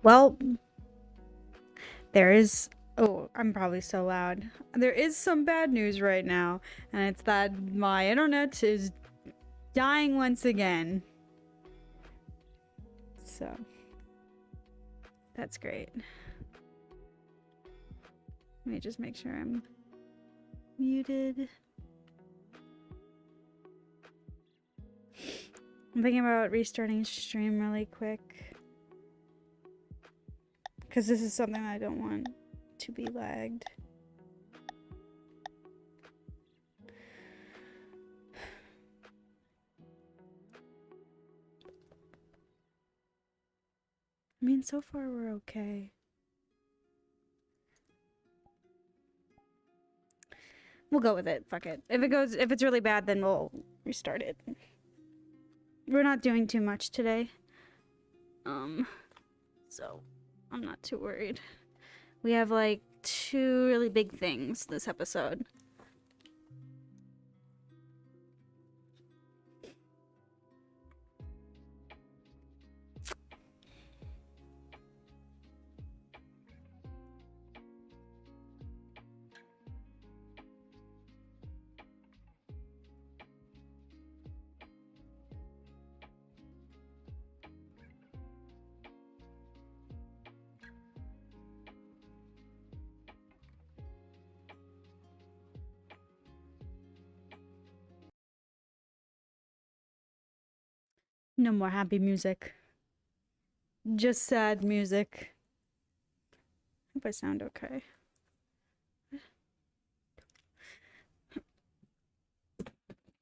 Well, there is. Oh, I'm probably so loud. There is some bad news right now, and it's that my internet is dying once again. So, that's great. Let me just make sure I'm muted. I'm thinking about restarting stream really quick. Because this is something I don't want to be lagged. I mean, so far we're okay. We'll go with it. Fuck it. If it's really bad, then we'll restart it. We're not doing too much today. So I'm not too worried. We have like 2 really big things this episode. No more happy music. Just sad music. Hope I sound okay.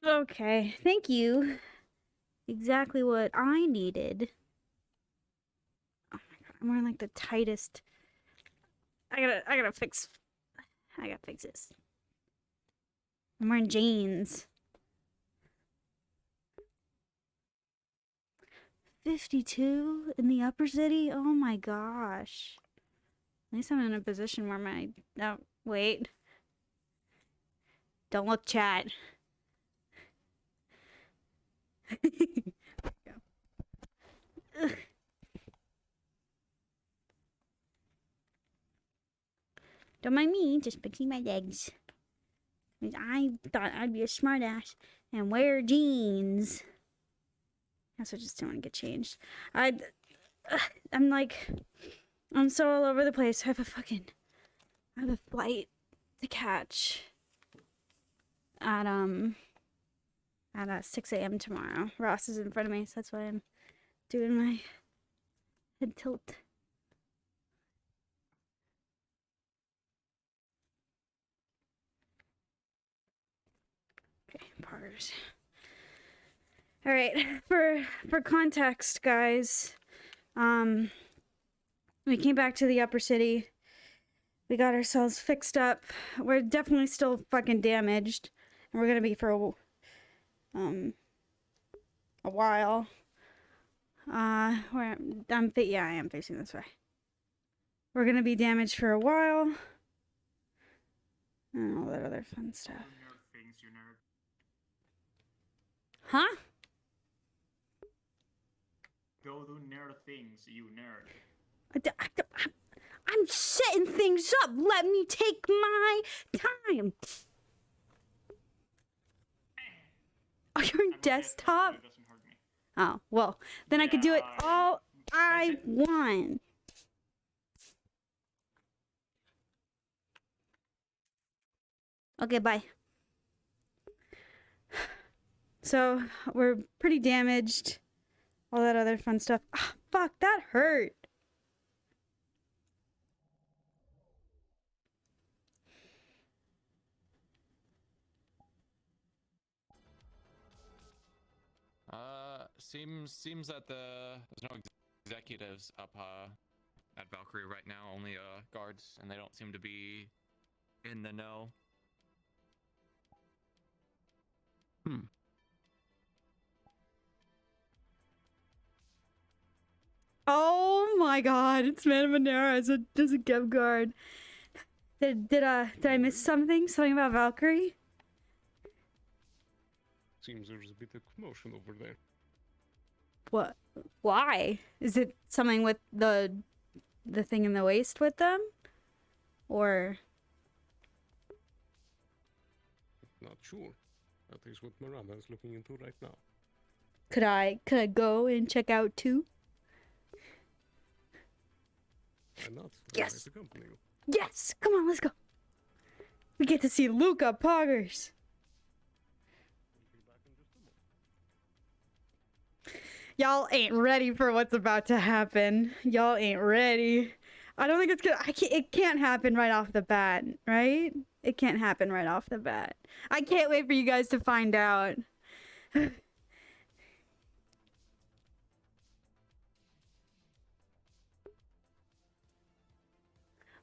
Okay, thank you. Exactly what I needed. Oh my god, I'm wearing like the tightest. I gotta fix this. I'm wearing jeans. 52 in the upper city? Oh my gosh. At least I'm in a position where my... Oh, wait. Don't look, chat. Don't mind me, just fixing my legs. I thought I'd be a smartass and wear jeans. I also just don't want to get changed. I'm so all over the place. I have a flight to catch at 6 a.m. tomorrow. Ross is in front of me, so that's why I'm doing my head tilt. Okay, pars. All right, for context, guys, we came back to the upper city. We got ourselves fixed up. We're definitely still fucking damaged, and we're gonna be for a while. I am facing this way. We're gonna be damaged for a while, and all that other fun stuff. Huh? Go do nerd things, you nerd. I'm setting things up. Let me take my time. Oh, you're in desktop? It doesn't hurt me. Oh, well, then I could do it all I want. Okay, bye. So, we're pretty damaged. All that other fun stuff. Ah, fuck, that hurt. Seems that there's no executives up at Valkyrie right now, only guards, and they don't seem to be in the know. Oh my god, it's Man Monera as a Gev guard. Did I miss something? Something about Valkyrie? Seems there's a bit of commotion over there. What? Why? Is it something with the the thing in the waste with them? Or Not sure. That is what Miranda is looking into right now. could I go and check out too? Why not? Yes. I might accompany you. Yes! Come on, let's go. We get to see Luca Poggers. We'll be back in just a moment. Y'all ain't ready for what's about to happen. Y'all ain't ready. I don't think it's gonna. It can't happen right off the bat, right? It can't happen right off the bat. I can't wait for you guys to find out.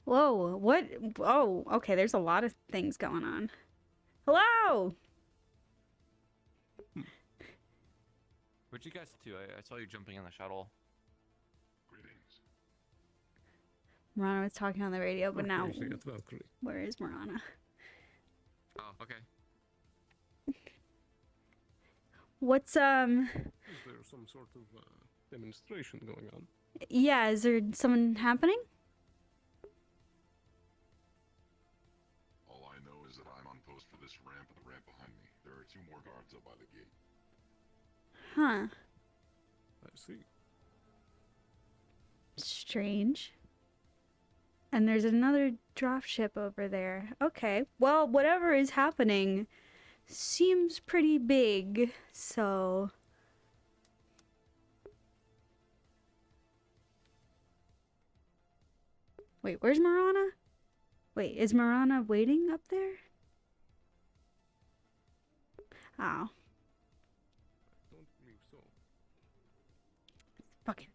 Whoa, what? Oh, okay, there's a lot of things going on. Hello! Where'd you guys to? I saw you jumping in the shuttle. Greetings. Marana was talking on the radio, but now, Currently at Valkyrie. where is Marana? Oh, okay. What's, Is there some sort of demonstration going on? yeah, is there something happening? All I know is that I'm on post for this ramp and the ramp behind me. There are 2 more guards up by the gate. Huh. I see. Strange. And there's another dropship over there. Okay. Well, whatever is happening seems pretty big, so... Wait, where's Marana? Wait, is Marana waiting up there? Oh. Don't believe so. Fucking...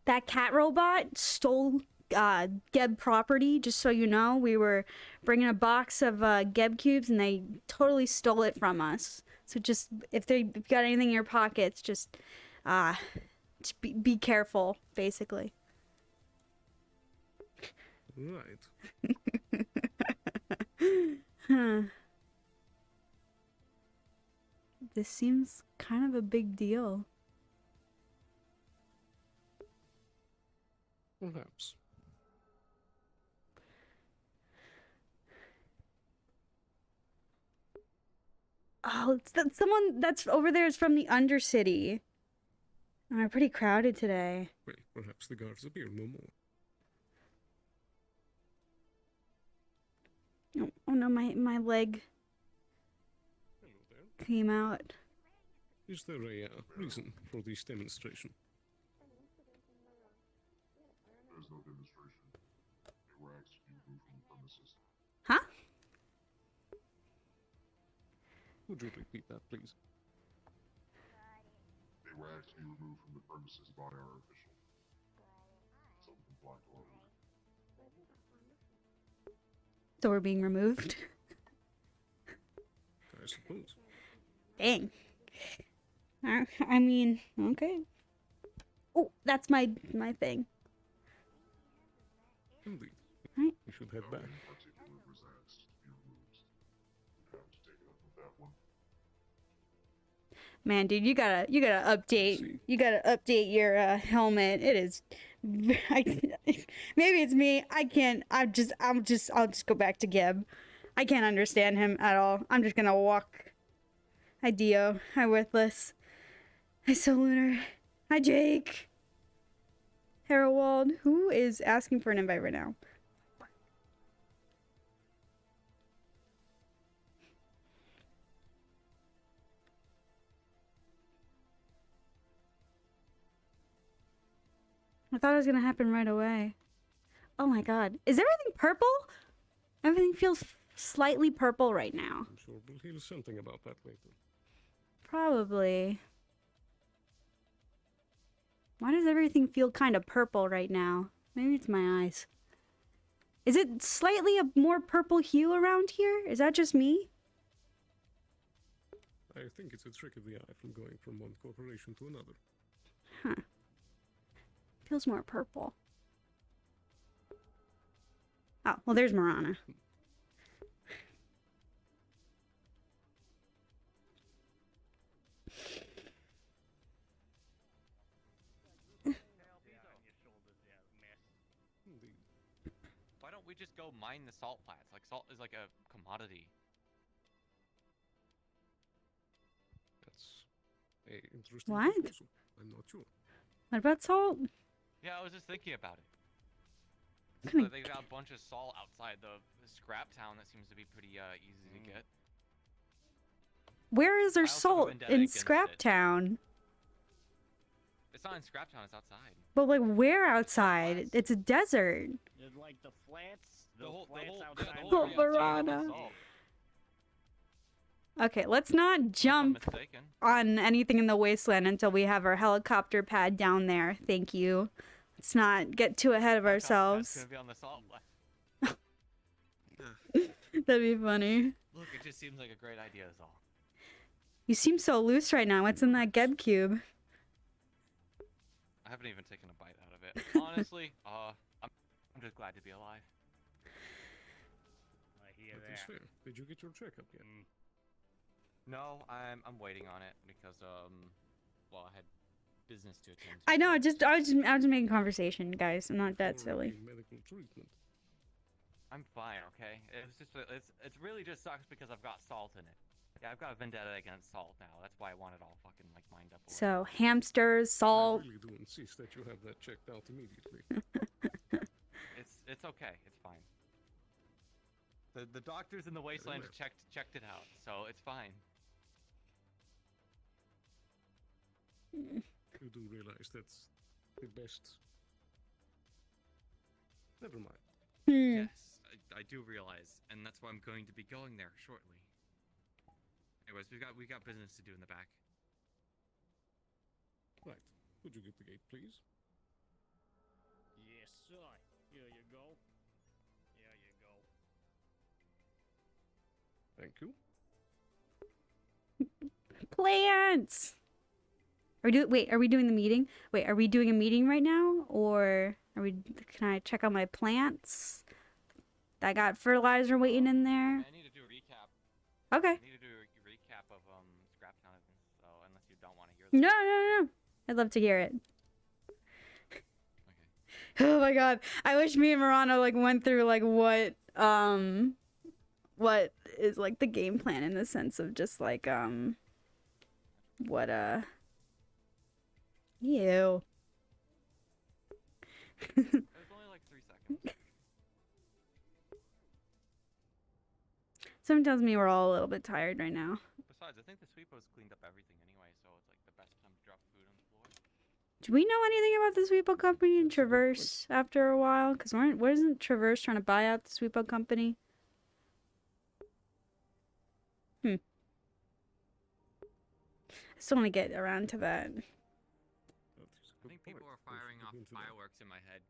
That cat robot stole Geb property, just so you know. We were bringing a box of Geb cubes and they totally stole it from us. So just, if you've got anything in your pockets, just be careful, basically. Right. Huh. This seems kind of a big deal. Perhaps. Oh, someone that's over there is from the Undercity. And we're pretty crowded today. Well, perhaps the guards appear no more. Oh no, my leg Hello there. came out. Is there a reason for this demonstration? There's no demonstration. They were asked to be removed from the premises. Huh? Would you repeat that, please? They were asked to be removed from the premises by our official. So we comply to orders. So we're being removed? I suppose. Dang. I mean, okay. Oh, that's my thing. Indeed. Right. We should head No back. one in particular was asked to be removed. You have to take it up with that one. Man, dude, you gotta update. You gotta update your helmet. It is. Maybe it's me. I can't. I'll just go back to Gib. I can't understand him at all. I'm just gonna walk. Hi Dio. Hi Worthless. Hi So Lunar. Hi Jake. Harold. Who is asking for an invite right now? I thought it was gonna happen right away. Oh my god. Is everything purple? Everything feels slightly purple right now. I'm sure we'll hear something about that later. Probably. Why does everything feel kind of purple right now? Maybe it's my eyes. Is it slightly a more purple hue around here? Is that just me? I think it's a trick of the eye from going from one corporation to another. Huh. Feels more purple. Oh, well, there's Marana. go mine the salt flats. Like salt is like a commodity. That's a interesting What? proposal. I'm not sure. What about salt? Yeah, I was just thinking about it. Kinda- So they got a bunch of salt outside the scrap town that seems to be pretty easy to get. Where is there I also have a salt vendetta in against Scrap it. Town? It's not in scrap town. It's outside. But like, where outside? It's a desert. There's like the flats. The whole flats yeah, outside. the Oh, whole area outside is Verona. salt, Okay, let's not unless I'm jump mistaken. on anything in the wasteland until we have our helicopter pad down there. Thank you. Let's not get too ahead of That's ourselves. gonna be on the salt flat. That'd be funny. Look, it just seems like a great idea. Is all. You seem so loose right now. What's in that Geb cube? I haven't even taken a bite out of it. Honestly, I'm just glad to be alive. I hear That is that. fair. Did you get your checkup yet? No, I'm waiting on it because well, I had business to attend to. I know. so- I was just making conversation, guys. I'm not that For silly. a medical treatment. I'm fine, okay? It's just it's really just sucks because I've got salt in it. Yeah, I've got a vendetta against salt now. That's why I want it all fucking like mined up. away. So hamsters, salt. I really do insist that you have that checked out immediately. It's okay. It's fine. The doctors in the wasteland well. checked it out, so it's fine. You do realize that's the best. Never mind. Yes, I do realize, and that's why I'm going to be going there shortly. Anyways, we got business to do in the back. Right. Could you get the gate, please? Yes, sir. Here you go. Here you go. Thank you. Plants. Wait, are we doing the meeting? Wait, are we doing a meeting right now, or are we? Can I check on my plants? I got fertilizer waiting in there. I need to do a recap. Okay. I need to do a recap of scrap town events. So unless you don't want to hear this. No. I'd love to hear it. Okay. Oh my god. I wish me and Marana like went through like what is like the game plan in the sense of just like what ew. It was only like 3 seconds. Something tells me we're all a little bit tired right now. Besides, I think the sweepo's cleaned up everything anyway, so it's like the best time to drop food on the floor. Do we know anything about the Sweepo company in Traverse after a while? Because wasn't Traverse trying to buy out the Sweepo company? I still want to get around to that. That is a I good think people point. are firing We should off look into that. fireworks in my head.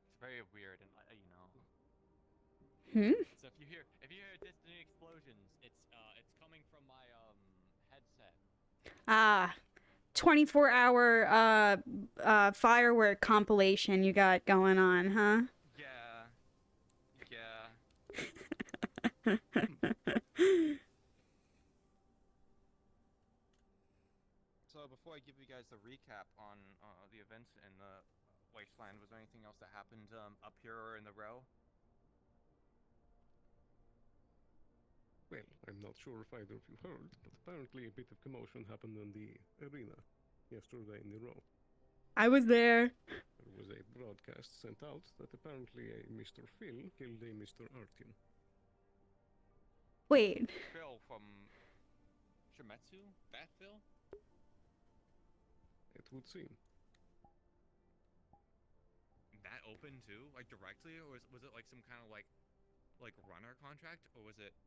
It's very weird, and you know. So if you hear distant explosions, it's coming from my headset. Ah, 24-hour firework compilation you got going on, huh? Yeah. So before I give you guys the recap on the events in the wasteland, was there anything else that happened up here or in the row? Well, I'm not sure if either of you heard, but apparently a bit of commotion happened in the arena yesterday in the row. I was there. There was a broadcast sent out that apparently a Mr. Phil killed a Mr. Artyom. Wait, Phil from Shimetsu? That Phil? It would seem. That open too? Like directly? Or was it like some kind of like runner contract? Or was it...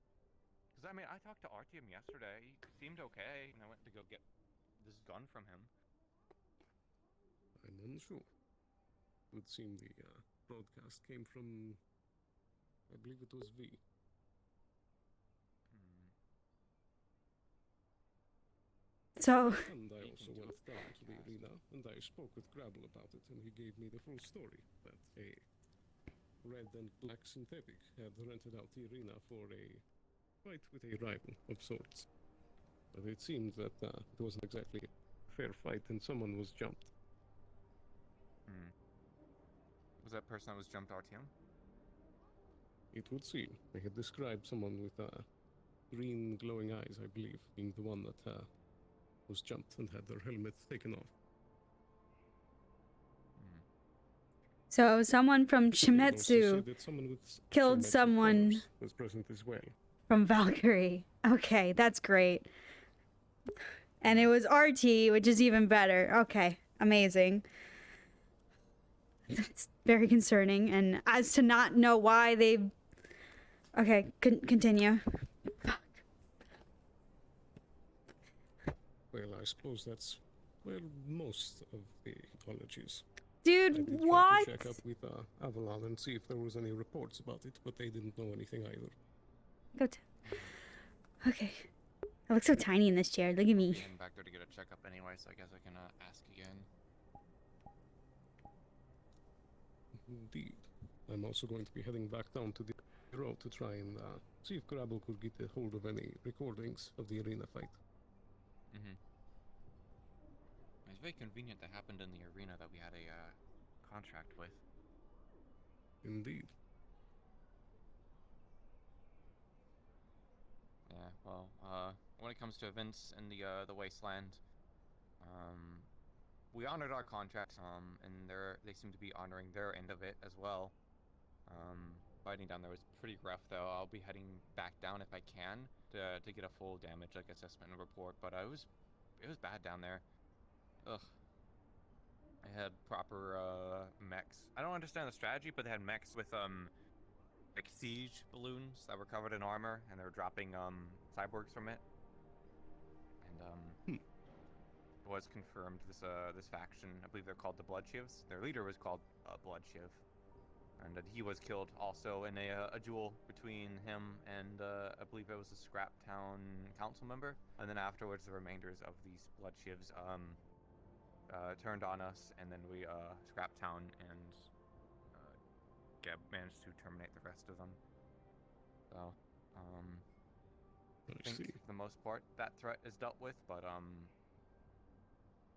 Because I mean, I talked to Artyom yesterday. He seemed okay, and I went to go get this gun from him. I'm unsure. It would seem the broadcast came from, I believe it was V. so And I also went down to the arena and I spoke with Grabble about it, and he gave me the full story that a red and black synthetic had rented out the arena for a fight with a rival of sorts. But it seemed that it wasn't exactly a fair fight and someone was jumped. Was that person that was jumped Artyom? It would seem. They had described someone with green glowing eyes, I believe, being the one that was jumped and had their helmet taken off. So someone from They also Shimetsu said that someone with killed Shimetsu someone colors was present as well. from Valkyrie. Okay, that's great. And it was RT, which is even better. Okay, amazing. That's very concerning. And as to not know why they... Okay, continue. Well, I suppose that's, well, most of the apologies. I Dude, did try what? to check up with Avalon and see if there was any reports about it, but they didn't know anything either. Go to... Okay. I look so tiny in this chair. Look at me. I'm back there to get a checkup anyway, so I guess I can ask again. Indeed. I'm also going to be heading back down to the road to try and see if Grabble could get a hold of any recordings of the arena fight. Mm-hmm. It's very convenient that happened in the arena that we had a contract with. Indeed. Yeah, well, when it comes to events in the wasteland, we honored our contract, and they seem to be honoring their end of it as well. Fighting down there was pretty rough, though. I'll be heading back down if I can to get a full damage assessment and report. But it was bad down there. Ugh. I had proper mechs. I don't understand the strategy, but they had mechs with like siege balloons that were covered in armor, and they were dropping cyborgs from it. And it was confirmed this faction, I believe they're called the Bloodshivs. Their leader was called Bloodshiv, and he was killed also in a duel between him and I believe it was a Scraptown council member. And then afterwards, the remainders of these Bloodshivs turned on us, and then we Scraptown and managed to terminate the rest of them. So, I think for the most part that threat is dealt with, but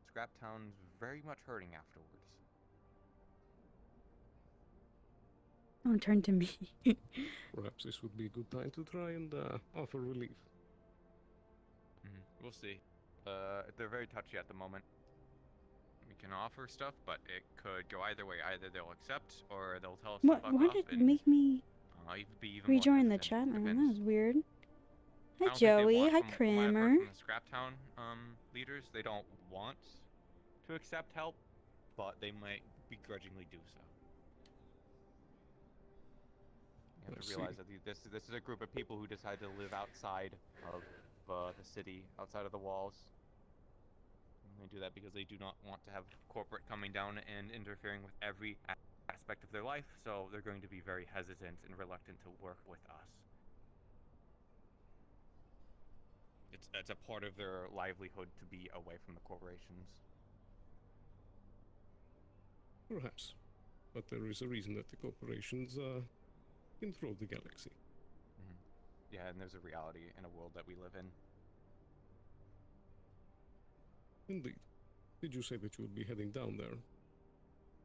Scraptown's very much hurting afterwards. Don't turn to me. Perhaps this would be a good time to try and offer relief. We'll see. They're very touchy at the moment. We can offer stuff, but it could go either way. Either they'll accept, or they'll tell us to fuck Why off. did it and, make me be even more rejoin the hesitant. chat room? That Depends. was weird. I Hi don't think they Joey. want, Hi from what I've heard Kramer. from the Scraptown leaders, they don't want to accept help, but they might begrudgingly do so. You have I to see. realize that this is a group of people who decide to live outside of the city, outside of the walls. And they do that because they do not want to have corporate coming down and interfering with every aspect of their life, so they're going to be very hesitant and reluctant to work with us. It's a part of their livelihood to be away from the corporations. Perhaps. But there is a reason that the corporations control the galaxy. Yeah, and there's a reality in a world that we live in. Indeed. Did you say that you would be heading down there?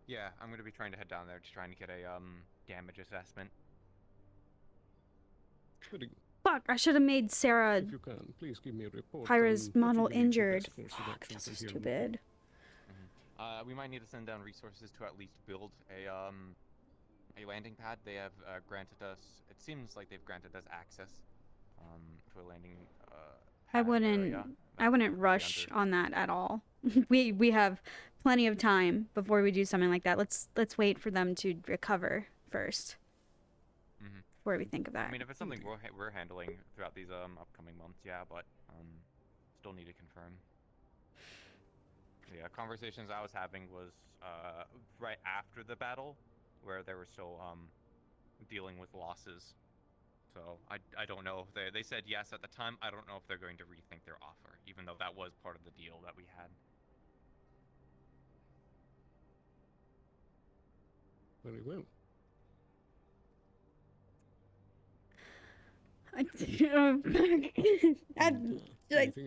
Yeah, I'm going to be trying to head down there to try and get a damage assessment. Very good. Fuck, I should have made Sarah If you can, please give me a report. Pyra's on what model you believe the injured. best course of Fuck, action that's so from here on stupid. We might need to send down resources to at least build a landing pad. They have granted us. It seems like they've granted us access to a landing. I pad wouldn't. area. I wouldn't Be rush under- on that at all. we have plenty of time before we do something like that. Let's wait for them to recover first before we think of that. I mean, if it's something we're handling throughout these upcoming months, yeah, but still need to confirm. Yeah, conversations I was having was right after the battle, where they were still dealing with losses. So I don't know if they said yes at the time. I don't know if they're going to rethink their offer, even though that was part of the deal that we had. Very well. Anything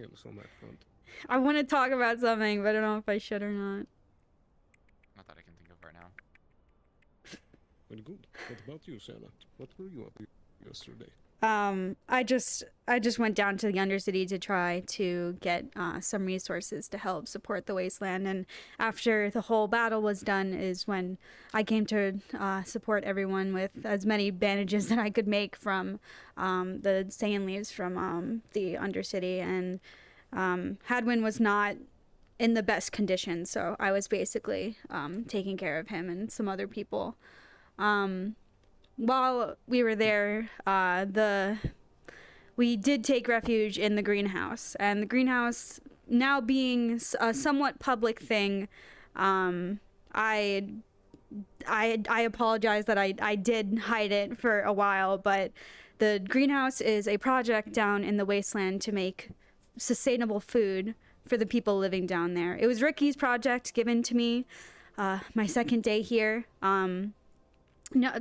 else on that front? I want to talk about something, but I don't know if I should or not. Not that I can think of right now. Well, good. What about you, Sarah? What were you up to yesterday? I just went down to the Undercity to try to get some resources to help support the wasteland, and after the whole battle was done is when I came to support everyone with as many bandages that I could make from the sand leaves from the Undercity, and Hadwin was not in the best condition, so I was basically taking care of him and some other people. While we were there, we did take refuge in the greenhouse, and the greenhouse now being a somewhat public thing, I apologize that I did hide it for a while, but the greenhouse is a project down in the wasteland to make sustainable food for the people living down there. It was Ricky's project given to me my second day here.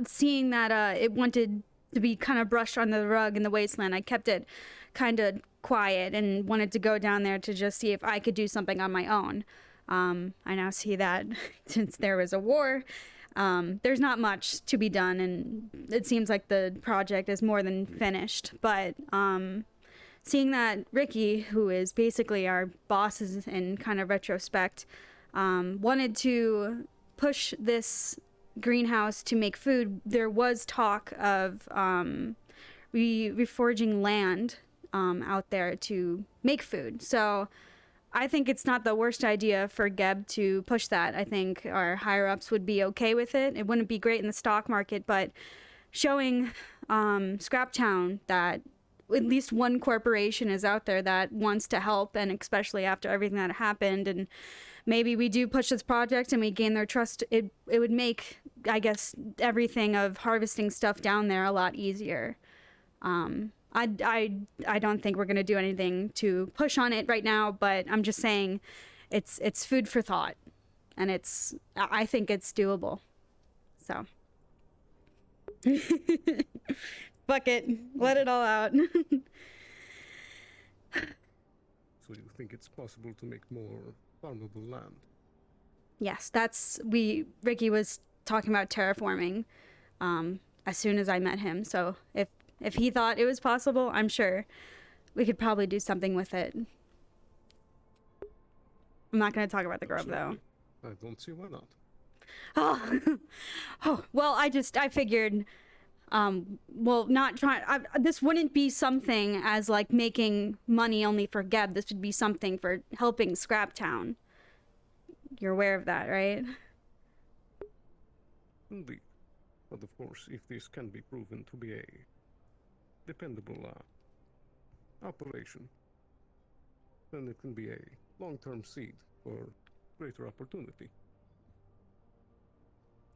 Seeing that it wanted to be kind of brushed under the rug in the wasteland, I kept it kind of quiet and wanted to go down there to just see if I could do something on my own. I now see that since there was a war, there's not much to be done, and it seems like the project is more than finished. But seeing that Ricky, who is basically our boss in kind of retrospect, wanted to push this greenhouse to make food, there was talk of reforaging land out there to make food. So I think it's not the worst idea for Geb to push that. I think our higher ups would be okay with it. It wouldn't be great in the stock market, but showing Scraptown that at least one corporation is out there that wants to help, and especially after everything that happened, and maybe we do push this project and we gain their trust, it would make, I guess, everything of harvesting stuff down there a lot easier. I don't think we're gonna do anything to push on it right now, but I'm just saying it's food for thought, and I think it's doable. So fuck it, let it all out. So you think it's possible to make more farmable land? Yes, Ricky was talking about terraforming as soon as I met him, so if he thought it was possible, I'm sure we could probably do something with it. I'm not going to talk about the grove, though. I don't see why not. Oh, well, I figured, this wouldn't be something as, like, making money only for Geb. This would be something for helping Scraptown. You're aware of that, right? Indeed. But of course, if this can be proven to be a dependable operation, then it can be a long-term seed for greater opportunity.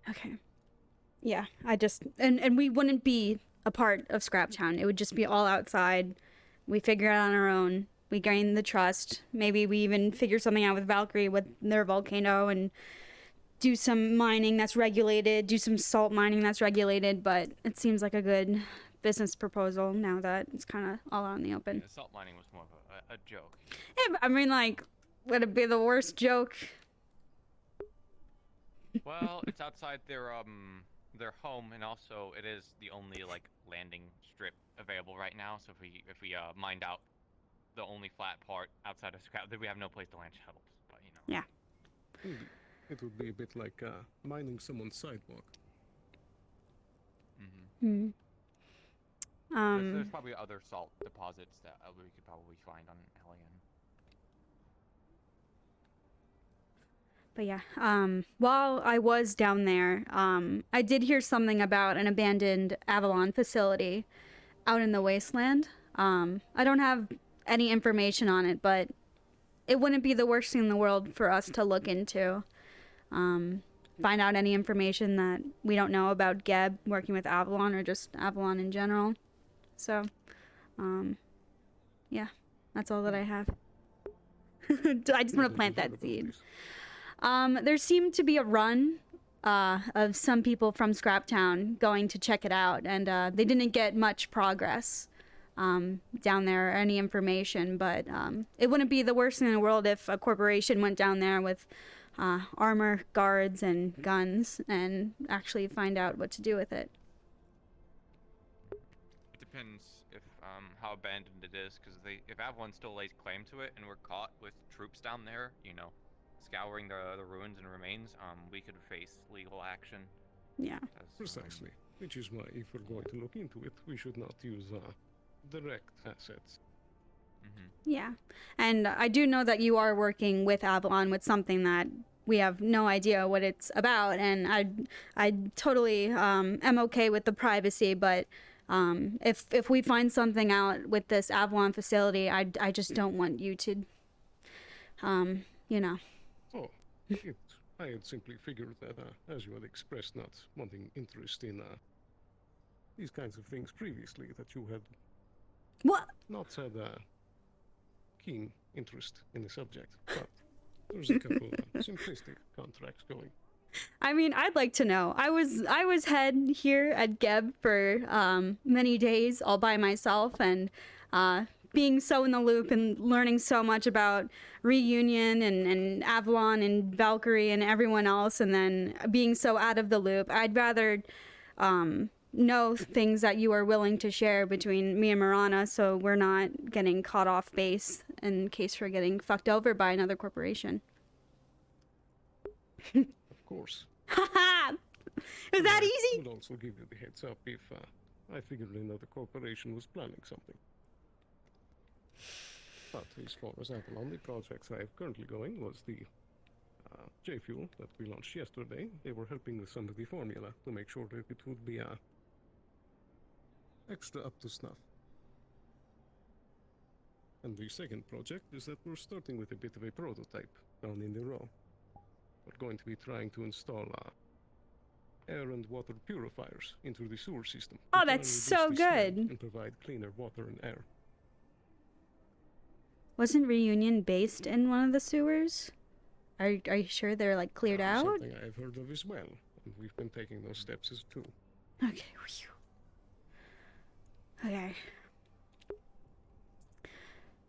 Okay. Yeah, and we wouldn't be a part of Scraptown. It would just be all outside. We figure it out on our own. We gain the trust. Maybe we even figure something out with Valkyrie with their volcano and do some mining that's regulated, do some salt mining that's regulated, but it seems like a good business proposal now that it's kind of all out in the open. Yeah, salt mining was more of a joke. Yeah, I mean, like, would it be the worst joke? Well, it's outside their home, and also it is the only like landing strip available right now. So if we mined out the only flat part outside of Scrap, then we have no place to land shuttles. But you know. Yeah. It would be a bit like mining someone's sidewalk. Mm-hmm. There's probably other salt deposits that we could probably find on Alien. But yeah, while I was down there, I did hear something about an abandoned Avalon facility out in the wasteland. I don't have any information on it, but it wouldn't be the worst thing in the world for us to look into. Find out any information that we don't know about Geb working with Avalon or just Avalon in general. So, yeah, that's all that I have. I just want to plant that seed. There seemed to be a run of some people from Scraptown going to check it out, and they didn't get much progress down there or any information, but it wouldn't be the worst thing in the world if a corporation went down there with armor guards and guns and actually find out what to do with it. It depends if how abandoned it is, because if Avalon still lays claim to it and we're caught with troops down there, you know, scouring the ruins and remains, we could face legal action. Yeah. Precisely. Which is why, if we're going to look into it, we should not use direct assets. Yeah. And I do know that you are working with Avalon with something that we have no idea what it's about, and I totally am okay with the privacy, but if we find something out with this Avalon facility, I just don't want you to, you know. Oh, I had simply figured that, as you had expressed not wanting interest in these kinds of things previously, that you had What? not had keen interest in the subject. But there's a couple simplistic contracts going. I mean, I'd like to know. I was head here at Geb for many days all by myself, and being so in the loop and learning so much about Reunion and Avalon and Valkyrie and everyone else, and then being so out of the loop. I'd rather know things that you are willing to share between me and Marana, so we're not getting caught off base in case we're getting fucked over by another corporation. Of course. Haha! Was that I easy? would also give you the heads up if I figured another corporation was planning something. But as far as Avalon, the projects I have currently going was the J-Fuel that we launched yesterday. They were helping with some of the formula to make sure that it would be extra up to snuff. And the second project is that we're starting with a bit of a prototype down in the row. We're going to be trying to install air and water purifiers into the sewer system. Oh, to try that's and so reduce the smell good. and provide cleaner water and air. Wasn't Reunion based in one of the sewers? Are you sure they're like cleared out? Something I've heard of as well, and we've been taking those steps as too. Okay. Whew. Okay.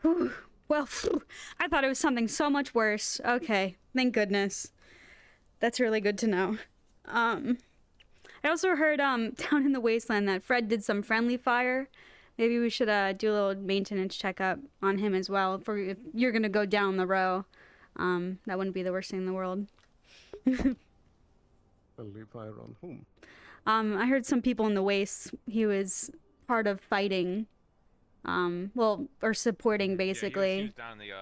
Whew. Well, phew. I thought it was something so much worse. Okay. Thank goodness. That's really good to know. I also heard down in the wasteland that Fred did some friendly fire. Maybe we should do a little maintenance checkup on him as well. If you're gonna go down the row, that wouldn't be the worst thing in the world. Friendly fire on whom? I heard some people in the waste. He was part of fighting, well, or supporting basically. Yeah, he was down in the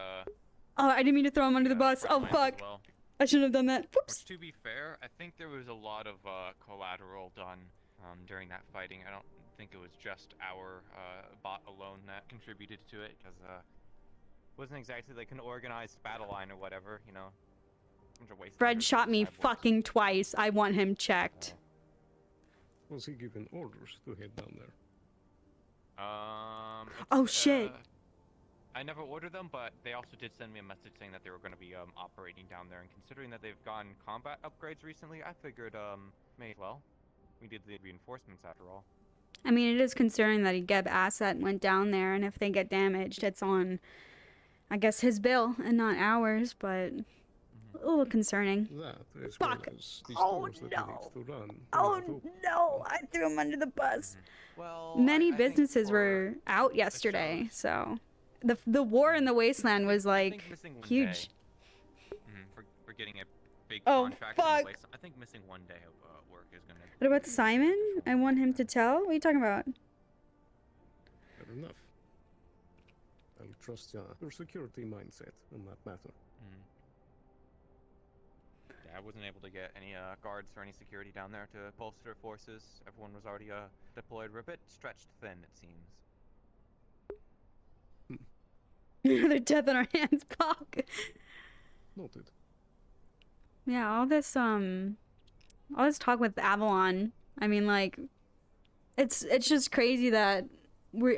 Oh, I didn't mean to throw him under the bus. front Oh lines fuck! as well. I shouldn't have done that. Whoops. Which, to be fair, I think there was a lot of collateral done during that fighting. I don't think it was just our bot alone that contributed to it, because wasn't exactly like an organized battle line or whatever, you know. Fred shot me fucking twice. I want him checked. Was he given orders to head down there? Oh shit. I never ordered them, but they also did send me a message saying that they were going to be operating down there, and considering that they've gotten combat upgrades recently, I figured may as well. We did the reinforcements after all. I mean, it is concerning that a Geb asset went down there, and if they get damaged, it's on, I guess, his bill and not ours, but a little concerning. That, as Fuck. well as the Oh, stores that no. he needs to run. Oh no, I threw him under the bus. Well, Many I think businesses for were out yesterday, so the war in the wasteland was I think like missing one huge. day, for getting a big Oh, contract in fuck. place. I think missing one day of work is gonna. What about Simon? I want him to tell. What are you talking about? Fair enough. I'll trust your security mindset on that matter. Yeah, I wasn't able to get any guards or any security down there to bolster forces. Everyone was already deployed. We're a bit stretched thin, it seems. Another death on our hands, fuck. Noted. Yeah, all this talk with Avalon. I mean, like, it's just crazy that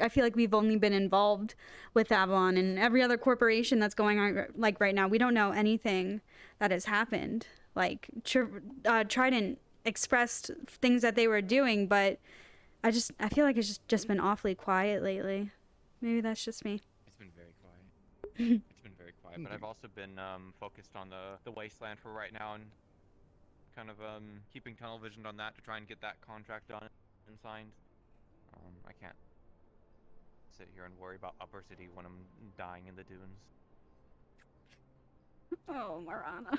I feel like we've only been involved with Avalon, and every other corporation that's going on like right now. We don't know anything that has happened. Like Trident expressed things that they were doing, but I feel like it's just been awfully quiet lately. Maybe that's just me. It's been very quiet. It's been very quiet. Right, but I've also been focused on the wasteland for right now and kind of keeping tunnel visioned on that to try and get that contract done and signed. I can't sit here and worry about Upper City when I'm dying in the dunes. Oh, Marana.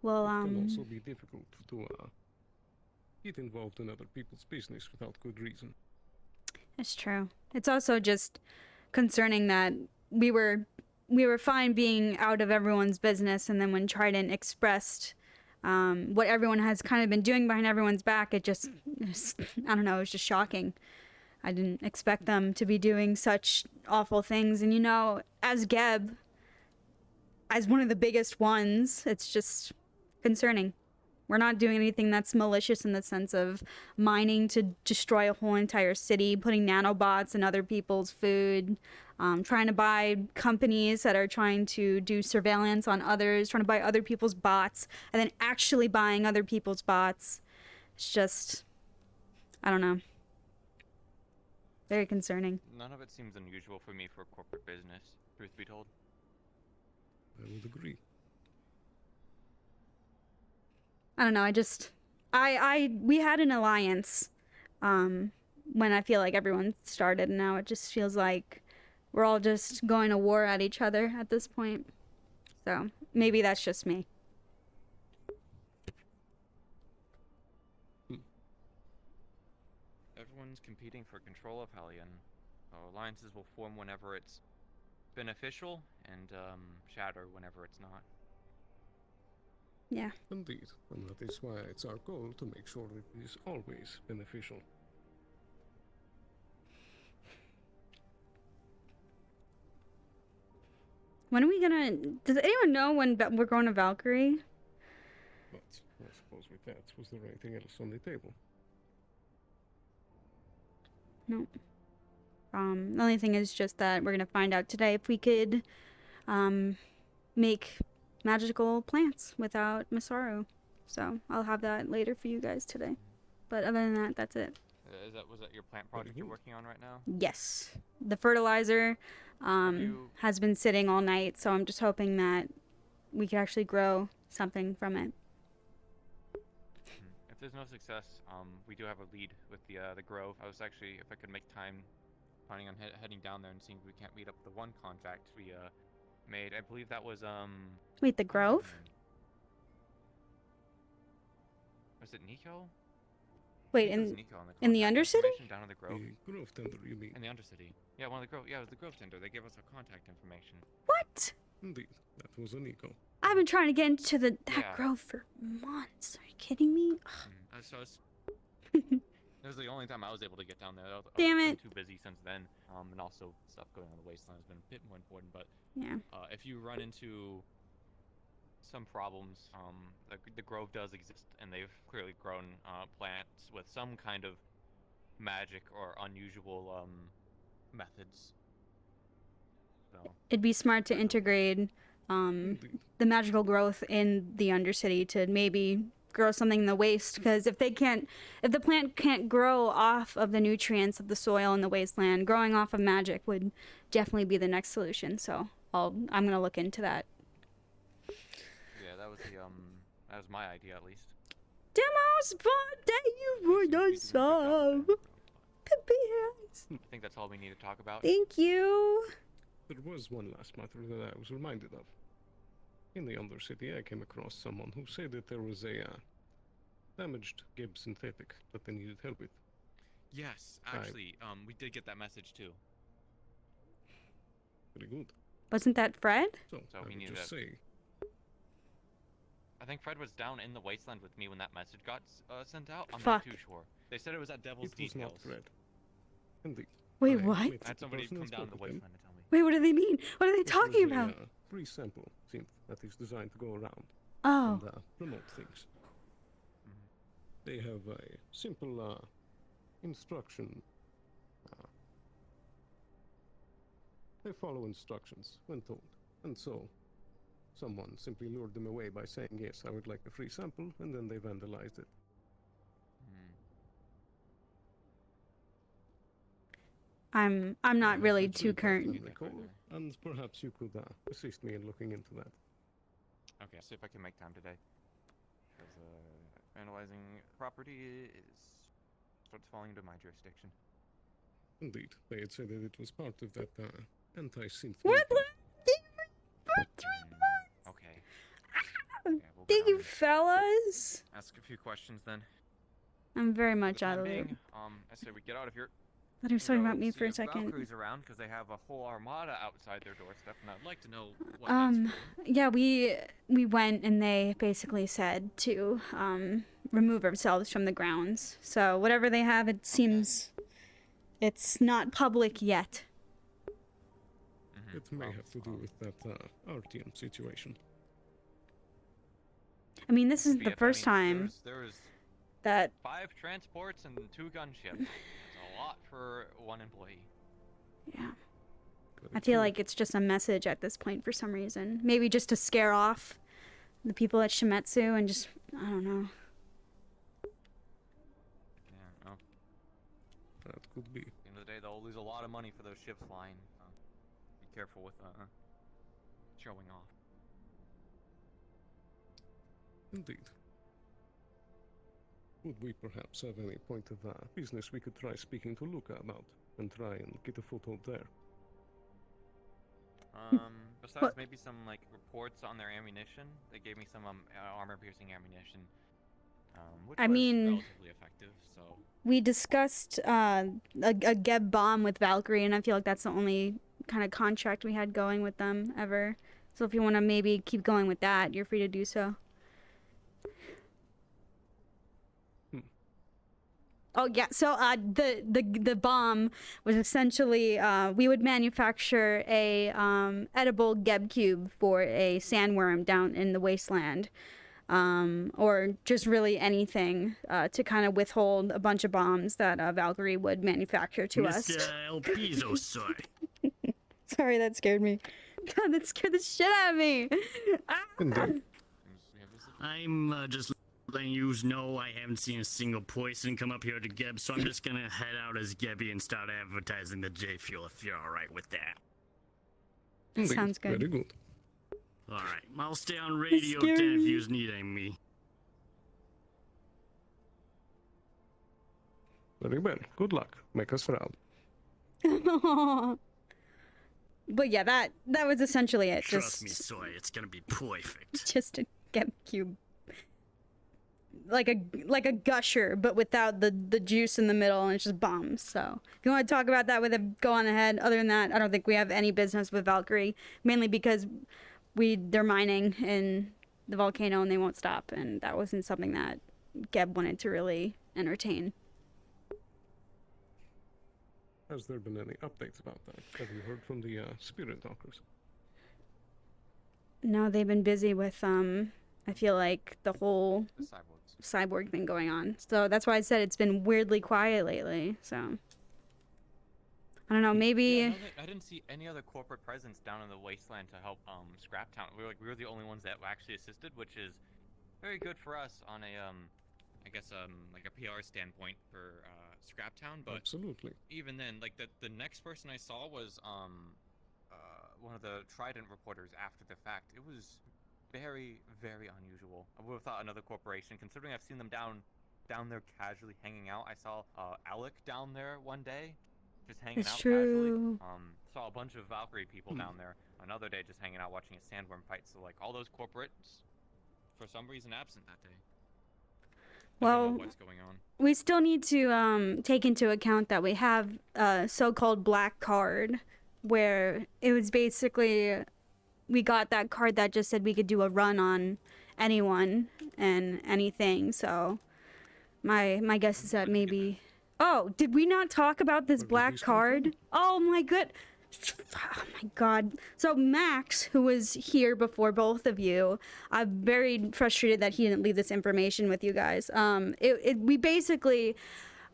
Well, It can also be difficult to get involved in other people's business without good reason. it's true. It's also just concerning that we were fine being out of everyone's business, and then when Trident expressed what everyone has kind of been doing behind everyone's back, I don't know, it was just shocking. I didn't expect them to be doing such awful things, and as Geb, as one of the biggest ones, it's just concerning. We're not doing anything that's malicious in the sense of mining to destroy a whole entire city, putting nanobots in other people's food, trying to buy companies that are trying to do surveillance on others, trying to buy other people's bots, and then actually buying other people's bots. It's just, I don't know. Very concerning. None of it seems unusual for me for corporate business, truth be told. I would agree. I don't know, we had an alliance when I feel like everyone started, and now it just feels like we're all just going to war at each other at this point. So maybe that's just me. Everyone's competing for control of Hellion. Alliances will form whenever it's beneficial and shatter whenever it's not. Yeah. Indeed, and that is why it's our goal to make sure it is always beneficial. When are we gonna... Does anyone know when we're going to Valkyrie? But I suppose with that, was there anything else on the table? No. The only thing is just that we're gonna find out today if we could make magical plants without Masaru. So I'll have that later for you guys today. But other than that, that's it. Was that your plant project you're working on right now? Yes. The fertilizer has been sitting all night, so I'm just hoping that we could actually grow something from it. If there's no success, we do have a lead with the Grove. I was actually, if I could make time, planning on heading down there and seeing if we can't meet up the one contract we made. I believe that was Wait, the Grove? Was it Nico? Wait, in the Undercity? Down in the Grove. The Grove tender, you mean? In the Undercity. Yeah, one of the Grove. Yeah, it was the Grove tender. They gave us our contact information. What? Indeed, that was a Nico. I've been trying to get into that Yeah. Grove for months. Are you kidding me? So it was the only time I was able to get down there. Damn I've it. been too busy since then. And also stuff going on the wasteland has been a bit more important. But Yeah. if you run into some problems, the Grove does exist, and they've clearly grown plants with some kind of magic or unusual methods. So It'd be smart to integrate the magical growth in the Undercity to maybe grow something in the waste, because if the plant can't grow off of the nutrients of the soil in the wasteland, growing off of magic would definitely be the next solution. So I'm gonna look into that. yeah, that was my idea at least. Demos birthday, you would We do a good job sub. with that. Yes. I think that's all we need to talk about. Thank you. There was one last matter that I was reminded of. In the Undercity, I came across someone who said that there was a damaged Gib synthetic that they needed help with. Yes, actually, we did get that message too. Very good. Wasn't that Fred? So So I we would needed just say, I think Fred was down in the wasteland with me when that message got sent out. I'm Fuck. not too sure. They said it was at Devil's it was Details. not Fred. Indeed. Wait, I what? met I with had the somebody person come and down spoke the with him. wasteland to tell me. Wait, what do they mean? What are they It was talking a, about? free sample synth that is designed to go around Oh, and promote things. Mhm. They have a simple instruction. They follow instructions when told. And so, someone simply lured them away by saying, yes, I would like a free sample, and then they vandalized it. I'm not I really have too retrieved that current. recall, and perhaps you could assist me in looking into that. Okay, I'll see if I can make time today. Because analyzing property starts falling into my jurisdiction. Indeed, they had said that it was part of that anti-synth What? movement. Okay. Yeah, we'll Thank you, go fellas. ask a few questions then. I'm very For the much out time of being, it. I say we get out of here. I thought he was talking about Go me see for a if second. Valkyrie's around because they have a whole armada outside their doorstep, and I'd like to know what that's for. Yeah, we went and they basically said to remove ourselves from the grounds. So whatever they have, it seems it's not public yet. It may have to do with that Artyom situation. I mean, this isn't Be the it, first time There's that 5 transports and 2 gunships. That's a lot for one employee. yeah. Very I feel true. like it's just a message at this point for some reason. Maybe just to scare off the people at Shimetsu and just I don't know. Yeah, no. That could be. At the end of the day, they'll lose a lot of money for those ships flying. Be careful with showing off. Indeed. Would we perhaps have any point of business we could try speaking to Luca about and try and get a foothold there? Besides What? maybe some like reports on their ammunition, they gave me some armor-piercing ammunition, which I was mean, relatively effective. So we discussed a Geb bomb with Valkyrie, and I feel like that's the only kind of contract we had going with them ever. So if you want to maybe keep going with that, you're free to do so. Oh yeah, so the bomb was essentially we would manufacture a edible Geb cube for a sandworm down in the wasteland, or just really anything to kind of withhold a bunch of bombs that Valkyrie would manufacture to us. Mr. El Piso, soy. Sorry, that scared me. God, that scared the shit out of me. Ah! Indeed. I'm just letting you know I haven't seen a single poison come up here to Geb, so I'm just gonna head out as Gebby and start advertising the J Fuel if you're alright with that. Indeed. Sounds good. Very good. Alright, I'll stay on radio scared 10 if me. you need me. Very well. Good luck. Make us proud. But yeah, that was essentially it. Trust Just me, soy, it's gonna be perfect. just a Geb cube. Like a gusher, but without the juice in the middle, and it's just bombs. So if you want to talk about that with it, go on ahead. Other than that, I don't think we have any business with Valkyrie, mainly because they're mining in the volcano and they won't stop, and that wasn't something that Geb wanted to really entertain. Has there been any updates about that? Have you heard from the spirit talkers? No, they've been busy with I feel like the whole the cyborgs. cyborg thing going on. So that's why I said it's been weirdly quiet lately. So I don't know, maybe Yeah, I didn't see any other corporate presence down in the wasteland to help Scrap Town. We were the only ones that actually assisted, which is very good for us on a I guess like a PR standpoint for Scrap Town. But Absolutely. even then, like the next person I saw was one of the Trident reporters after the fact. It was very, very unusual. I would have thought another corporation, considering I've seen them down there casually hanging out. I saw Alec down there one day, just hanging It's out true. casually. Saw a bunch of Valkyrie people down there. Another day, just hanging out watching a sandworm fight. So like all those corporates, for some reason, absent that day. I don't Well, know what's going on. we still need to take into account that we have a so-called black card, where it was basically we got that card that just said we could do a run on anyone and anything. So my guess is that maybe. Oh, did we not talk about this Where did black these come from? card? Oh my good. Oh my god. So Max, who was here before both of you, I'm very frustrated that he didn't leave this information with you guys. We basically,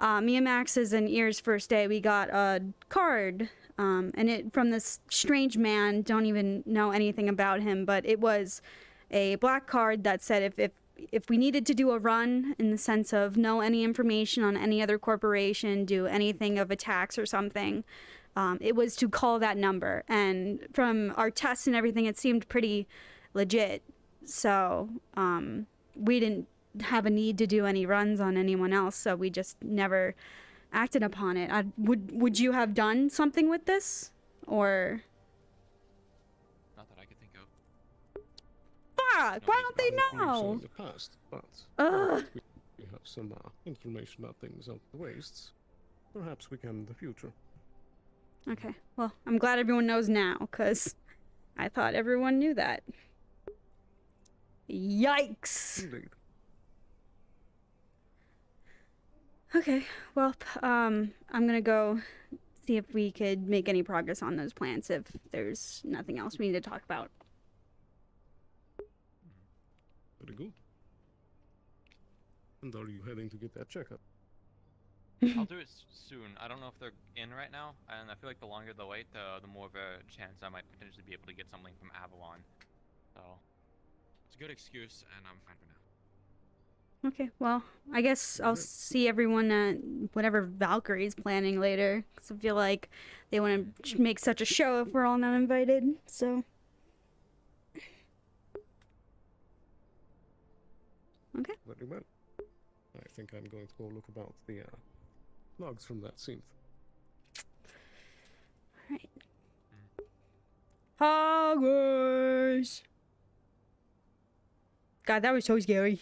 me and Max's and Ear's first day, we got a card, and it from this strange man. Don't even know anything about him, but it was a black card that said if if we needed to do a run in the sense of know any information on any other corporation, do anything of attacks or something, it was to call that number. And from our tests and everything, it seemed pretty legit. So we didn't have a need to do any runs on anyone else, so we just never acted upon it. Would you have done something with this? Or... Not that I could think of. Fuck! Why don't they So know? in the past, but Ugh. we have some information about things out the wastes. Perhaps we can in the future. Okay, well, I'm glad everyone knows now, because I thought everyone knew that. Yikes! Indeed. Okay, well, I'm gonna go see if we could make any progress on those plans, if there's nothing else we need to talk about. Very good. And are you heading to get that checkup? I'll do it soon. I don't know if they're in right now, and I feel like the longer the wait, the more of a chance I might potentially be able to get something from Avalon. So, it's a good excuse, and I'm fine for now. Okay, well, I guess I'll see everyone at whatever Valkyrie's planning later, because I feel like they want to make such a show if we're all not invited, so... Okay. Very well. I think I'm going to go look about the logs from that scene. Alright. Hogwarts! God, that was so scary.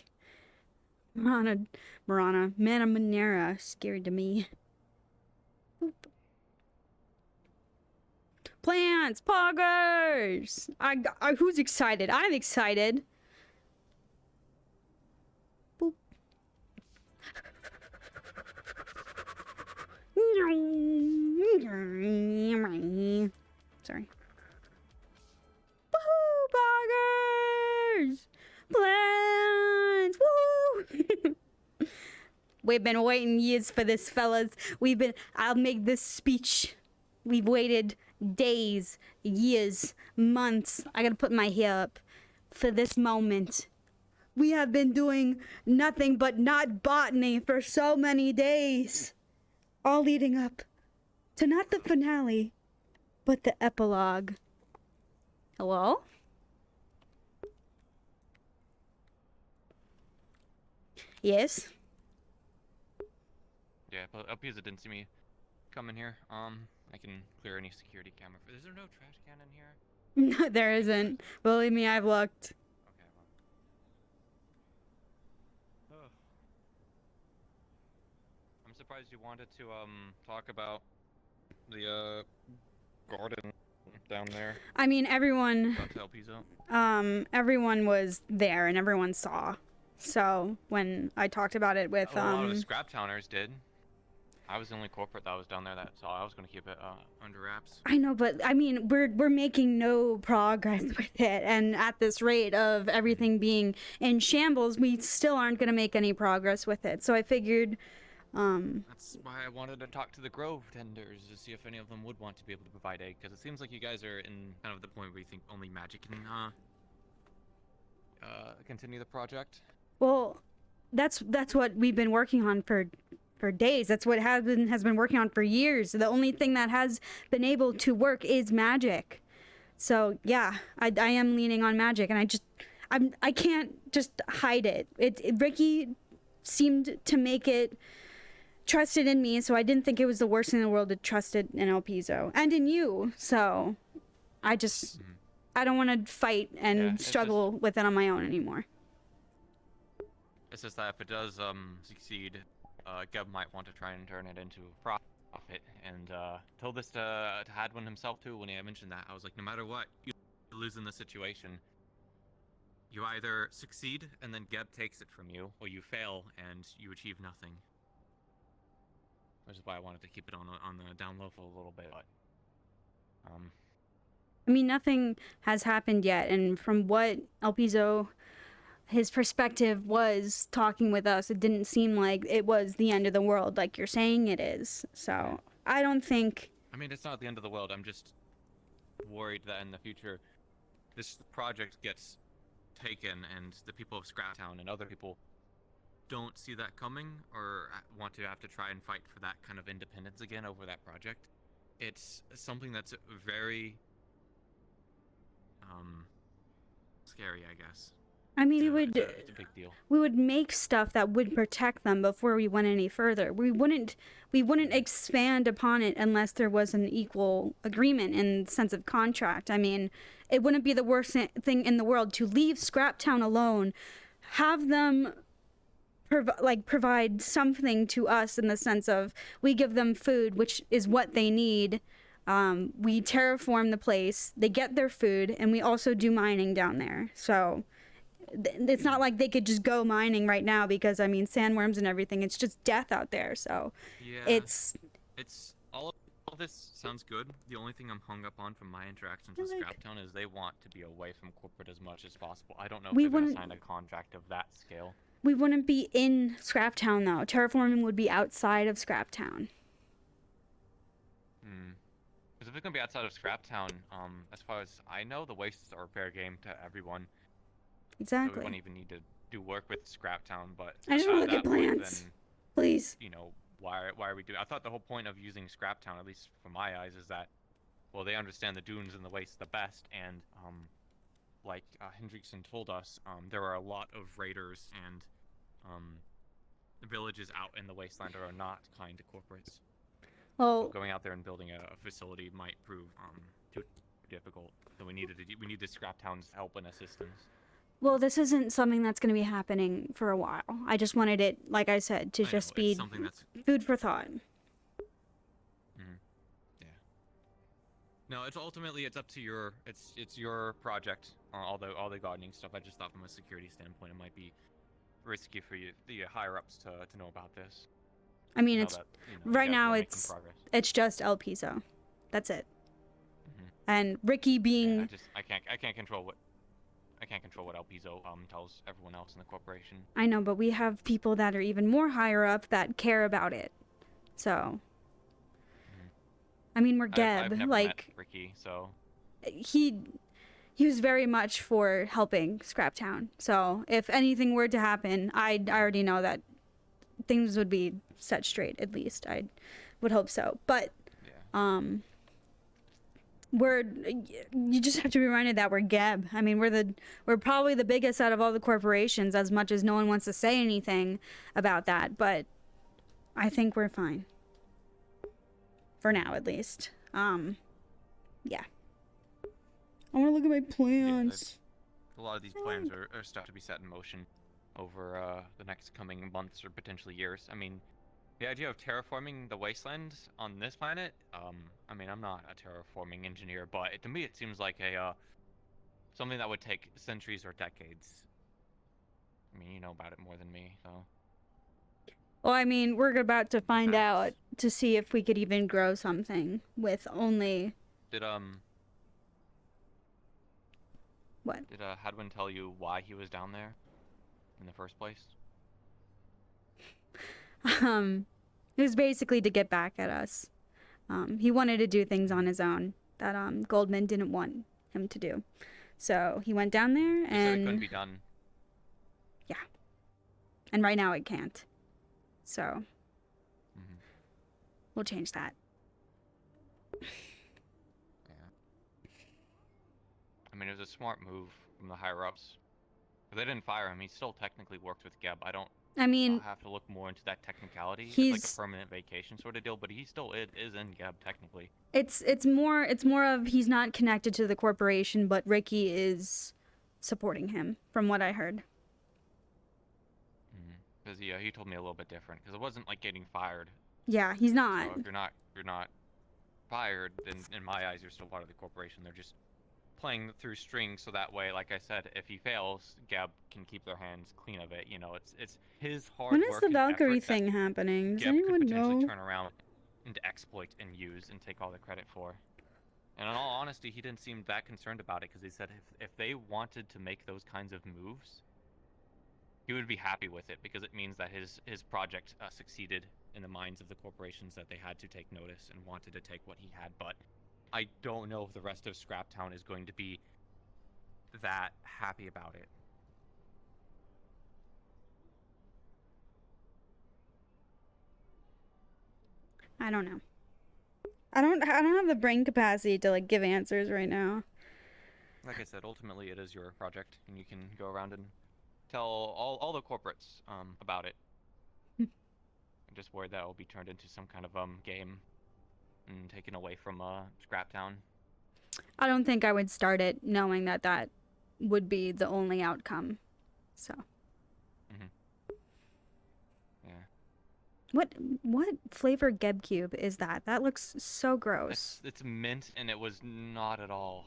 Marana, Mana Monera, scary to me. Boop. Plants, poggers! Who's excited? I'm excited. Boop. Sorry. Woohoo, poggers! Plants! Woo! We've been waiting years for this, fellas. I'll make this speech. We've waited days, years, months. I gotta put my hair up for this moment. We have been doing nothing but not botany for so many days. All leading up to not the finale, but the epilogue. Hello? Yes? Yeah, but Elpisa didn't see me come in here. I can clear any security camera. Is there no trash can in here? No, there isn't. Believe me, I've looked. Okay, well. Oh. I'm surprised you wanted to talk about the garden down there. I mean, everyone About Elpisa. everyone was there and everyone saw. So when I talked about it with A lot of the scrap towners did. I was the only corporate that was down there that saw. I was gonna keep it under wraps. I know, but I mean, we're making no progress with it, and at this rate of everything being in shambles, we still aren't gonna make any progress with it. So I figured, That's why I wanted to talk to the Grove tenders to see if any of them would want to be able to provide aid, because it seems like you guys are in kind of the point where you think only magic can continue the project. well, that's what we've been working on for days. That's what has been working on for years. The only thing that has been able to work is magic. So yeah, I am leaning on magic, and I can't just hide it. Ricky seemed to make it trusted in me, so I didn't think it was the worst thing in the world to trust it in El Piso and in you. So I don't want to fight and struggle with it on my own anymore. It's just that if it does succeed, Geb might want to try and turn it into a profit. And told this to Hadwin himself too when he mentioned that. I was like, no matter what, you lose in this situation. You either succeed and then Geb takes it from you, or you fail and you achieve nothing. Which is why I wanted to keep it on the down low for a little bit. But, I mean, nothing has happened yet, and from what El Piso, his perspective was talking with us, it didn't seem like it was the end of the world like you're saying it is. So I don't think... I mean, it's not the end of the world. I'm just worried that in the future, this project gets taken, and the people of Scraptown and other people don't see that coming, or want to have to try and fight for that kind of independence again over that project, it's something that's very scary, I guess. I mean, It's a big deal. we would make stuff that would protect them before we went any further. We wouldn't expand upon it unless there was an equal agreement in the sense of contract. I mean, it wouldn't be the worst thing in the world to leave Scraptown alone, have them provide something to us in the sense of we give them food, which is what they need. We terraform the place, they get their food, and we also do mining down there. So it's not like they could just go mining right now because, I mean, sandworms and everything, it's just death out there. So Yeah, it's all of this sounds good. The only thing I'm hung up on from my interactions with Scraptown is they want to be away from corporate as much as possible. I don't know if they're going to sign a contract of that scale. We wouldn't be in Scraptown, though. Terraforming would be outside of Scraptown. Because if it's going to be outside of Scraptown, as far as I know, the wastes are fair game to everyone. So Exactly. we wouldn't even need to do work with Scraptown, but I just want to look that at point, plants. then, Please. you know, why are we doing? I thought the whole point of using Scraptown, at least from my eyes, is that, well, they understand the dunes and the wastes the best, and like Hendrickson told us, there are a lot of raiders and villages out in the wasteland that are not kind to corporates. Well, So going out there and building a facility might prove too difficult. So we need Scraptown's help and assistance. well, this isn't something that's going to be happening for a while. I just wanted it, like I said, to I know, just it's be something that's food for thought. yeah. No, it's ultimately up to your it's your project. All the gardening stuff. I just thought from a security standpoint, it might be risky for you, the higher ups, to know about this. I mean, Know it's that, right you guys now were making it's progress. just El Piso. That's it. Mhm. And Ricky being Yeah, I can't control what El Piso tells everyone else in the corporation. I know, but we have people that are even more higher up that care about it. So, I mean, we're Geb. I've never Like, met Ricky, so he was very much for helping Scraptown. So, if anything were to happen, I already know that things would be set straight. At least I would hope so. But, yeah. you just have to be reminded that we're Geb. I mean, we're probably the biggest out of all the corporations, as much as no one wants to say anything about that. But I think we're fine. For now, at least. Yeah. I want to look at my plants. A lot of these plans are stuff to be set in motion over the next coming months or potentially years. I mean, the idea of terraforming the wasteland on this planet, I mean, I'm not a terraforming engineer, but to me it seems like something that would take centuries or decades. I mean, you know about it more than me, so. Well, I mean, we're about to find Facts. out to see if we could even grow something with only... Did What? Did Hadwin tell you why he was down there in the first place? It was basically to get back at us. He wanted to do things on his own that Goldman didn't want him to do. So he went down there He said it couldn't and be done. right now it can't. So Mhm. we'll change that. Yeah. I mean, it was a smart move from the higher ups. But they didn't fire him. He still technically worked with Geb. I I mean, I'll have to look more into that technicality. It's he's- like a permanent vacation sort of deal, but he still is in Geb technically. it's more of he's not connected to the corporation, but Ricky is supporting him, from what I heard. Because he told me a little bit different. Because it wasn't like getting fired. Yeah, he's not. So if you're not fired, then in my eyes you're still part of the corporation. They're just playing through strings, so that way, like I said, if he fails, Geb can keep their hands clean of it. You know, it's his hard When work. is the and Valkyrie effort that thing happening? Does Geb could anyone potentially know? turn around and exploit and use and take all the credit for. And in all honesty, he didn't seem that concerned about it because he said if they wanted to make those kinds of moves, he would be happy with it because it means that his project succeeded in the minds of the corporations that they had to take notice and wanted to take what he had. But I don't know if the rest of Scraptown is going to be that happy about it. I don't know. I don't have the brain capacity to like give answers right now. Like I said, ultimately it is your project, and you can go around and tell all the corporates about it. I'm just worried that it will be turned into some kind of game and taken away from Scraptown. I don't think I would start it knowing that that would be the only outcome. So. Yeah. What flavor Geb Cube is that? That looks so gross. It's mint, and it was not at all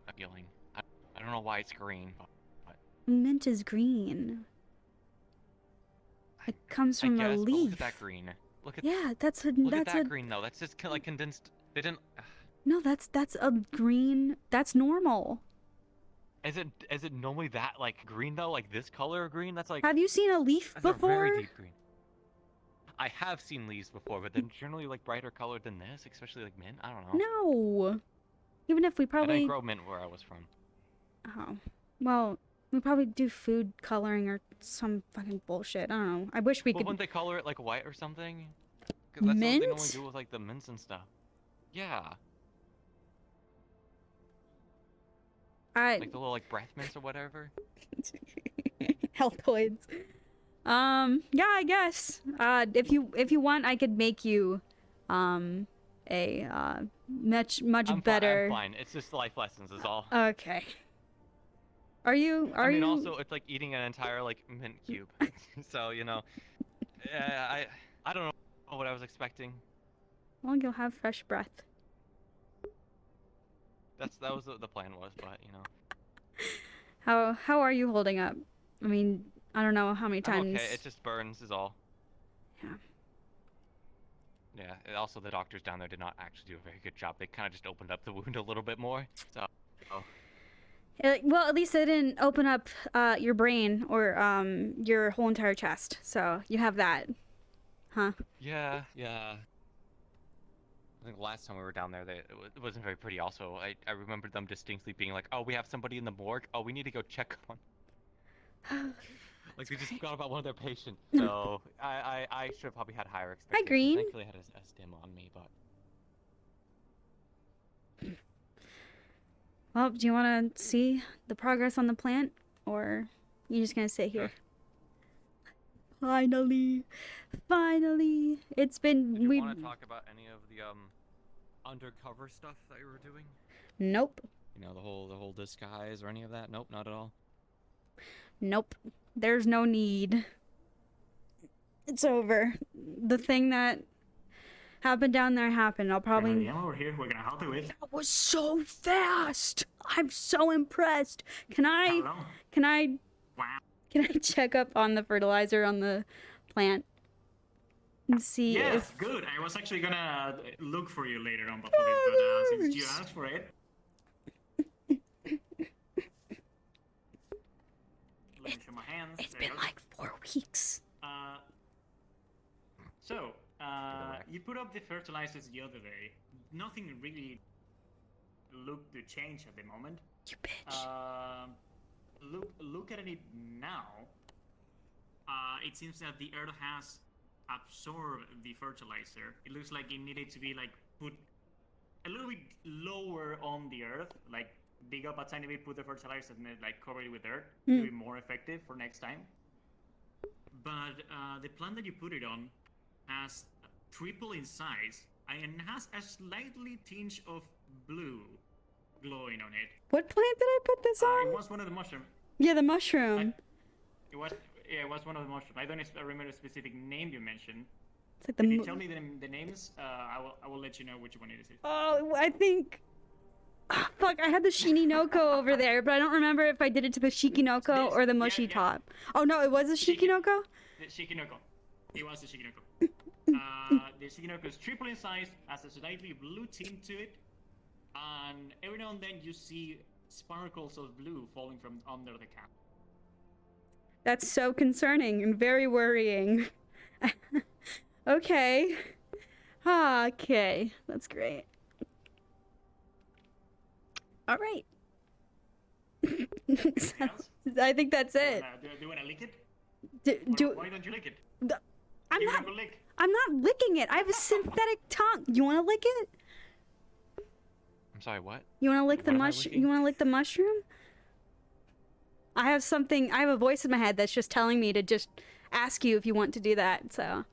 appealing. I don't know why it's green, but Mint is green. It comes from I a guess, but leaf. look at that green. Look at Yeah, that's a look that's at that a green though. That's just like condensed. They didn't. no. That's a green. That's normal. Is it normally that like green though? Like this color of green? That's like. Have you seen a leaf That's a before? very deep green. I have seen leaves before, but they're generally like brighter colored than this, especially like mint. I don't know. No. Even if we I probably. didn't grow mint where I was from. Oh, well, we probably do food coloring or some fucking bullshit. I don't know. I wish we Well, could. wouldn't they color it like white or something? 'Cause that's what they normally Mint? do with like the mints and stuff. Yeah, like the little like breath mints or whatever. Healthoids. Yeah, I guess. If you want, I could make you, a much I'm better. I'm fine. It's just life lessons is all. Okay. Are you? I mean, you? also it's like eating an entire like mint cube. So you know, yeah, I don't know what I was expecting. Well, you'll have fresh breath. That was the plan was, but you know. How are you holding up? I mean, I don't know how many I'm times. okay. It just burns is all. Yeah. Yeah. And also, the doctors down there did not actually do a very good job. They kind of just opened up the wound a little bit more. So. Oh. Well, at least they didn't open up your brain or your whole entire chest. So you have that, huh? Yeah. I think the last time we were down there, it wasn't very pretty. Also, I remember them distinctly being like, "Oh, we have somebody in the morgue. Oh, we need to go check on." Like they just forgot about one of their patients. So I should have probably had higher expectations. Green. Thankfully, I had a stim on me, but. Well, do you want to see the progress on the plant, or you just gonna sit here? Finally, it's been. Did you want to talk about any of the undercover stuff that you were doing? Nope. You know, the whole disguise or any of that? Nope, not at all. Nope. There's no need. It's over. The thing that happened down there happened. I'll probably. Yeah, we're here. We're gonna help you with. That was so fast. I'm so impressed. Can I Wow. can I check up on the fertilizer on the plant and see Yes, if good. I was actually gonna look for you later on before this, but since you asked for it. Let me show my hands. it's There you been go. like 4 weeks. So, you put up the fertilizers the other day. Nothing really looked to change at the moment. You bitch. Look at it now. It seems that the earth has absorbed the fertilizer. It looks like it needed to be like put a little bit lower on the earth, like dig up a tiny bit, put the fertilizer, and then like cover it with earth to be more effective for next time. But the plant that you put it on has triple in size and has a slightly tinge of blue glowing on it. What plant did I put this It on? was one of the mushrooms. Yeah, the mushroom. It was one of the mushrooms. I don't remember the specific name you mentioned. It's like the. If you tell me the names, I will let you know which one it is. Oh, I think. Ah, fuck, I had the Shininoko over there, but I don't remember if I did it to the Shikinoko This- or the yeah, mushy yeah. top. Oh no, it was the Shikinoko? The Shikinoko. It was the Shikinoko. The Shikinoko is triple in size, has a slightly blue tint to it, and every now and then you see sparkles of blue falling from under the cap. That's so concerning and very worrying. Okay. Okay, that's great. All right. Anything else? I think that's it. Do you want to lick it? Do Why don't you lick it? I'm Give it a not. good lick. I'm not licking it. I have a synthetic tongue. You want to lick it? I'm sorry, what? You want to lick the What am I mushroom? licking? You want to lick the mushroom? I have something. I have a voice in my head that's just telling me to just ask you if you want to do that. So.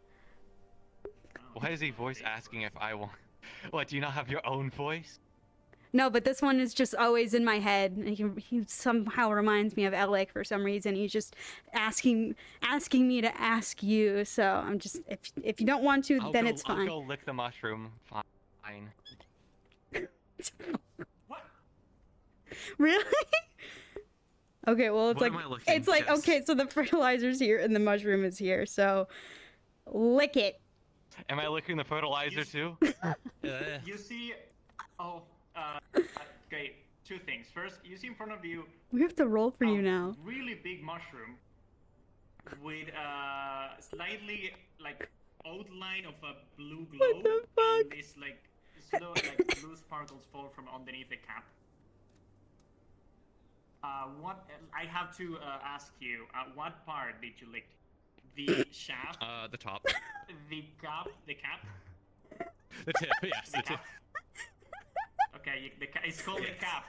Why is he voice asking if I want? What? Do you not have your own voice? No, but this one is just always in my head. And he somehow reminds me of Alec for some reason. He's just asking me to ask you. So I'm just if you don't want to, then it's fine. I'll go lick the mushroom. Fine. What? Really? Okay, well it's What like am I licking? it's like Yes. okay, so the fertilizer's here and the mushroom is here. So lick it. Am I licking the fertilizer too? You see, oh, okay, two things. First, you see in front of you We have to roll for you a now. really big mushroom with slightly like outline of a blue glow. What the And fuck? this like blue sparkles fall from underneath the cap. What I have to ask you, what part did you lick? The shaft, The top. the cap, The tip. Yes, the tip. Okay, it's called the cap.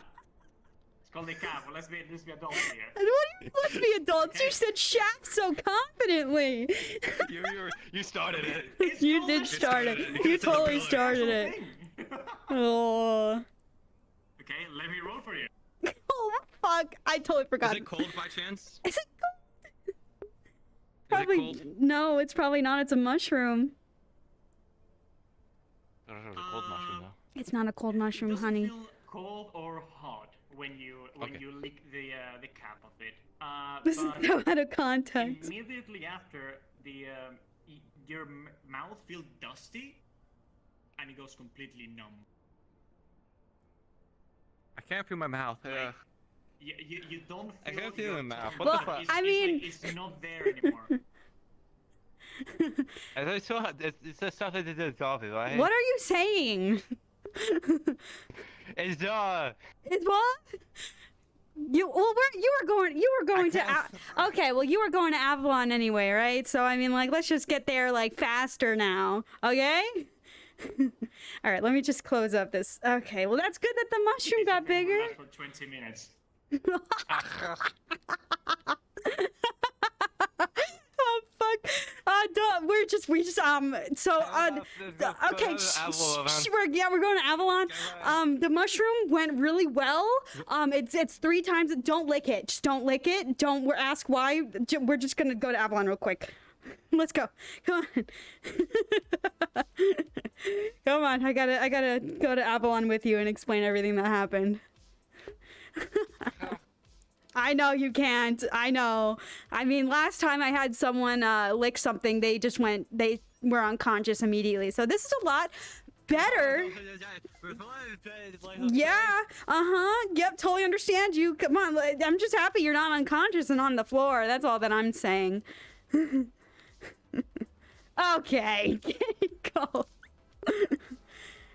It's called the cap. Well, let's be adults here. And what do you let's be adults? You said shaft so confidently. You started it. It's You called did the start started it. it. You It's in the totally pillar. started it. thing. Oh. Okay, let me roll for you. Oh fuck! I totally forgot. Is it cold by chance? Is it cold? Is Probably it cold? no. It's probably not. It's a mushroom. I don't know, it's a cold mushroom though. It's not a cold mushroom, Does it honey. feel cold or hot when you Okay. lick the cap of it? This is But so out of context. immediately after, your mouth feels dusty, and it goes completely numb. I can't feel my mouth. Like, you don't I feel can't feel your my mouth. tongue. What the It's- fuck? it's- I it's mean- like it's not there anymore. I still have, it's the stuff that they did coffee, right? What are you saying? It's It's what? You were going to okay. Well, you were going to Avalon anyway, right? So I mean, like, let's just get there like faster now, okay? All right, let me just close up this. Okay, well that's good that the mushroom got bigger. Last for 20 minutes. Oh fuck! We just so okay. We're going to Avalon. The mushroom went really well. It's 3 times. Don't lick it. Just don't lick it. We're ask why. We're just gonna go to Avalon real quick. Let's go. Come on. Come on. I gotta go to Avalon with you and explain everything that happened. I know you can't. I know. I mean, last time I had someone lick something, they were unconscious immediately. So this is a lot better. Yeah. Yep. Totally understand you. Come on. I'm just happy you're not unconscious and on the floor. That's all that I'm saying. Okay. Go.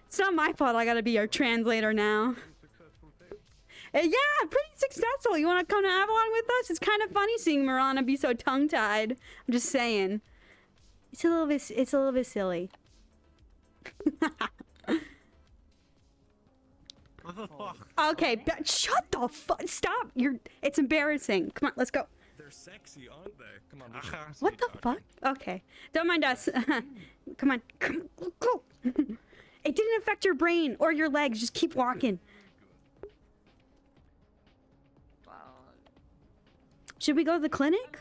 It's not my fault. I gotta be your translator now. Yeah, pretty successful. You want to come to Avalon with us? It's kind of funny seeing Marana be so tongue-tied. I'm just saying. It's a little bit silly. What the fuck? Okay, shut the fuck. Stop. It's embarrassing. Come on, let's go. They're sexy, aren't they? Come on, What the fuck? Okay. Don't mind us. Come on. Go. It didn't affect your brain or your legs. Just keep walking. Should we go to the clinic?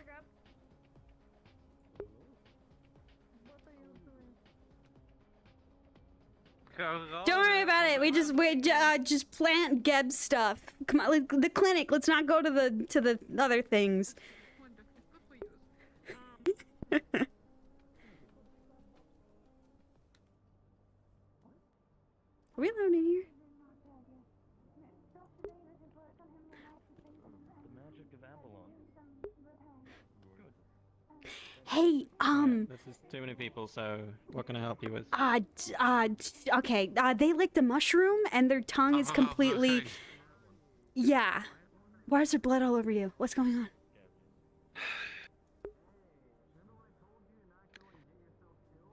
Don't worry about it. We just plant Geb's stuff. Come on, the clinic. Let's not go to the other things. Are we alone in here? The magic of Avalon. Hey, This is too many people, so what can I help you with? okay. They licked a mushroom and their tongue is completely. okay. Yeah. Why is there blood all over you? What's going on?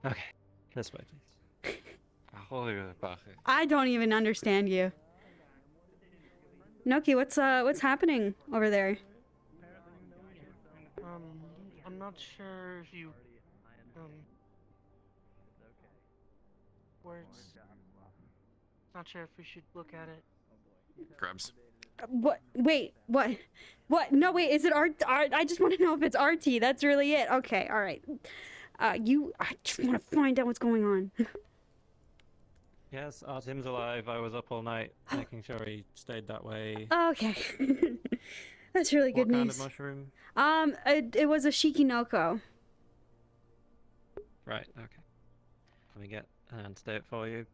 Okay, this way, please. Holy fuck. I don't even understand you. Noki, what's happening over there? I'm not sure if you, words. Not sure if we should look at it. Grubs. What? Wait, what? What? No, wait, is it art? I just want to know if it's RT. That's really it. Okay, all right. I just want to find out what's going on. Yes, Artem's alive. I was up all night making sure he stayed that way. Okay. That's really good What kind news. of mushroom? It was a shikinoko. Right, okay. Let me get an antidote for you.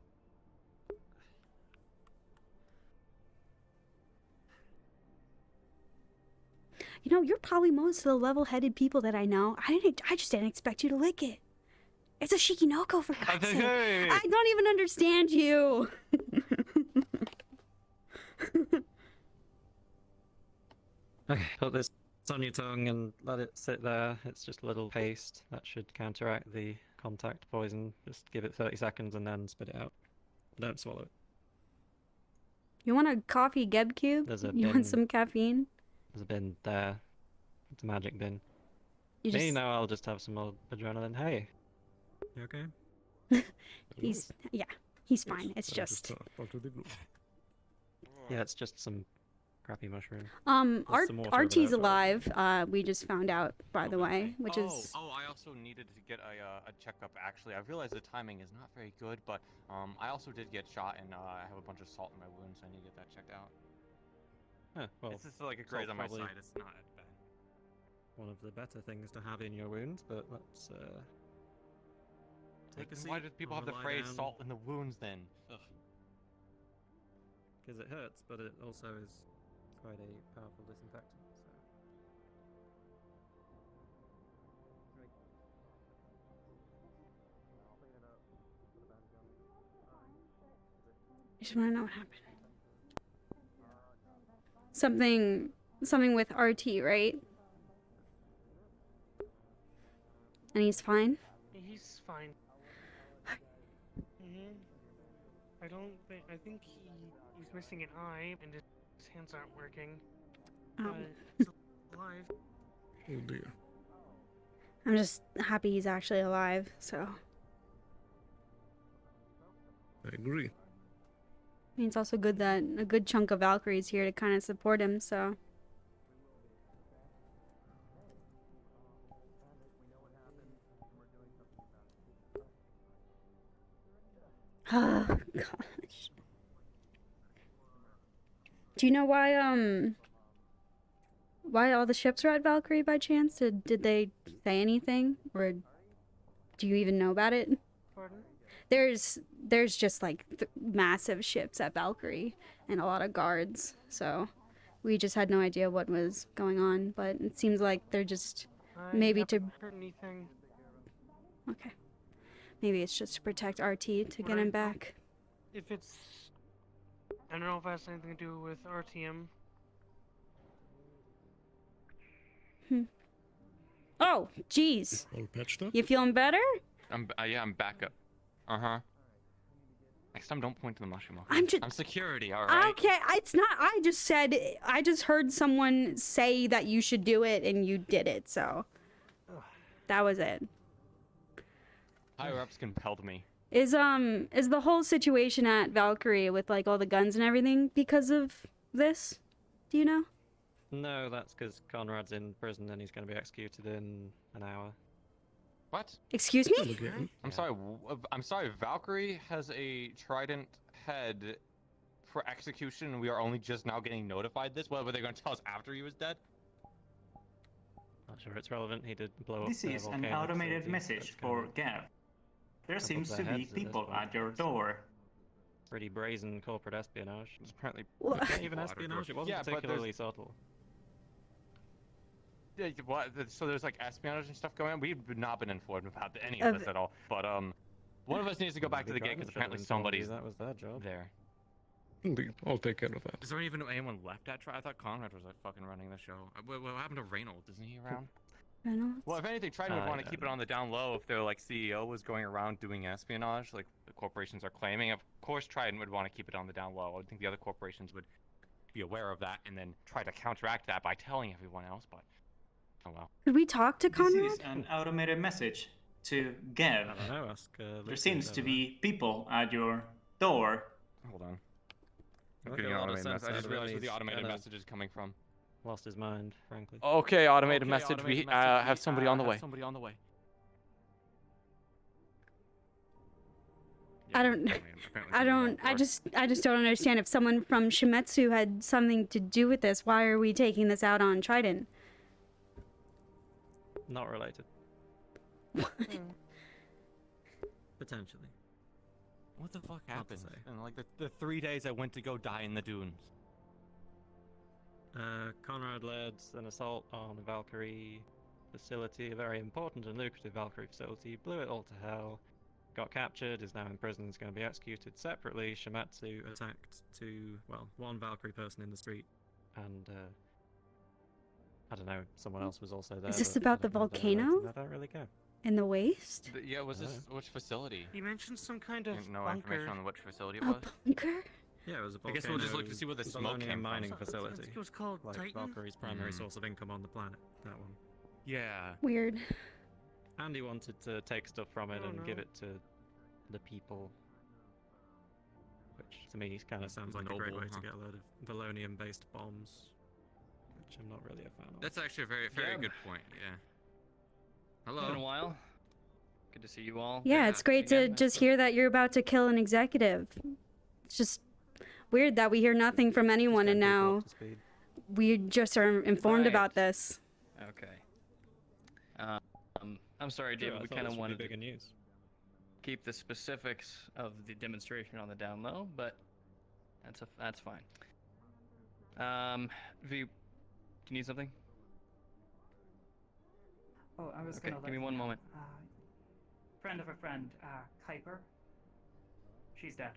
You know, you're probably most of the level-headed people that I know. I just didn't expect you to lick it. It's a shikinoko, for God's sake. I don't even understand you. Okay, put this on your tongue and let it sit there. It's just a little paste that should counteract the contact poison. Just give it 30 seconds and then spit it out. Don't swallow it. You want a coffee geb cube? There's a You bin. want some caffeine? There's a bin there. It's a magic bin. You Me, just now I'll just have some more adrenaline. Hey. You okay? he's fine. It's just part of the group. Yeah, it's just some crappy mushroom. Art some water over RT's there, alive. We just found out, by the way, which is I also needed to get a checkup. Actually, I realized the timing is not very good, but I also did get shot, and I have a bunch of salt in my wound, so I need to get that checked out. Huh, well, It's just like a salt graze on my probably- side. It's not bad. one of the better things to have in your wounds, but let's take a seat. Why do people have the lie phrase down, "salt in the wounds" then? Ugh. Because it hurts, but it also is quite a powerful disinfectant. So. I just want to know what happened. Something with RT, right? And he's fine. He's fine. I think he's missing an eye and his hands aren't working. Um, He's alive. Oh dear. I'm just happy he's actually alive. So I agree. I mean, it's also good that a good chunk of Valkyrie's here to kind of support him. So. Oh gosh. Do you know why all the ships are at Valkyrie by chance? Did they say anything, or do you even know about it? Pardon? There's just like massive ships at Valkyrie and a lot of guards, so we just had no idea what was going on. But it seems like they're just Maybe to- haven't heard anything. okay. Maybe it's just to protect RT to get him back. If it's, I don't know if it has anything to do with RTM. Oh, jeez. All patched up? You feeling better? Yeah, I'm back up. Next time, don't point to the mushroom. Okay? I'm just- I'm security, all right. Okay, it's not. I just heard someone say that you should do it, and you did it. So that was it. Higher ups compelled me. Is the whole situation at Valkyrie with like all the guns and everything because of this? Do you know? No, that's because Conrad's in prison and he's going to be executed in an hour. What? Excuse me? Again. I'm sorry. I'm sorry. Valkyrie has a trident head for execution, and we are only just now getting notified this. What were they going to tell us after he was dead? Not sure it's relevant. He did blow up This the is an volcano automated facility, so message it's kind for of Gav. There Above seems their to be heads at this people point, at your so- door. pretty brazen corporate espionage. It's apparently What? Not even Water espionage. It door. wasn't Yeah, but particularly subtle. Yeah, what? So there's like espionage and stuff going on. We've not been informed about any Of- of this at all. But one of us needs to go back to the gate because apparently somebody's That was their job. there. Indeed. I'll take care of that. Is there even anyone left at Tri? I thought Conrad was like fucking running the show. What happened to Reynold? Isn't he around? Reynolds? Well, if anything, Trident would want to yeah. keep it on the down low if their like CEO was going around doing espionage, like the corporations are claiming. Of course, Trident would want to keep it on the down low. I would think the other corporations would be aware of that and then try to counteract that by telling everyone else. But oh well. Could we talk to This Conrad? is an automated message to Gev. I don't know. Ask. There Lucy seems over to there. be people at your door. Hold on. I'm Make getting a an lot of automated sense message. I out just of it, realized where the he's automated kinda message is coming from. Lost his mind, frankly. Okay, automated Okay, message. automated We message. have somebody on the way. I don't- I just don't understand. If someone from Shimetsu had something to do with this, why are we taking this out on Trident? Not related. Potentially. What the fuck to happened? say. In like the 3 days I went to go die in the dunes. Conrad led an assault on a Valkyrie facility, a very important and lucrative Valkyrie facility, blew it all to hell, got captured, is now in prison, is going to be executed separately. Shimetsu attacked one Valkyrie person in the street, and I don't know, someone else was also there. Is this but about I the don't know if they're volcano? related. I don't really care. In the waste? Yeah, was this which facility? You mentioned some kind of No bunker. information on which facility it A was. bunker? Yeah, it was a I guess we'll just look to see where the smoke Bologna came from. mining I facility. think it was called Like Titan. Valkyrie's primary Mm. source of income on the planet, that one. Yeah. Weird. Andy wanted to take stuff from it Oh, and give no. it to the people. Which to me kind of sounds like a great Noble, way huh? to get a load of Valonium-based bombs. Which I'm not really a fan of. That's actually a very Yeah. good point. Yeah. It's been a Hello. while. Good to see you all. Yeah, it's great to again. just hear that you're about to kill an executive. It's just weird that we hear nothing from anyone, Just and getting people now up to speed. we just are informed Right. about this. Okay. I'm sorry, Sure, David. I We thought kind of this would be wanted bigger to news. keep the specifics of the demonstration on the down low, but that's fine. V, do you need something? Oh, I was Okay, gonna give let me you one know. moment. Friend of a friend, Kuiper. She's dead.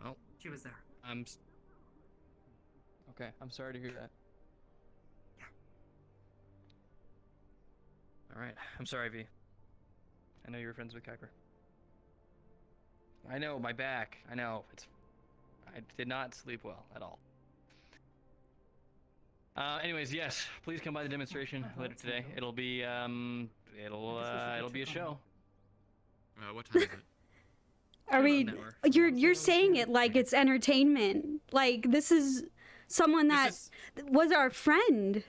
Well, She was there. Okay. I'm sorry to hear that. Yeah. All right. I'm sorry, V. I know you were friends with Kuiper. I know, my back. I know. I did not sleep well at all. Anyways, yes, please come by the demonstration later today. It'll be it'll be a show. What time is it? Are we? About an hour. You're saying it like it's entertainment. Like this is someone that was our friend.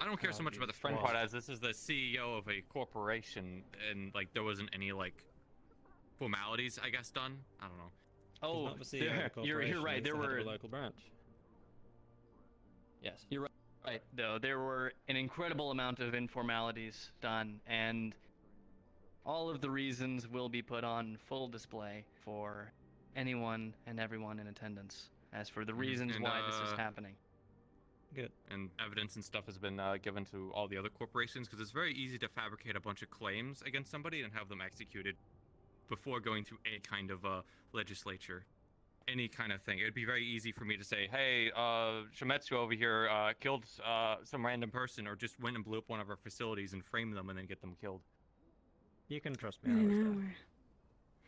I don't care so much about the friend part as this is the CEO of a corporation, and like there wasn't any like formalities, I guess, done. I don't know. Oh, Not the CEO of the you're corporation, right. it's There the head were of a local branch. Yes, you're right. Though there were an incredible amount of informalities done, and all of the reasons will be put on full display for anyone and everyone in attendance. As for the reasons And, why this is happening. Good. And evidence and stuff has been given to all the other corporations because it's very easy to fabricate a bunch of claims against somebody and have them executed before going to any kind of legislature, any kind of thing. It'd be very easy for me to say, hey, Shimetsu over here killed some random person, or just went and blew up one of our facilities and framed them and then get them killed. You can trust I me. I was know. there.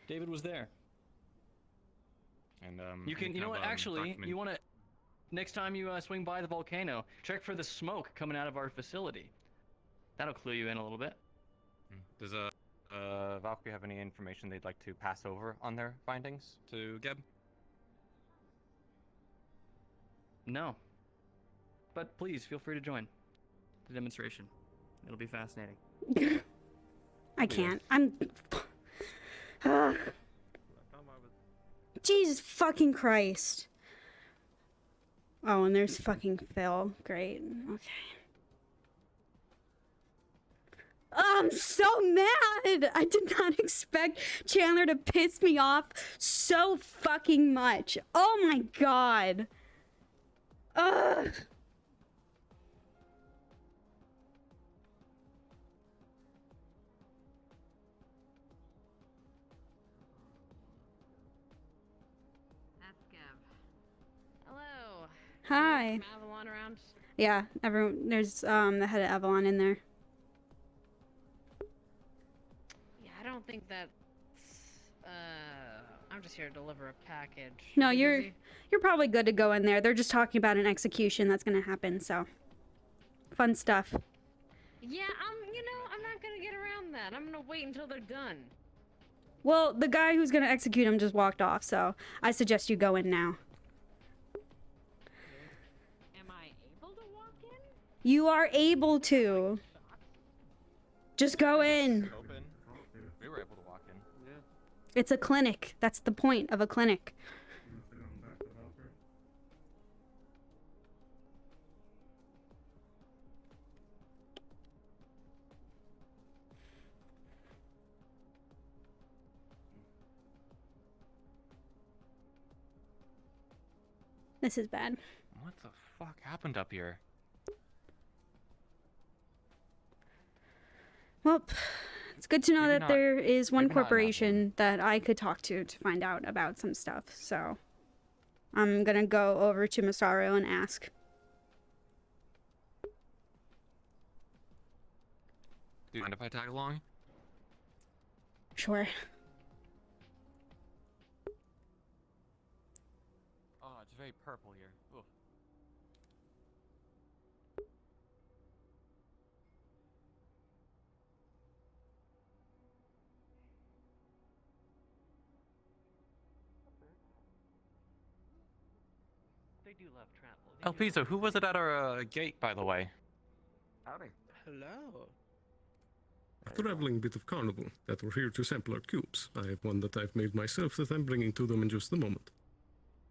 David was there. And You can, any you know kind what? of, Actually, document- you want to. Next time you swing by the volcano, check for the smoke coming out of our facility. That'll clue you in a little bit. Does Valkyrie have any information they'd like to pass over on their findings to Geb? No. But please feel free to join the demonstration. It'll be fascinating. I can't. I'm. Ugh. Jesus fucking Christ. Oh, and there's fucking Phil. Great. Okay. Oh, I'm so mad! I did not expect Chandler to piss me off so fucking much. Oh my god. Ugh. That's Geb. Hello. Hi. From Avalon around around? Yeah, everyone. There's the head of Avalon in there. Yeah, I don't think that's. I'm just here to deliver a package. No, You you're busy? you're probably good to go in there. They're just talking about an execution that's gonna happen. So, fun stuff. Yeah, I'm not gonna get around that. I'm gonna wait until they're done. Well, the guy who's gonna execute him just walked off, so I suggest you go in now. Am I able to walk in? You are able to. Just go in. Open. We were able to walk in. Yeah. It's a clinic. That's the point of a clinic. This is bad. What the fuck happened up here? Well, it's good to know Maybe that not- there is one maybe not in that corporation that I could talk to find out about some stuff. So I'm gonna go over to Masaru and ask. Do you mind if I tag along? Sure. Oh, it's very purple here. Ugh. They do love travel. El Piso, who was it at our gate, by the way? Howdy. Hello. A traveling bit of carnival that were here to sample our cubes. I have one that I've made myself that I'm bringing to them in just a moment.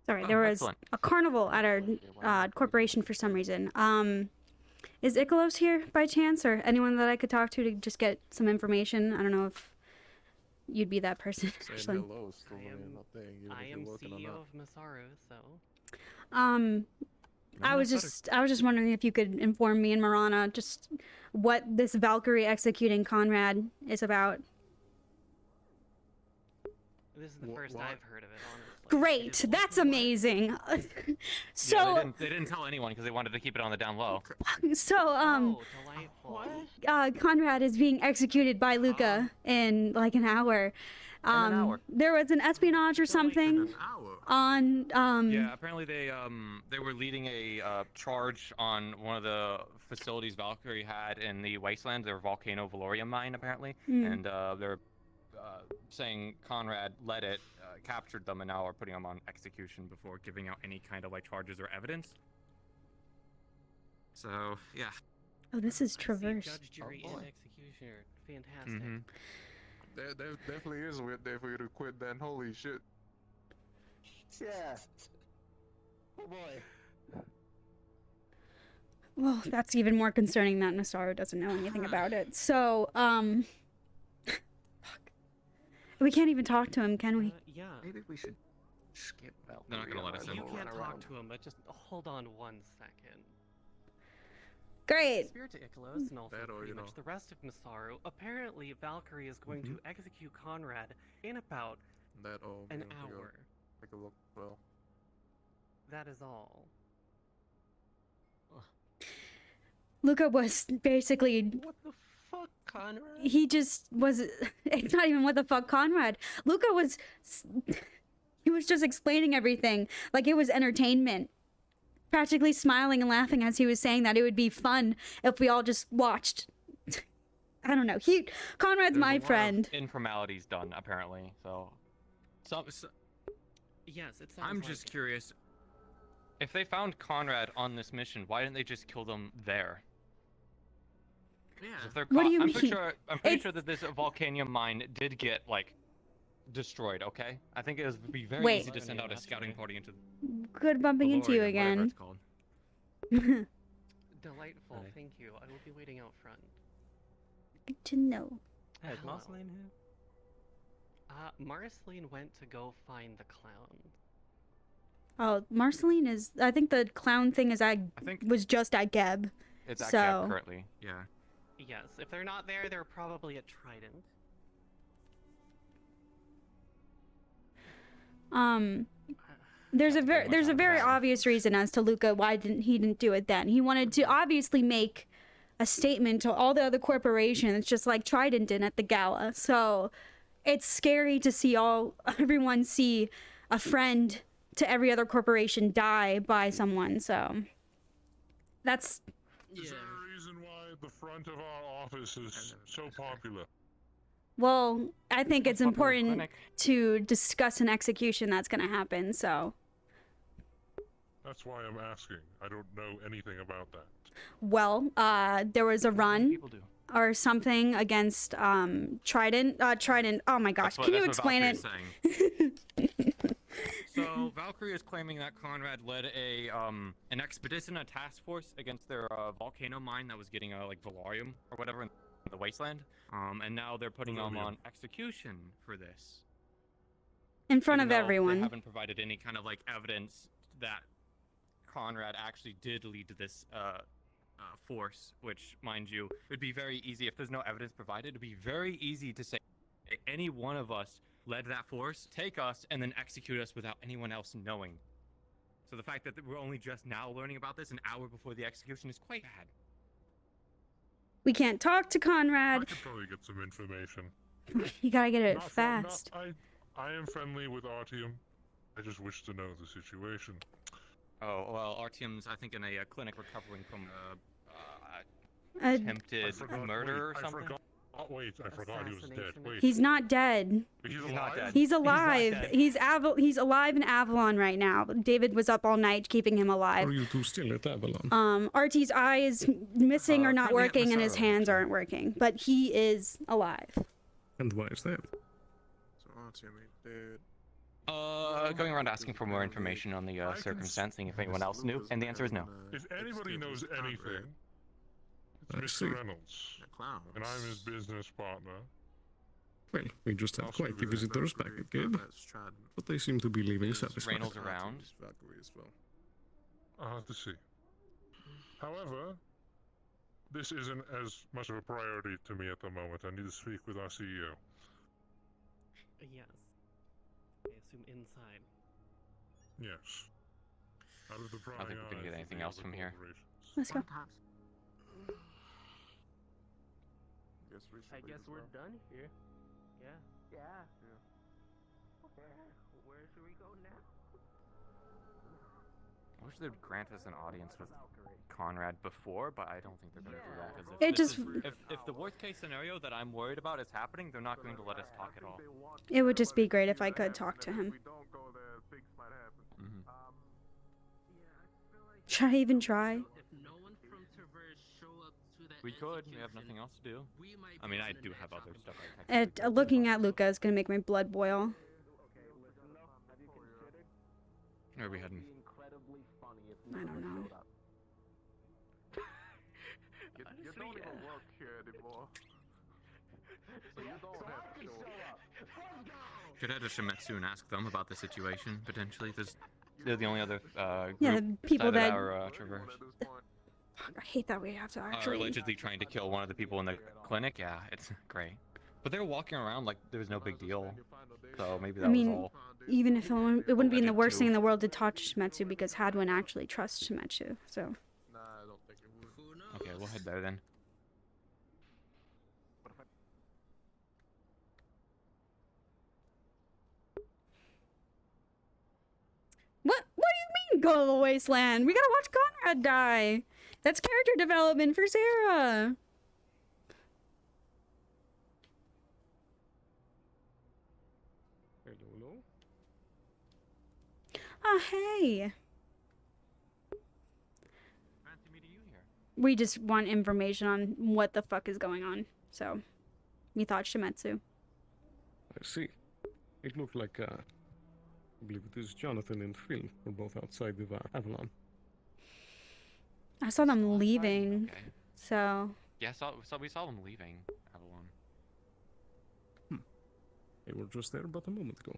Sorry, Oh, there was excellent. a carnival at our corporation for some reason. Is Ikalos here by chance, or anyone that I could talk to just get some information? I don't know if you'd be that person. Saying Actually. hello is still really nothing, even I if am you're working or CEO not. of Masaru, so I was just wondering if you could inform me and Marana just what this Valkyrie executing Conrad is about. this is the Wha- first what? I've heard of it, honestly. Great, It is that's local- amazing. So, Yeah, they didn't tell anyone because they wanted to keep it on the down low. Oh, delightful. Conrad is being executed by Luca in like an hour. an hour. There was an espionage or something An hour. on Yeah, apparently they were leading a charge on one of the facilities Valkyrie had in the wasteland, their volcano valorium mine apparently, and they're saying Conrad led it, captured them, and now are putting them on execution before giving out any kind of like charges or evidence. So yeah. Oh, this is I see Traverse. Judge, jury, Oh, and boy. executioner. Fantastic. Mm-hmm. There definitely is a way there for you to quit then. Holy shit. Yeah. Oh boy. Well, that's even more concerning that Masaru doesn't know anything about it. So, fuck. We can't even talk to him, can we? Yeah. Maybe we should skip Valkyrie. They're not gonna let us in. You We'll can't run talk around. to him, but just hold on 1 second. Great. Spirit to Ikelos and also That or, pretty you much know. the rest of Masaru. Apparently, Valkyrie is going to execute Conrad in about That all. an yeah, hour. Take a look. Well. That is all. Luca was basically What the fuck, Conrad? he just was it's not even what the fuck Conrad. Luca was he was just explaining everything like it was entertainment. Practically smiling and laughing as he was saying that it would be fun if we all just watched. I don't know. Conrad's There's a my lot of friend. informalities done apparently. So Yes, it's. I'm just curious. If they found Conrad on this mission, why didn't they just kill them there? Yeah. If they're What do you I'm mean? pretty sure. I'm pretty It's- sure that this volcanium mine did get like destroyed. Okay, I think it would be very Wait. easy to send out a scouting party into. Good bumping into you Valorium, whatever again. it's called. Delightful. Hi. Thank you. I will be waiting out front. Good to know. Hey, is Hello. Marceline here? Marceline went to go find the clown. Oh, Marceline is. I think the clown thing is. I think Was just at Geb. it's at so- Gap currently. Yeah. Yes, if they're not there, they're probably at Trident. there's a That's pretty very much how it happened. obvious reason as to Luca why he didn't do it then. He wanted to obviously make a statement to all the other corporations, just like Trident did at the gala. So it's scary to see everyone see a friend to every other corporation die by someone. So that's Is there a reason why the front of our office is so popular? well, I think it's Popular important clinic. to discuss an execution that's going to happen. So, That's why I'm asking. I don't know anything about that. well, there was a run People do. or something against Trident. Trident. Oh my gosh, can you explain it? So Valkyrie is claiming that Conrad led an expedition, a task force against their volcano mine that was getting like valorium or whatever in the wasteland. And now they're putting him on execution for this. In front Even of though everyone. They haven't provided any kind of like evidence that Conrad actually did lead this force, which, mind you, would be very easy if there's no evidence provided. It'd be very easy to say any one of us led that force, take us, and then execute us without anyone else knowing. So the fact that we're only just now learning about this an hour before the execution is quite bad. We can't talk to I Conrad. could probably get some information. You gotta get it Not for- fast. I am friendly with Artyom. I just wish to know the situation. Oh, well, Artyom's, I think, in a clinic recovering from Attempted I forgot- murder or wait, something? I forgot he was dead. Wait, He's not dead. he's not alive? dead. He's not alive. dead. He's alive in Avalon right now. David was up all night keeping him alive. Are you two still at Avalon? Artie's eye is missing or not currently at working, and his Massaro. hands aren't working, but he is alive. And why is that? So Artyom ain't dead. Going around asking for more information on the I can circumstance, seeing if anyone else knew, and the answer is no. If anybody knows anything, I it's see. Mr. Reynolds. And I'm his business partner. Well, we just had quite the visitors back at Gabe, but they seem to be leaving Is satisfied. Reynolds around? Valkyrie as well. I'll have to see. However, this isn't as much of a priority to me at the moment. I need to speak with our CEO. Yes. I assume inside. Yes. Out of the prying I don't think we can get eyes of anything the else other from here. corporations. Let's go. I guess we're done here. Yeah. Yeah. Okay. Where should we go now? I wish they'd grant us an audience with Conrad before, but I don't think they're going to do that. 'Cause It just- if the worst case scenario that I'm worried about is happening, they're not going to let us talk at all. It would just be great if I could talk to him. Mhm. Should I even try? If no one from Traverse show up to that We could. We have nothing else to do. we might I be mean, on I the do next have other topic. stuff I technically could Looking do, at Luca is gonna make my blood boil. Where are we heading? I don't know. You don't even work here anymore. So you don't have to show up. Should head to Shimetsu and ask them about the situation, potentially. They're the only other group Yeah, the people outside that of our Traverse. I hate that we have to Are actually. allegedly trying to kill one of the people in the clinic. Yeah, it's great. But they're walking around like there was no big deal. So maybe that I mean, was all. even if it wouldn't be in the did worst too. thing in the world to talk to Shimetsu because Hadwin actually trusts Shimetsu. So Nah, I don't think it would. Who knows? Okay, we'll head there then. what do you mean go to the wasteland? We gotta watch Conrad die. That's character development for Sarah. Hello. Oh hey. Fancy meeting you here. We just want information on what the fuck is going on. So we thought Shimetsu. I see. It looked like, I believe it is Jonathan and Phil were both outside the Avalon. I saw them leaving. Okay. So Yeah, we saw them leaving Avalon. They were just there about a moment ago.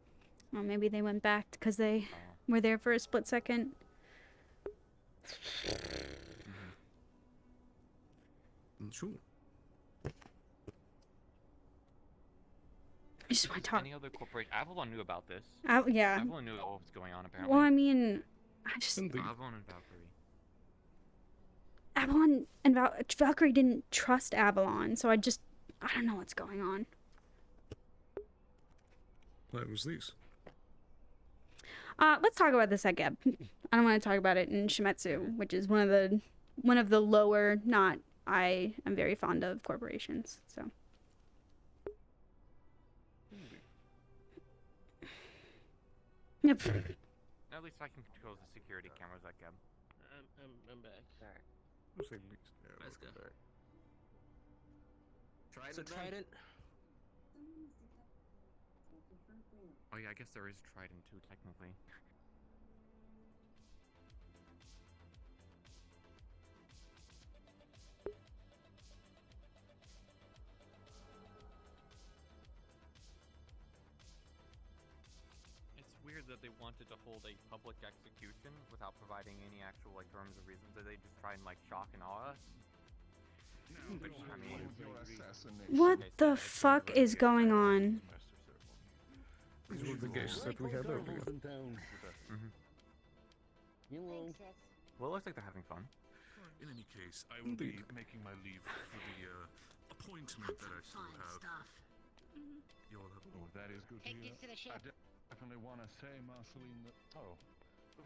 well, maybe they went back because they Oh. were there for a split second. Sure. just want to talk. Any other corporation? Avalon knew about this. Yeah. Avalon knew what was going on apparently. Well, I mean, I just Avalon and Valkyrie. Avalon and Valkyrie didn't trust Avalon, so I don't know what's going on. Why was this? Let's talk about this at Geb. I don't want to talk about it in Shimetsu, which is one of the lower, not I am very fond of corporations. So. Yep. At least I can control the security cameras at Geb. I'm back. Sorry. Who's at least? Let's go. Trident. So Trident. Oh yeah, I guess there is Trident too, technically. It's weird that they wanted to hold a public execution without providing any actual like terms or reasons. Did they just try and like shock and awe us? Which, I mean, What the fuck is going on? These were the guests that we had earlier. Hello. Well, it looks like they're having fun. In any case, I will be making my leave for the appointment that I still have. You all have. Oh, that is good to hear. To the ship. I definitely want to say, Marceline, that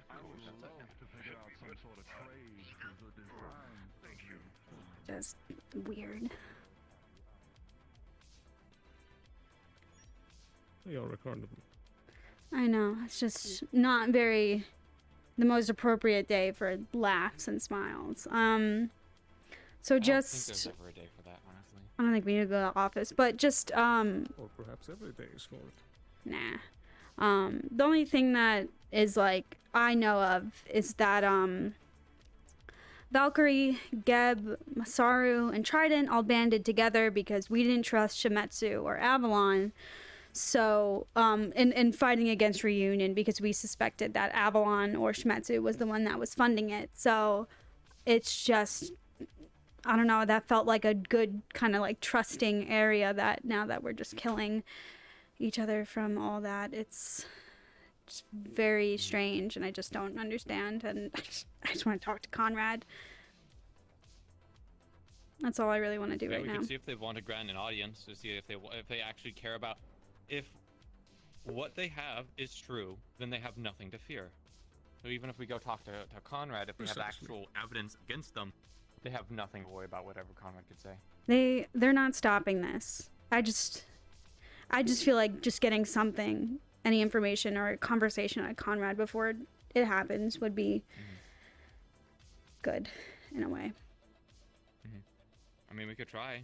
I would love to figure out some sort of trade for the design. Thank you. Just weird. They are a carnival. I know, it's just not very the most appropriate day for laughs and smiles. So I don't think just there's ever a day for that, honestly. I don't think we need to go to the office, but just Or perhaps every day is for it. nah. The only thing that is like I know of is that Valkyrie, Geb, Masaru, and Trident all banded together because we didn't trust Shimetsu or Avalon. So, in fighting against Reunion because we suspected that Avalon or Shimetsu was the one that was funding it. So, it's just, I don't know, that felt like a good kind of like trusting area that now that we're just killing each other from all that, it's just very strange and I just don't understand and I just want to talk to Conrad. That's all I really want to do right we now. could see if they want to grant an audience to see if they actually care about if what they have is true, then they have nothing to fear. So even if we go talk to Conrad, if they have actual evidence against them, they have nothing to worry about whatever Conrad could say. They're not stopping this. I just feel like just getting something, any information or a conversation at Conrad before it happens would be good in a way. I mean, we could try.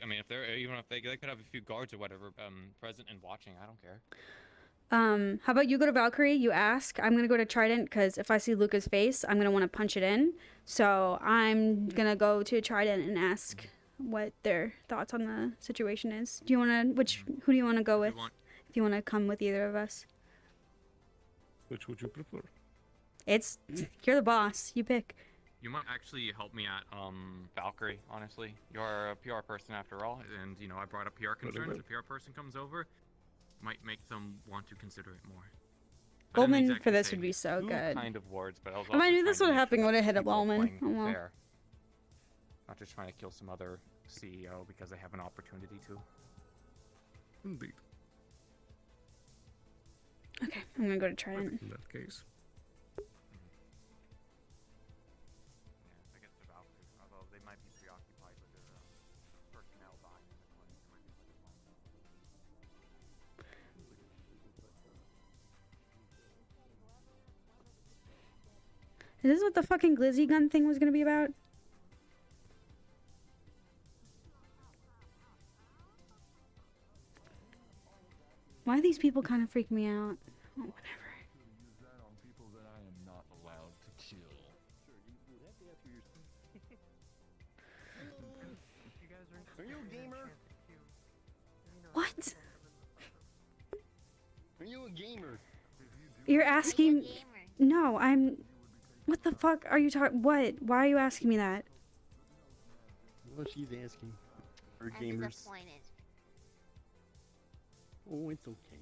I mean, if they could have a few guards or whatever present and watching, I don't care. How about you go to Valkyrie, you ask. I'm gonna go to Trident because if I see Luca's face, I'm gonna want to punch it in. So I'm gonna go to Trident and ask what their thoughts on the situation is. Do you wanna who do you wanna go with? If you wanna come with either of us. Which would you prefer? You're the boss. You pick. You might actually help me at Valkyrie, honestly. You're a PR person after all, and I brought up PR concerns. A PR person comes over, might make them want to consider it more. Bowman for this would be so who good. Kind of words, but I was If I knew this would happen, would have hit a people are Bowman. playing Oh well. fair. Not just trying to kill some other CEO because they have an opportunity to. Indeed. Okay, I'm gonna go to Trident. In that case. I guess the Valkyrie, although they might be preoccupied with their personnel buying the money. Is this what the fucking glizzy gun thing was gonna be about? Why are these people kind of freak me out? Oh, whatever. Use that on people that I am not allowed to kill. Are you a gamer? What? Are you a gamer? You're asking? No, I'm. What the fuck are you talking? What? Why are you asking me that? What she's asking. For gamers. Oh, it's okay.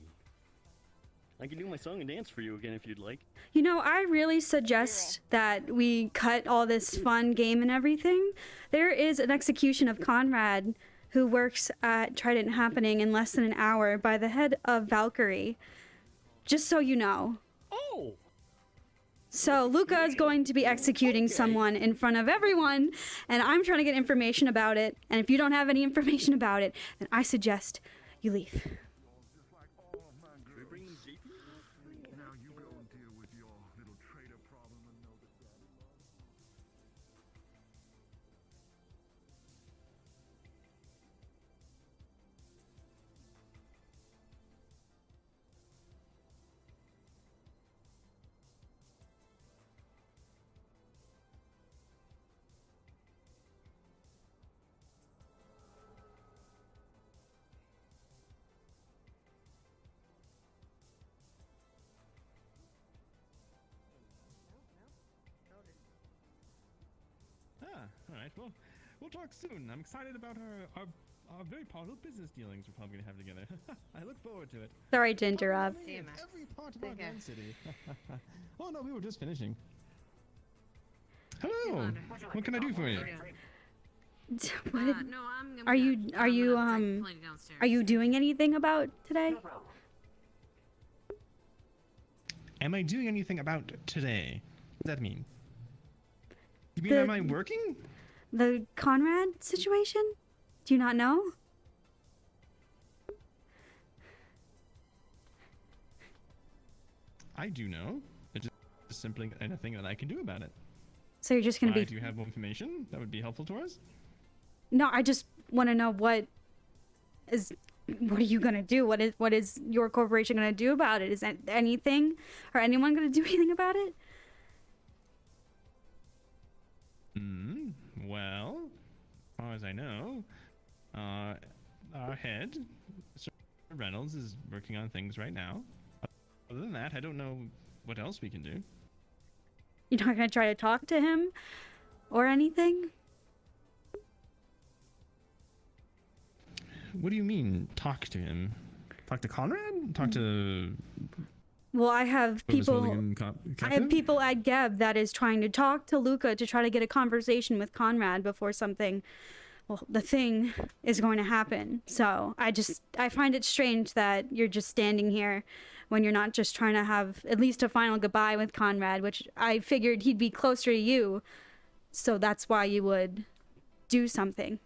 I can do my song and dance for you again if you'd like. You know, I really suggest that we cut all this fun game and everything. There is an execution of Conrad, who works at Trident happening in less than an hour by the head of Valkyrie. Just so you know. Oh! So Luca is going to be executing someone in front of everyone, and I'm trying to get information about it. And if you don't have any information about it, then I suggest you leave. Now you go and deal with your little traitor problem and know that Daddy loves you. All right. Well, we'll talk soon. I'm excited about our very positive business dealings we're probably gonna have together. I look forward to it. Sorry to interrupt. Every part of our grand city. Oh no, we were just finishing. Hello. What can I do for you? What? No, I'm Are you doing anything about today? Am I doing anything about today? What does that mean? You mean am I working? The Conrad situation? Do you not know? I do know. It's just simply anything that I can do about it. So you're just gonna Why, be... do you have more information that would be helpful to us? No, I just want to know what are you gonna do? What is your corporation gonna do about it? Is that anything or anyone gonna do anything about it? Well, as far as I know, our head, Sir Reynolds, is working on things right now. Other than that, I don't know what else we can do. You're not gonna try to talk to him or anything? What do you mean, talk to him? Talk to Conrad? Talk to... Well, I have whoever's people. holding him I have people at Geb that is trying to talk to Luca to try to get a conversation with Conrad before something, well, the thing is going to happen. So I find it strange that you're just standing here when you're not just trying to have at least a final goodbye with Conrad, which I figured he'd be closer to you. So that's why you would do something.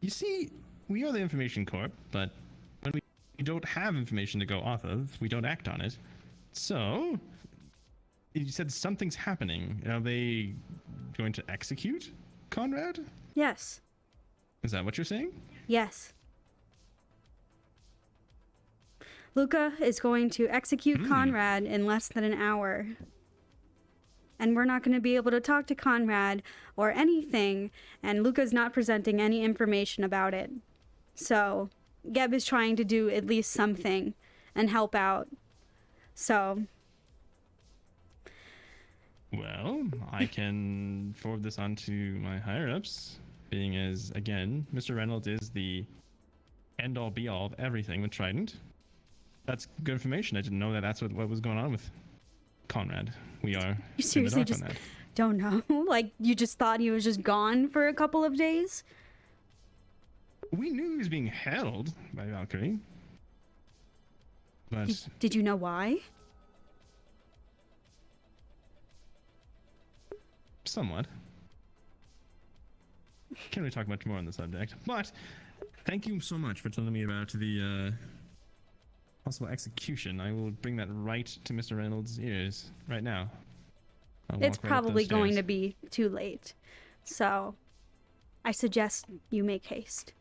You see, we are the Information Corp, but when we don't have information to go off of, we don't act on it. So, you said something's happening. Are they going to execute Conrad? Yes. Is that what you're saying? Yes. Luca is going to execute Conrad in less than an hour. And we're not going to be able to talk to Conrad or anything, and Luca's not presenting any information about it. So, Geb is trying to do at least something and help out. So... Well, I can forward this on to my higher-ups, being as, again, Mr. Reynolds is the end-all be-all of everything with Trident. That's good information. I didn't know that that's what was going on with Conrad. We are You seriously in the just dark on that. don't know? Like, you just thought he was just gone for a couple of days? We knew he was being held by Valkyrie. But Did you know why? somewhat. Can't really talk much more on the subject. But thank you so much for telling me about the possible execution. I will bring that right to Mr. Reynolds' ears right now. It's probably going to be too late. So, I suggest you make haste.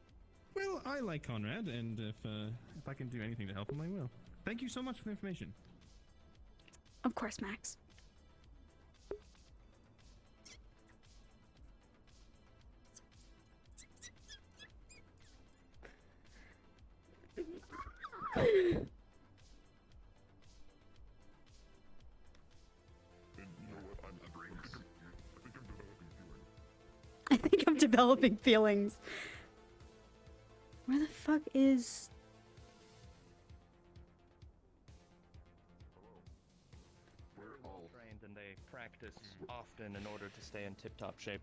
Well, I like Conrad, and if I can do anything to help him, I will. Thank you so much for the information. Of course, Max. I think I'm developing feelings. Where the fuck is... We're all trained and they practice often in order to stay in tip-top shape.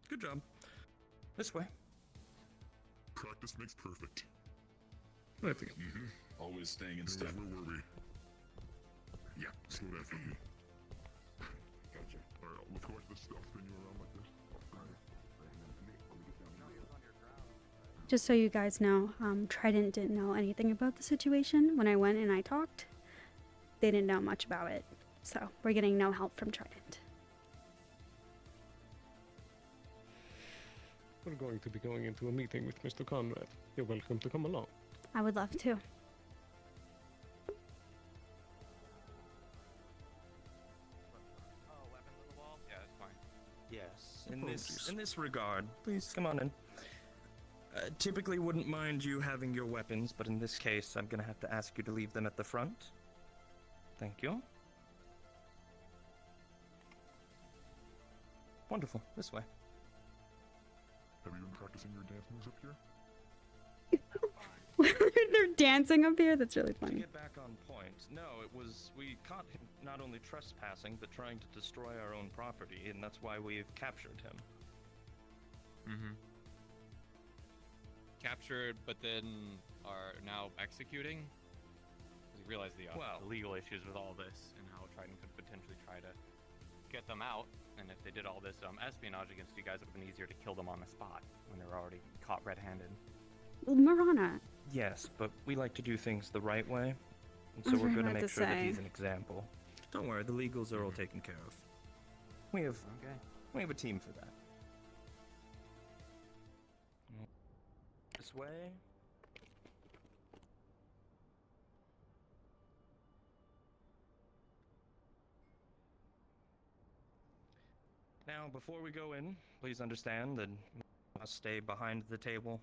Good job. This way. Practice makes perfect. Right here. Always staying in step. Where were we? Yeah, slow down for me. Gotcha. Alright, let's go back to the stuff. Spin you around like this. Just so you guys know, Trident didn't know anything about the situation. When I went and I talked, they didn't know much about it. So we're getting no help from Trident. We're going to be going into a meeting with Mr. Conrad. You're welcome to come along. I would love to. Yeah, it's fine. Yes, in this regard, please come on in. Typically wouldn't mind you having your weapons, but in this case, I'm gonna have to ask you to leave them at the front. Thank you. Wonderful. This way. Have you been practicing your dance moves up here? They're dancing up here? That's really To funny. get back on point, no, we caught him not only trespassing, but trying to destroy our own property, and that's why we've captured him. Mm-hmm. Captured, but then are now executing? We realize the legal issues with all this, and how Trident could potentially try to get them out, and if they did all this espionage against you guys, it would have been easier to kill them on the spot when they were already caught red-handed. Well, Marana. Yes, but we like to do things the right way, and I so was we're very going to about make to sure that say. he's an example. Don't worry, the legals are all taken care of. We have a team for that. This way. Now, before we go in, please understand that we must stay behind the table.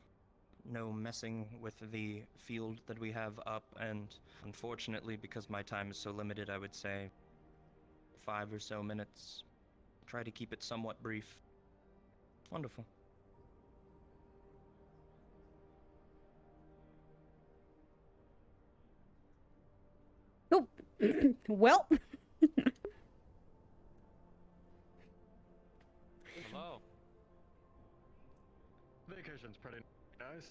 No messing with the field that we have up, and unfortunately, because my time is so limited, I would say 5 or so minutes. Try to keep it somewhat brief. Wonderful. Oh, well. Hello. Vacation's pretty nice.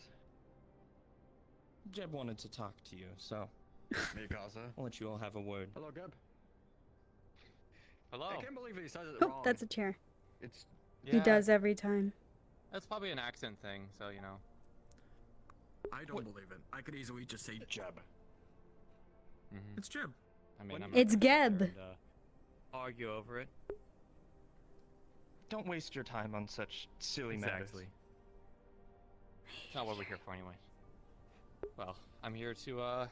Jeb wanted to talk to you, so Mikasa. I'll let you all have a word. Hello, Geb. Hello. I can't believe he says it Oh, wrong. that's a chair. It's He does every time. That's probably an accent thing, so you know. I don't believe it. I could easily just say Jeb. It's Jeb. I mean, I'm It's Geb. and, argue over it. Don't waste your time on such silly matters. Exactly. It's not what we're here for, anyway. Well, I'm here to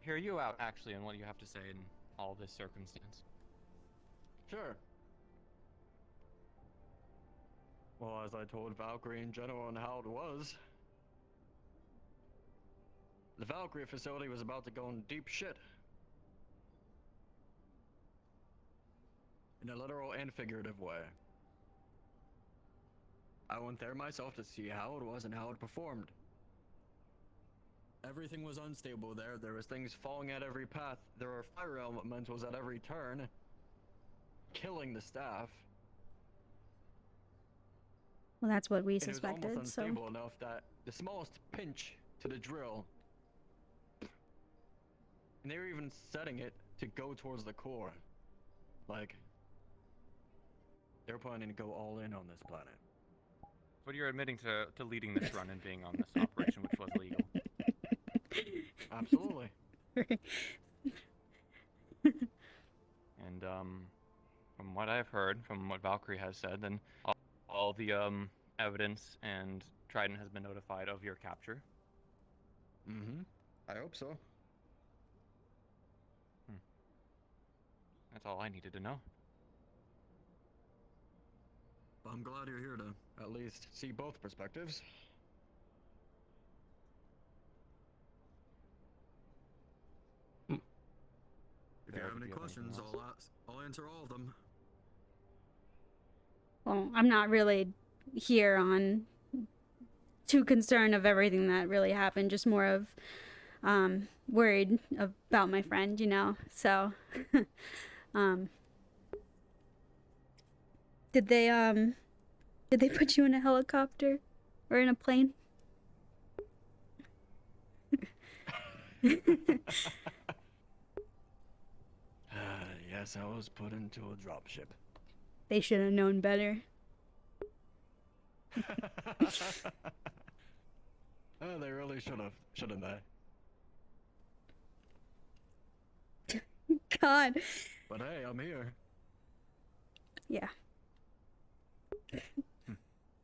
hear you out, actually, and what you have to say in all this circumstance. Sure. Well, as I told Valkyrie in general on how it was, the Valkyrie facility was about to go in deep shit. In a literal and figurative way. I went there myself to see how it was and how it performed. Everything was unstable there. There was things falling at every path. There were fire elementals at every turn, killing the staff. Well, that's what we And it was suspected, almost so... unstable enough that the smallest pinch to the drill, and they were even setting it to go towards the core. Like, they're planning to go all in on this planet. But you're admitting to leading this run and being on this operation, which was legal. Absolutely. And from what I've heard, from what Valkyrie has said, then all the evidence and Trident has been notified of your capture. Mm-hmm. I hope so. That's all I needed to know. I'm glad you're here to at least see both perspectives. If you have any questions, I'll answer all of them. Well, I'm not really here on too concerned of everything that really happened, just more of worried about my friend, you know. So did they put you in a helicopter or in a plane? Yes, I was put into a dropship. They should have known better. Oh, they really should have, shouldn't they? God. But hey, I'm here. Yeah.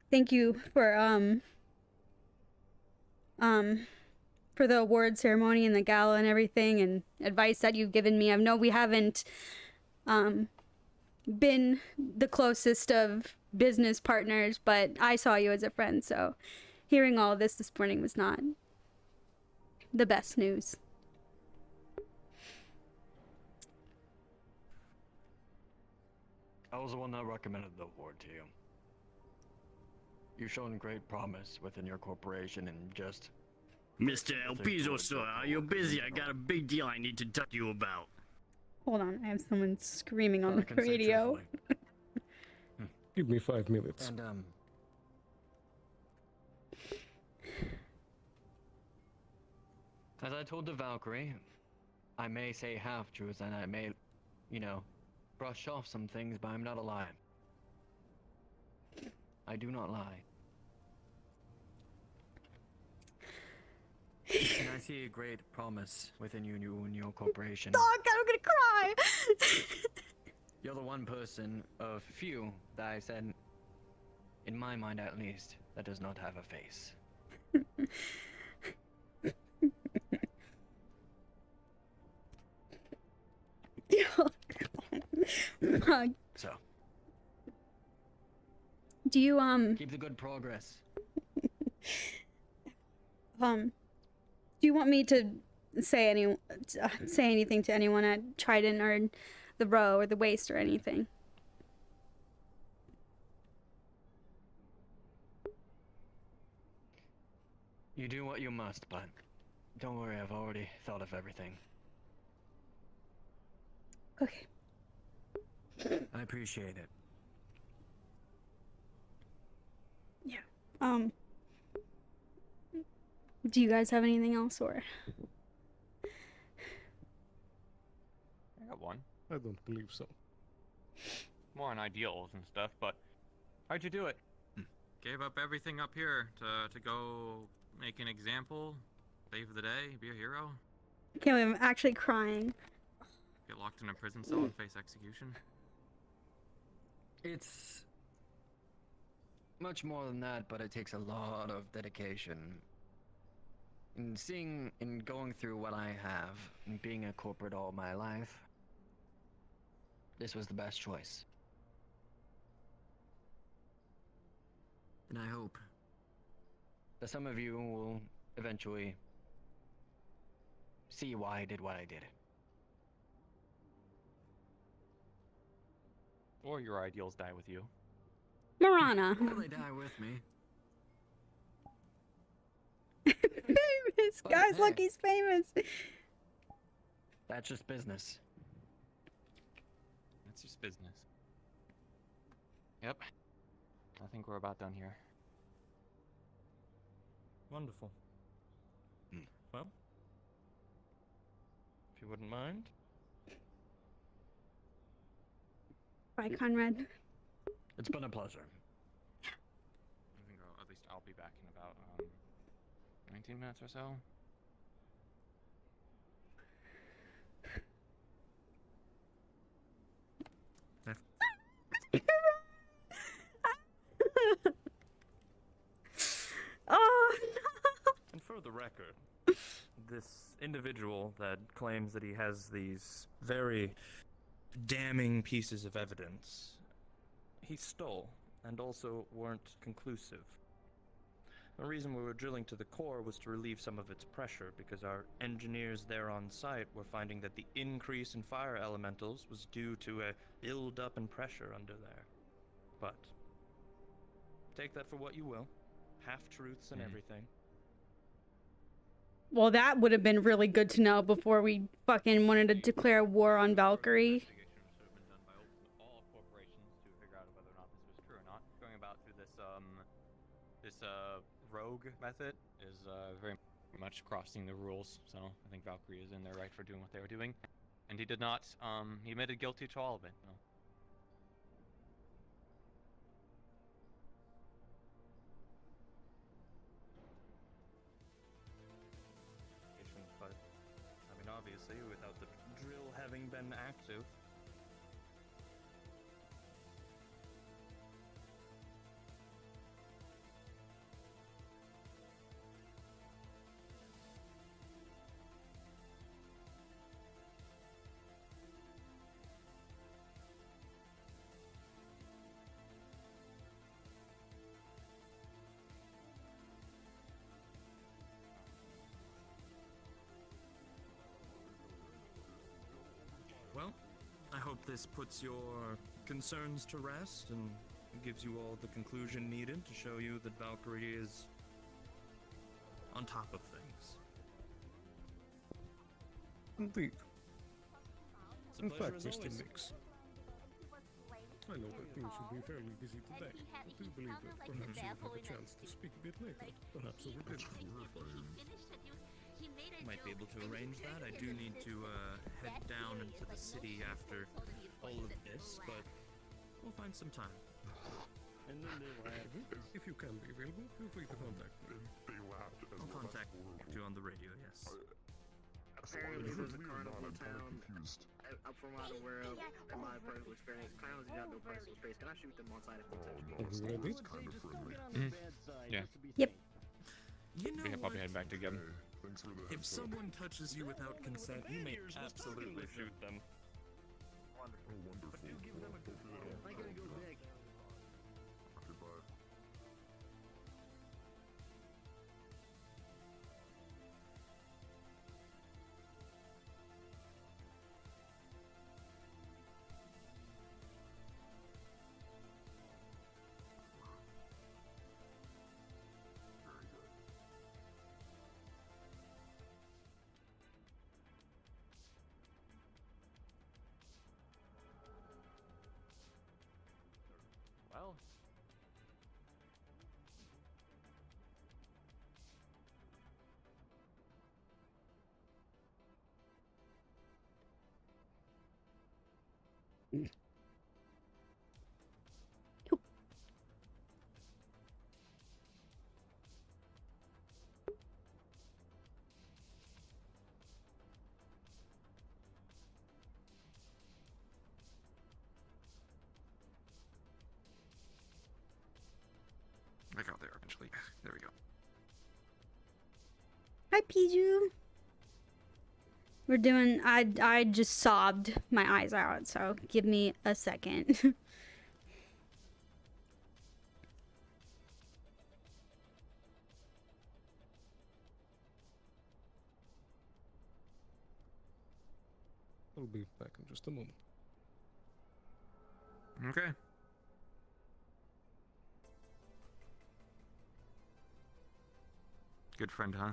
Thank you for the award ceremony and the gala and everything, and advice that you've given me. I know we haven't been the closest of business partners, but I saw you as a friend, so hearing all of this morning was not the best news. I was the one that recommended the award to you. You've shown great promise within your corporation and just... Mr. El Piso, sir, are you busy? I got a big deal I need to talk to you about. Hold on, I have someone screaming on the radio. Give me 5 minutes. And, as I told the Valkyrie, I may say half-truths and I may, you know, brush off some things, but I'm not a liar. I do not lie. And I see a great promise within you and your corporation. Dog, I'm gonna cry! You're the one person of few that I said, in my mind at least, that does not have a face. So. Do you keep the good progress. Do you want me to say anything to anyone at Trident or the Row or the Waste or anything? You do what you must, but don't worry, I've already thought of everything. Okay. I appreciate it. Yeah. Do you guys have anything else, or? I got one. I don't believe so. More on ideals and stuff, but how'd you do it? Gave up everything up here to go make an example, save the day, be a hero? I can't believe I'm actually crying. Get locked in a prison cell and face execution? It's much more than that, but it takes a lot of dedication. And going through what I have, and being a corporate all my life, this was the best choice. And I hope that some of you will eventually see why I did what I did. Or your ideals die with you. Marana. Or they die with me. Famous! Guys, hey. look, he's famous! That's just business. That's just business. Yep. I think we're about done here. Wonderful. Well, if you wouldn't mind. Bye, Conrad. It's been a pleasure. I think at least I'll be back in about 19 minutes or so. Oh, no! And for the record, this individual that claims that he has these very damning pieces of evidence, he stole, and also weren't conclusive. The reason we were drilling to the core was to relieve some of its pressure, because our engineers there on site were finding that the increase in fire elementals was due to a build-up in pressure under there. But take that for what you will. half truths and everything. Well, that would have been really good to know before we fucking wanted to declare war on Valkyrie. All corporations to figure out whether or not this was true or not. Going about through this rogue method is very much crossing the rules. So I think Valkyrie is in their right for doing what they were doing, and he did not. He admitted guilty to all of it. So. But I mean, obviously, without the drill having been active. Well, I hope this puts your concerns to rest and gives you all the conclusion needed to show you that Valkyrie is on top of things. Indeed. It's a In pleasure fact, as Mr. always. Nix, I know that things will be fairly busy today. I do believe that perhaps you will have a chance to speak a bit later, perhaps over dinner. Might be able to arrange that. I do need to head down into the city after all of this, but we'll find some time. And then they laughed. If you can be available, feel free to contact me. They laughed as I'll contact you on the radio, yes. Apparently, this is a carnival town. From what I'm aware of, in my personal experience, clowns do not know personal space. Can I shoot them on sight if they touch me? Are you ready? Kind of friendly. Yeah. Yep. You know We can probably what? head back together. Thanks for the If heads up. someone touches you without consent, you may absolutely shoot them. Oh, wonderful. Well, hopefully they don't go back. Goodbye. Well. I got there eventually. There we go. Hi, Piju. We're doing. I just sobbed my eyes out, so give me a second. I'll be back in just a moment. Okay. Good friend, huh?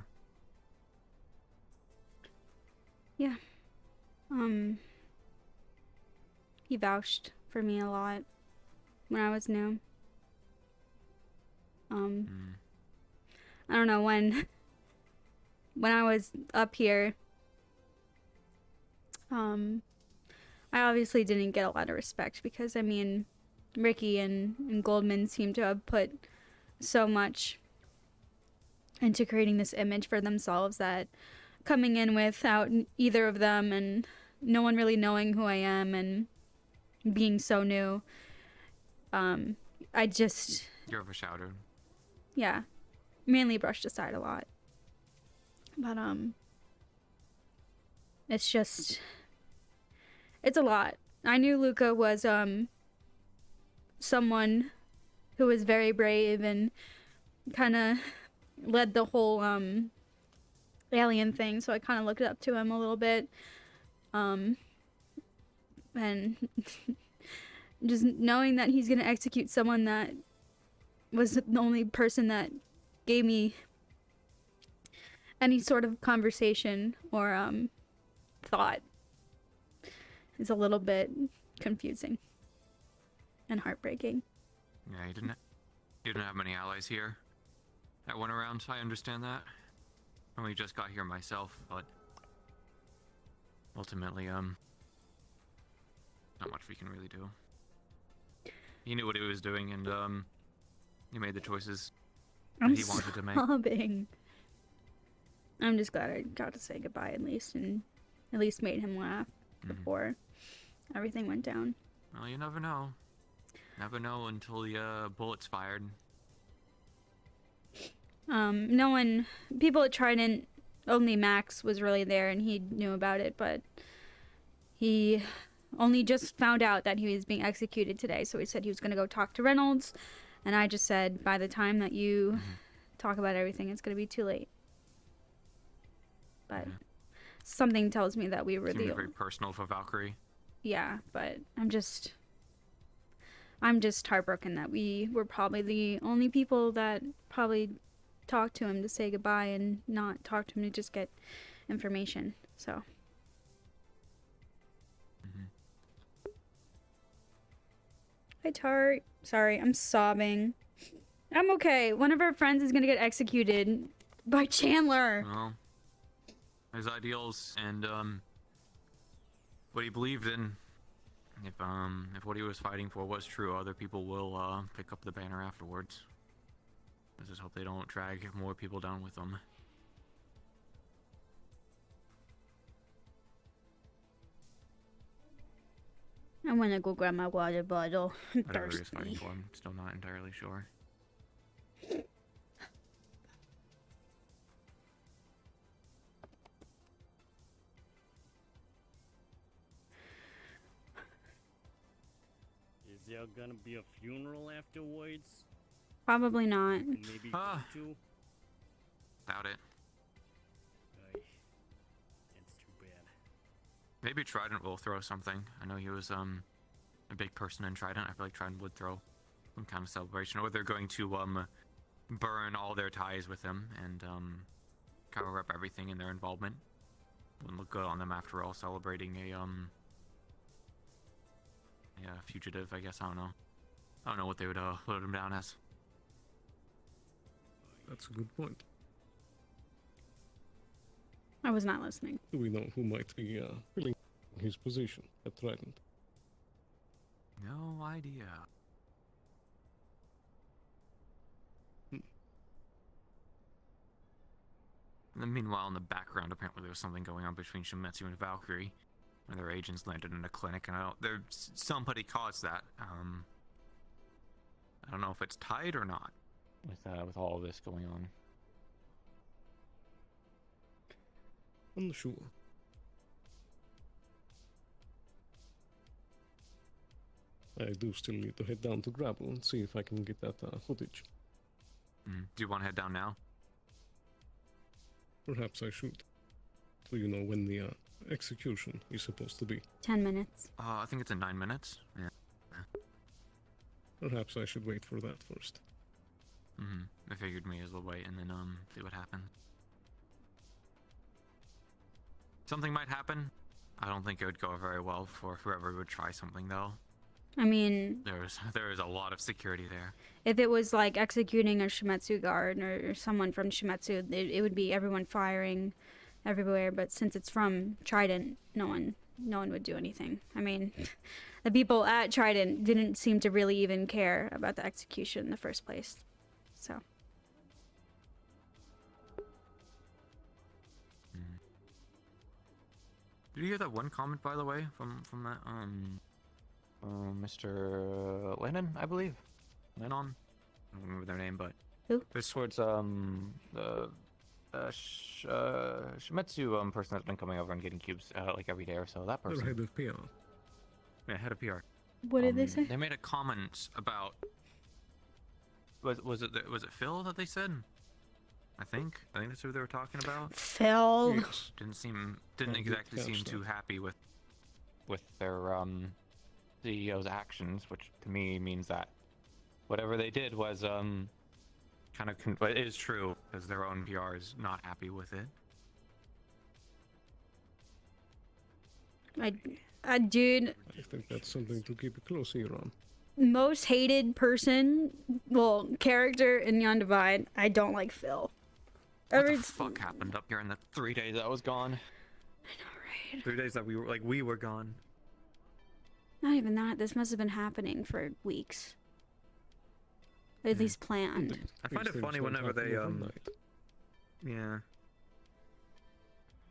Yeah. He vouched for me a lot when I was new. I don't know, when I was up here, I obviously didn't get a lot of respect because, I mean, Ricky and Goldman seem to have put so much into creating this image for themselves that coming in without either of them and no one really knowing who I am and being so new, I just... You're overshadowed. Yeah. Mainly brushed aside a lot. But, it's just... It's a lot. I knew Luca was, someone who was very brave and kind of led the whole, alien thing, so I kind of looked up to him a little bit. And just knowing that he's gonna execute someone that was the only person that gave me any sort of conversation or thought is a little bit confusing and heartbreaking. Yeah, you didn't have many allies here that went around. I understand that. I only just got here myself, but ultimately, not much we can really do. He knew what he was doing, and he made the choices that I'm he wanted to make. sobbing. I'm just glad I got to say goodbye at least, and at least made him laugh before everything went down. Well, you never know. Never know until the bullet's fired. No one, people at Trident, only Max was really there and he knew about it, but he only just found out that he was being executed today, so he said he was going to go talk to Reynolds, and I just said, by the time that you talk about everything, it's going to be too late. But something tells me that we were Seemed the very personal for Valkyrie. Yeah, but I'm just heartbroken that we were probably the only people that probably talked to him to say goodbye and not talk to him to just get information. So. Hi, Tart. Sorry, I'm sobbing. I'm okay. One of our friends is gonna get executed by Chandler. Well, his ideals and what he believed in. If what he was fighting for was true, other people will pick up the banner afterwards. I just hope they don't drag more people down with them. I'm gonna go grab my water bottle. I'm Whatever he was thirsty. fighting for, I'm still not entirely sure. Is there gonna be a funeral afterwards? Probably not. Maybe two? Doubt it. That's too bad. Maybe Trident will throw something. I know he was a big person in Trident. I feel like Trident would throw some kind of celebration, or they're going to burn all their ties with him and cover up everything in their involvement. Wouldn't look good on them after all, celebrating a fugitive. I guess I don't know what they would load him down as. That's a good point. I was not listening. Do we know who might be filling his position at Trident? No idea. And then meanwhile, in the background, apparently there was something going on between Shimetsu and Valkyrie, where their agents landed in a clinic, and somebody caused that. I don't know if it's tied or not with all of this going on. Unsure. I do still need to head down to Grapple and see if I can get that footage. Do you want to head down now? Perhaps I should. Do you know when the execution is supposed to be? 10 minutes. I think it's in 9 minutes. Yeah. Perhaps I should wait for that first. I figured we as well wait and then see what happens. Something might happen. I don't think it would go very well for whoever would try something though. I mean, there is a lot of security there. if it was like executing a Shimetsu guard or someone from Shimetsu, it would be everyone firing everywhere. But since it's from Trident, no one would do anything. I mean, the people at Trident didn't seem to really even care about the execution in the first place. So. Did you hear that one comment, by the way, from that Mr. Lennon, I believe? Lennon? I don't remember their name, but who? It's towards the Shimetsu person that's been coming over and getting cubes like every day or so. That person. The head of PR. Yeah, head of PR. What did they say? They made a comment about. Was it Phil that they said? I think that's who they were talking about. Phil. Yes. Didn't exactly seem too happy with their CEO's actions, which to me means that whatever they did was kind of, but it is true because their own PR is not happy with it. Dude, I think that's something to keep a close ear on. most hated person, well, character in Beyond Divide, I don't like Phil. What the fuck happened up here in the 3 days I was gone? I know, right? 3 days that we were gone. Not even that. This must have been happening for weeks. At least planned. I find it funny whenever they yeah.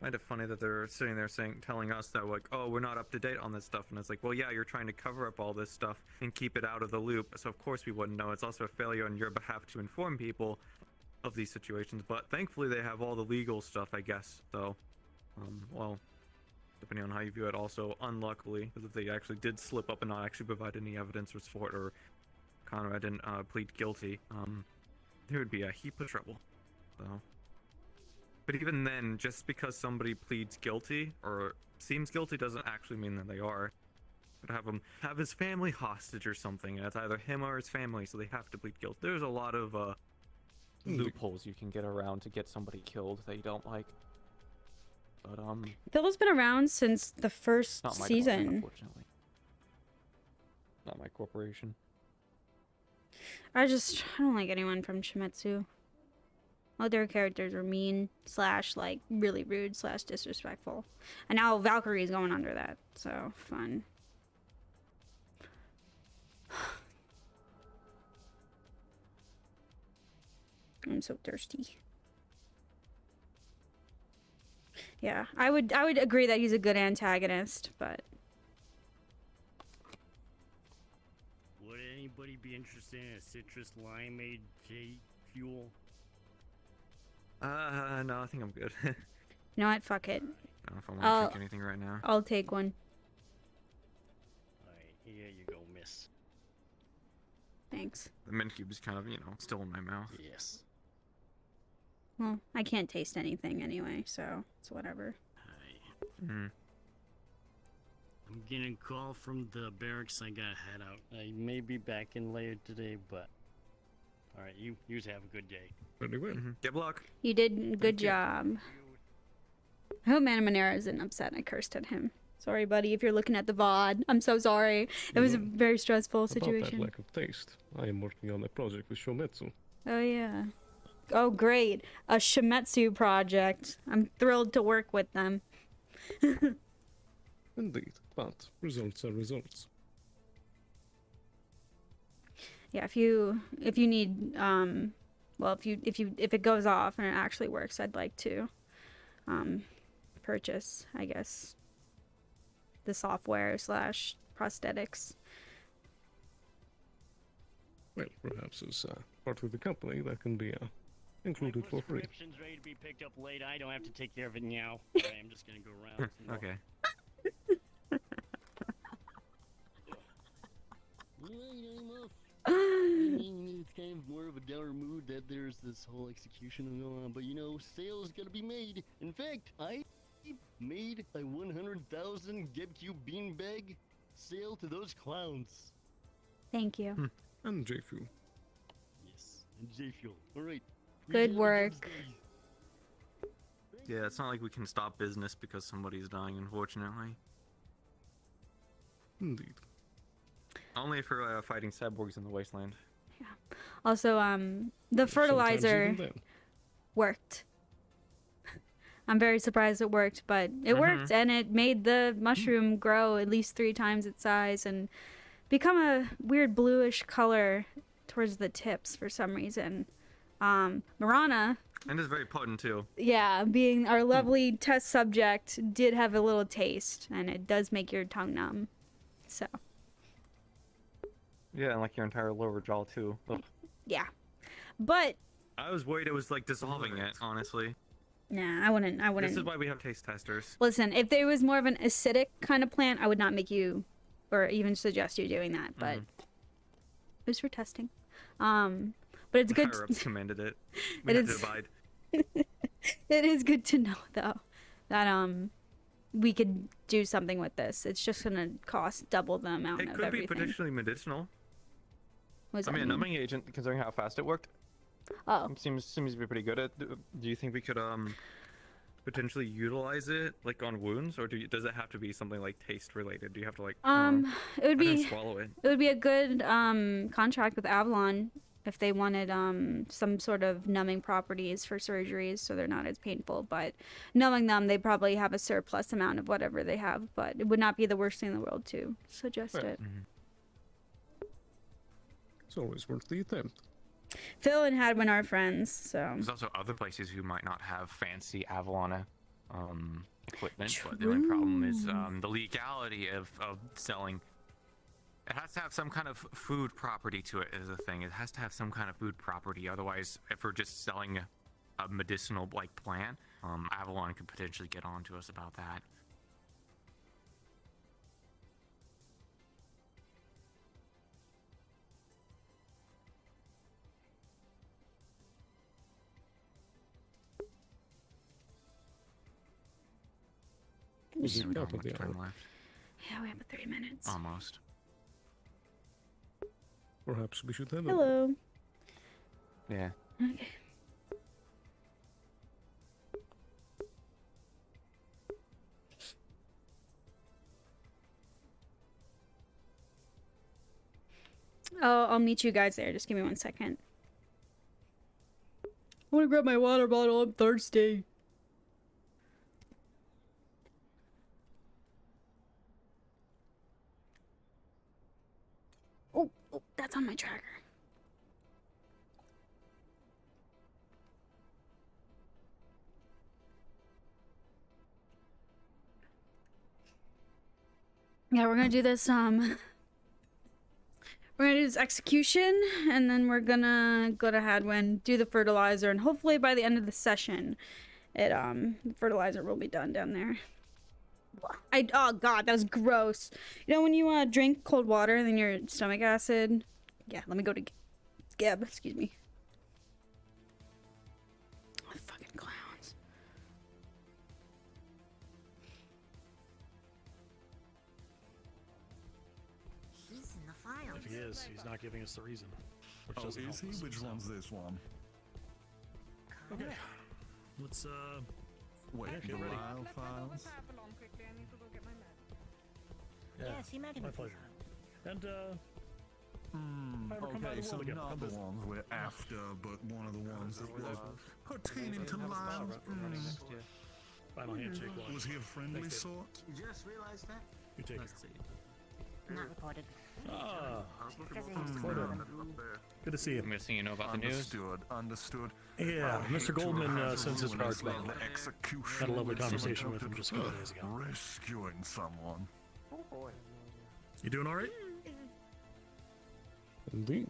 I find it funny that they're sitting there telling us that, like, oh, we're not up to date on this stuff, and it's like, well, yeah, you're trying to cover up all this stuff and keep it out of the loop, so of course we wouldn't know. It's also a failure on your behalf to inform people of these situations, but thankfully they have all the legal stuff, I guess. So, well, depending on how you view it, also unluckily, because if they actually did slip up and not actually provide any evidence or support, or Conrad didn't plead guilty, there would be a heap of trouble. So. But even then, just because somebody pleads guilty or seems guilty doesn't actually mean that they are. Could have him have his family hostage or something, and it's either him or his family, so they have to plead guilty. There's a lot of loopholes you can get around to get somebody killed that you don't like. But Phil's been around since the first not my season. department, unfortunately. Not my corporation. I don't like anyone from Shimetsu. All their characters were mean / like really rude / disrespectful. And now Valkyrie's going under that, so fun. I'm so thirsty. Yeah, I would agree that he's a good antagonist, but Would anybody be interested in a citrus limeade J fuel? No, I think I'm good. you know what? Fuck it. I don't know if I want to drink anything right now. I'll take one. Alright, here you go, miss. Thanks. The mint cube is kind of, still in my mouth. Yes. Well, I can't taste anything anyway, so it's whatever. Mm. I'm getting a call from the barracks. I gotta head out. I may be back in later today, but alright, you have a good day. Very well. Good luck. You did good job. I hope Mana Monero isn't upset I cursed at him. Sorry, buddy, if you're looking at the VOD. I'm so sorry. It was a very stressful situation. About that lack of taste, I am working on a project with Shometsu. Oh, yeah. Oh, great. A Shimetsu project. I'm thrilled to work with them. Indeed, but results are results. Yeah, if you need well, if it goes off and it actually works, I'd like to purchase, I guess, the software / prosthetics. Well, perhaps as part of the company that can be included for free. Prescription's ready to be picked up late. I don't have to take care of it now. Alright, I'm just gonna go around. Okay. I mean, it's kind of more of a downer mood that there's this whole execution going on, but sales gotta be made. In fact, I made a 100,000 GameCube beanbag sale to those clowns. Thank you. And J-Fuel. Yes, and J-Fuel. Alright. Good work. Yeah, it's not like we can stop business because somebody's dying, unfortunately. Indeed. Only if we're fighting cyborgs in the wasteland. Yeah. Also, the fertilizer worked. I'm very surprised it worked, but it worked, and it made the mushroom grow at least 3 times its size and become a weird bluish color towards the tips for some reason. Marana, And it's very potent too. yeah, being our lovely test subject, did have a little taste, and it does make your tongue numb. So, Yeah, and like your entire lower jaw too. Ugh. yeah. But I was worried it was like dissolving it, honestly. nah, I wouldn't. This is why we have taste testers. Listen, if there was more of an acidic kind of plant, I would not make you or even suggest you doing that, but it was for testing. But it's good. Higher ups commanded it. We It had to is- abide. It is good to know though that we could do something with this. It's just gonna cost double the amount It of could everything. be potentially medicinal. What does I that mean, a mean? numbing agent, considering how fast it worked. Oh. Seems to be pretty good at. Do you think we could potentially utilize it like on wounds, or does it have to be something like taste related? Do you have to like? It would I can be swallow it. It would be a good contract with Avalon if they wanted some sort of numbing properties for surgeries so they're not as painful. But knowing them, they probably have a surplus amount of whatever they have. But it would not be the worst thing in the world to suggest it. It's always worth the attempt. Phil and Hadwin are friends, so. There's also other places who might not have fancy Avalon equipment, but the only problem is the legality of selling. It has to have some kind of food property to it is the thing. It has to have some kind of food property. Otherwise, if we're just selling a medicinal like plant, Avalon could potentially get on to us about that. This is We don't top have of the much time hour. left. Yeah, we have 30 minutes. Almost. Perhaps we should have Hello. Yeah. Okay. Oh, I'll meet you guys there. Just give me 1 second. I want to grab my water bottle. I'm thirsty. Oh, that's on my tracker. Yeah, we're gonna do this, we're gonna do this execution, and then we're gonna go to Hadwin, do the fertilizer, and hopefully by the end of the session, the fertilizer will be done down there. Oh god, that was gross. You know when you drink cold water and then your stomach acid? Yeah, let me go to Geb, excuse me. Oh, fucking clowns. He's in the files. If he is, he's not giving us the reason. Which Oh, doesn't is he? help us, Which so. one's this one? Okay. Let's Wait, yeah, the get ready. Lyle files? Yeah, Yes, he met him my before. pleasure. And if I ever come by Okay, the so world again, not come the visit. ones we're after, but one of the ones that were pertaining to Lyle. Final handshake. Was he a friendly Thanks, David. sort? You just realized that? You take Let's it. see. Not recorded. Ah, Because they Well used to done. know them. good to see you. I'm guessing you know about the news. Understood. Yeah, I hate Mr. to Goldman have sends his ruinous cards back. little execution Had a lovely with someone conversation with him who- just a couple days ago. Rescuing someone. Oh boy. You doing all right? Indeed.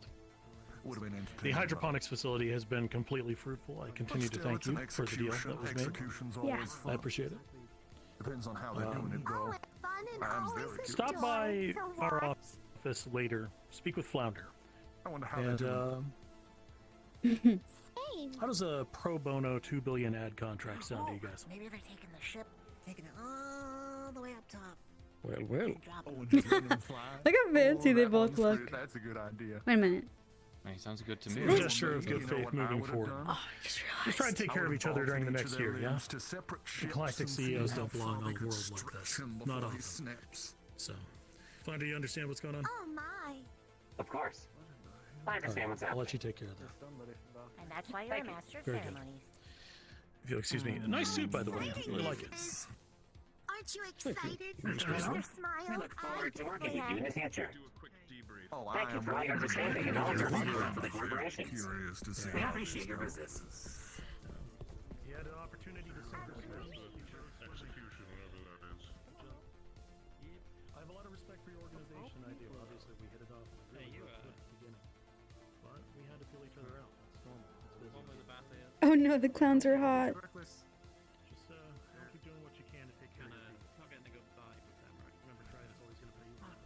Would have been The entertaining. hydroponics facility has been completely fruitful. I continue to Still, thank it's an you for the deal that was made. Execution's always fun. I appreciate it. Depends on how they're doing it, though. I am very curious. Stop by our office later. Speak with Flounder. I wonder how And they're how does a pro bono 2 billion ad contract sound to you guys? Maybe they're taking the ship, taking it all the way up top. Well, well. Look how fancy they both look. That's a good idea. Wait a minute. Hey, sounds good to A me. gesture of good faith moving forward. Just try to take care of each other during the next year, yeah? The galactic CEOs don't belong on a world like this. Not often. So, Flounder, you understand what's going on? Oh my. Of course. I understand what's I'll happening. let you take care of that. And that's why you're a master of Very good. ceremonies. If you'll excuse me. Nice suit, by the way. I really like it. Aren't you excited? Thank you. Mr. Smile. We look forward to working with you in the future. Oh, Thank you for all your understanding and all your hard work for the corporations. Curious to see We how appreciate this your goes. business. You had an opportunity to sing this Execution, whatever that is. I have a lot of respect for your organization. I do. Obviously, we hit it off in a really good beginning. But we had to feel each other out. That's normal. It's business. Oh no, the clowns are hot. Just keep doing what you can to take care of your people. Not getting to go by with them, right? Remember, try that's always going to pay you back.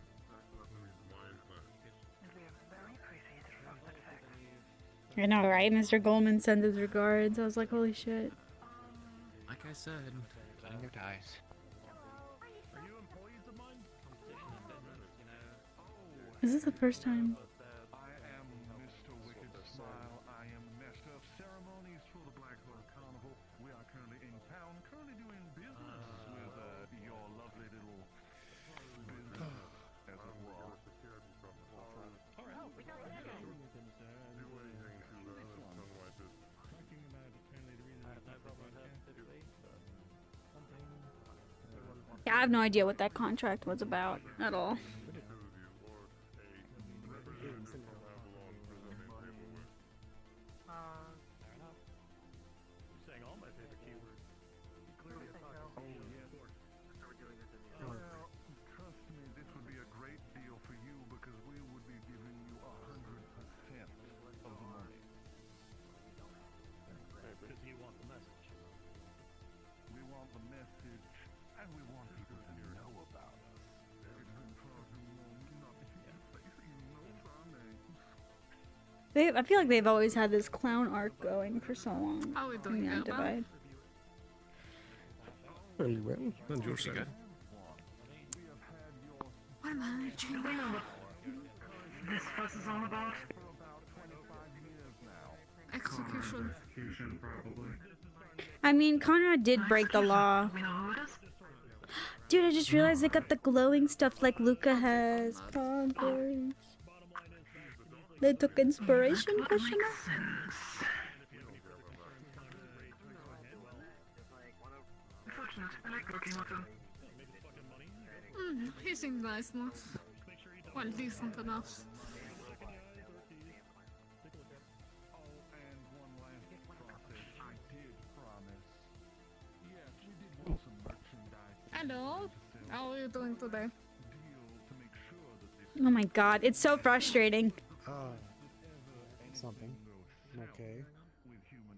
I know, right? Mr. Goldman sends his regards. I was like, holy shit. Like I said, cutting their ties. Are you employees of mine? Is this the first time? I am Mr. Wicked Smile. I am I have no idea what that contract was about at all. Saying all my favorite keywords. Clearly a Well, trust me, this would be a great deal for you because we would be giving you 100% of the money. Because you want the message. We want the message, and we want people to know about us. It's been far too long not facing those our names. I feel like they've always had this clown arc going for so long. How are we doing in now, Divide. Very well. And yourself. What am I doing? Do we know what this fuss is all about? Execution. Execution, probably. I mean, Conrad did break the law. We know who it is? Dude, I just realized they got the glowing stuff like Luca has. Poggers. They took inspiration, question mark? Unfortunate. I like working with him. He seemed nice enough. Well, decent enough. Hello. How are you doing today? Oh my god, it's so frustrating. Something. Okay.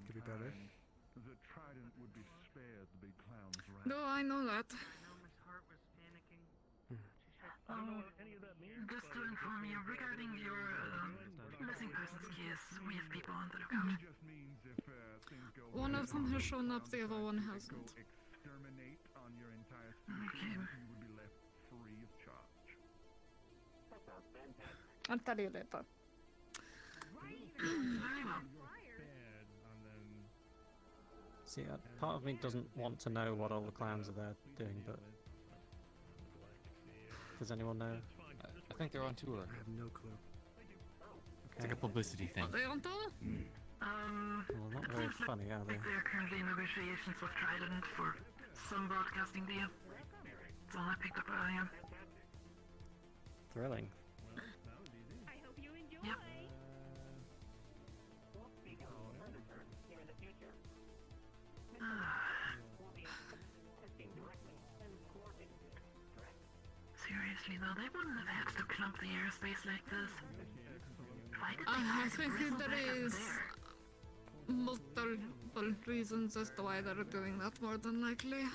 Could be better. The trident would be spared the big clown's wrath. No, I know that. Just to inform you regarding your missing persons case, we have people on the lookout. One of them has shown up, the other one hasn't. Exterminate on your entire species, you would be left free of charge. I'll tell you later. Very well. See, part of me doesn't want to know what all the clowns are there doing, but does anyone know? I think they're on tour. I have no clue. It's like a publicity thing. Are they on tour? Well, not very funny, are I they? think they are currently in negotiations with Trident for some broadcasting deal. That's all I picked up earlier. Thrilling. Yep. Seriously though, they wouldn't have had to clump the airspace like this. Why did I they think there is multiple reasons as to why they're doing that, more than likely.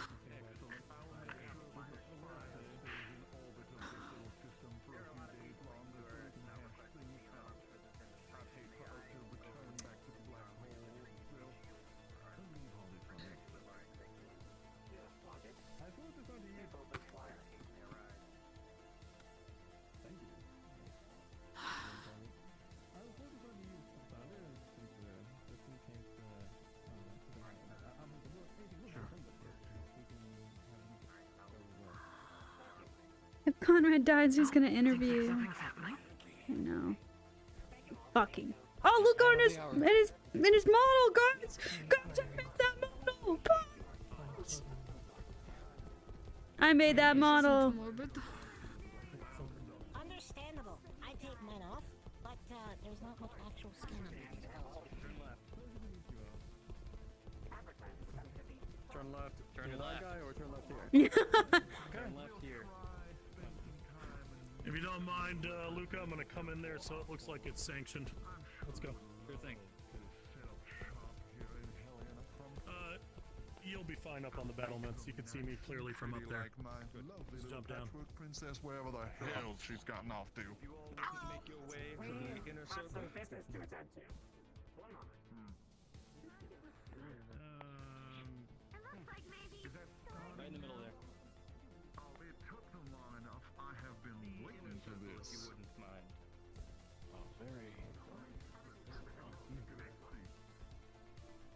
If Conrad dies, who's gonna interview? I know. Fucking. Oh, look on his model, guys! Guys, I made that model! Guys! I made that model. Understandable. I take mine off, but there's not much actual skin on it. Turn left. Turn To left. that guy or turn left here? Turn left here. If you don't mind, Luca, I'm gonna come in there so it looks like it's sanctioned. Let's go. Sure thing. You'll be fine up on the battlements. You can see me clearly from up there. Like my lovely Just jump down. patchwork princess, wherever the hell she's gotten off to. You all need to make your way to the inner circle. Business to attend to. One moment. Right in the middle there. Oh, it took them long enough. I have been waiting for this. You wouldn't mind. Oh, very.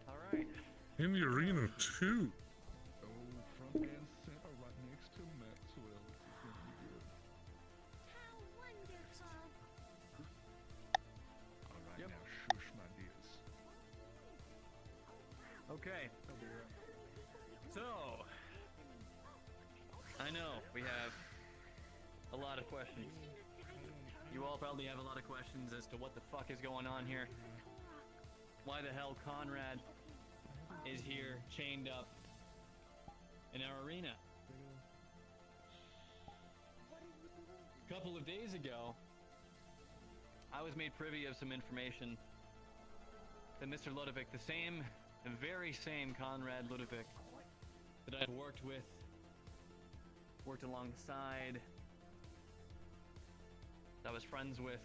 All right. In the arena too. Oh, front and center, right next to Maxwell. This is gonna be good. All right, now shush, my dears. Okay. So, I I know, we have a lot of questions. You all probably have a lot of questions as to what the fuck is going on here. Why the hell Conrad is here, chained up in our arena. A couple of days ago, I was made privy of some information that Mr. Ludovic, the very same Conrad Ludovic that I've worked with, worked alongside, that I was friends with,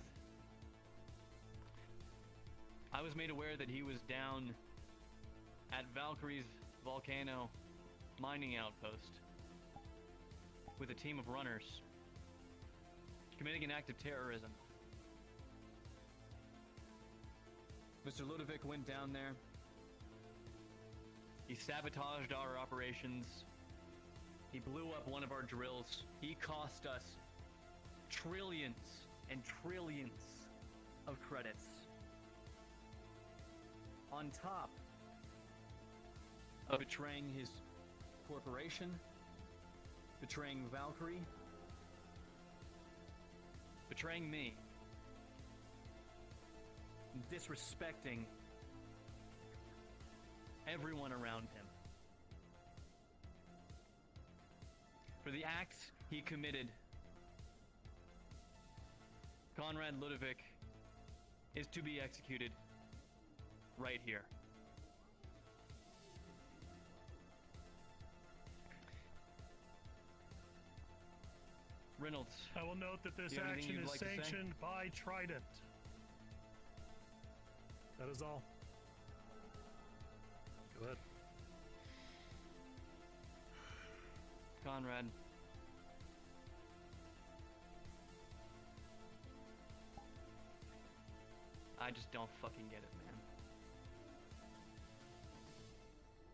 I was made aware that he was down at Valkyrie's volcano mining outpost with a team of runners committing an act of terrorism. Mr. Ludovic went down there. He sabotaged our operations. He blew up one of our drills. He cost us trillions and trillions of credits. On top of betraying his corporation, betraying Valkyrie, betraying me, disrespecting everyone around him. For the acts he committed, Conrad Ludovic is to be executed right here. Reynolds. I will note that this do you have anything action you'd is like to say? sanctioned by Trident. That is all. Go ahead. Conrad. I just don't fucking get it, man.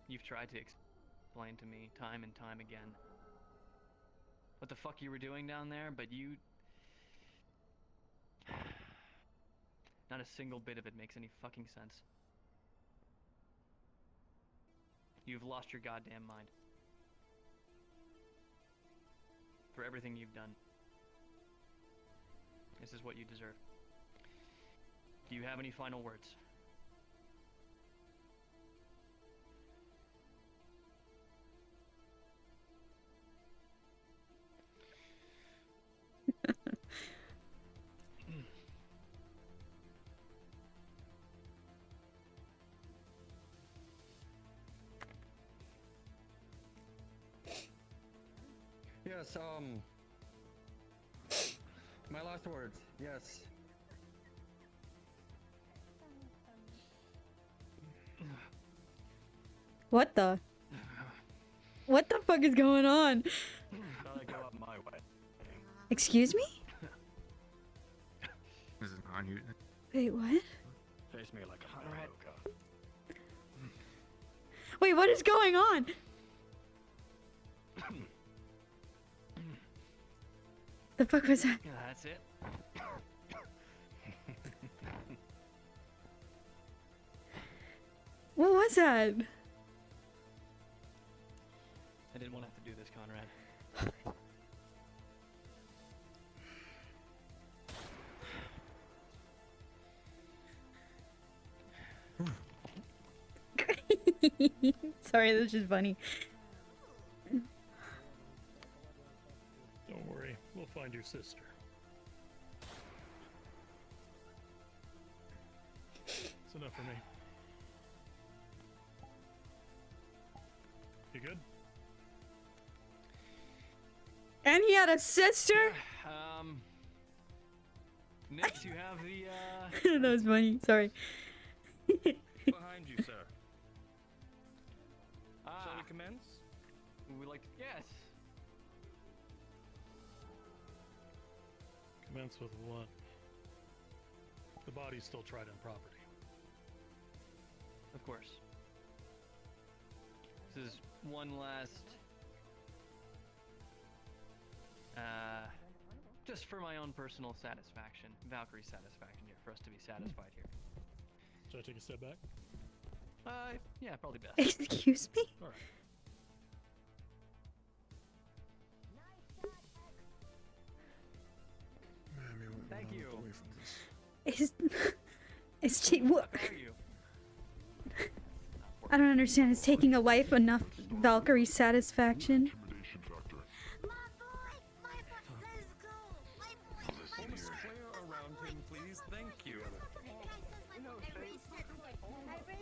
You've tried to explain to me time and time again what the fuck you were doing down there, but you... Not a single bit of it makes any fucking sense. You've lost your goddamn mind. For everything you've done. This is what you deserve. Do you have any final words? Yes, my last words, yes. What the? What the fuck is going on? Thought I'd go up my way. Excuse me? This is on you. Wait, what? Face me like a Conrad. Wait, what is going on? The fuck was that? Yeah, that's it. What was that? I didn't want to have to do this, Conrad. Sorry, that's just funny. Don't worry, we'll find your sister. That's enough for me. You good? And he had a sister? Nix, you have the, That was funny, sorry. Behind you, sir. Shall we commence? We like to guess. Commence with what? The body's still Trident property. Of course. This is one last... just for my own personal satisfaction, Valkyrie's satisfaction here, for us to be satisfied here. Should I take a step back? Yeah, probably best. Excuse me? Alright. from this. It's what? I don't understand. Is taking a life enough Valkyrie satisfaction? Almost clear around him, please. Thank you.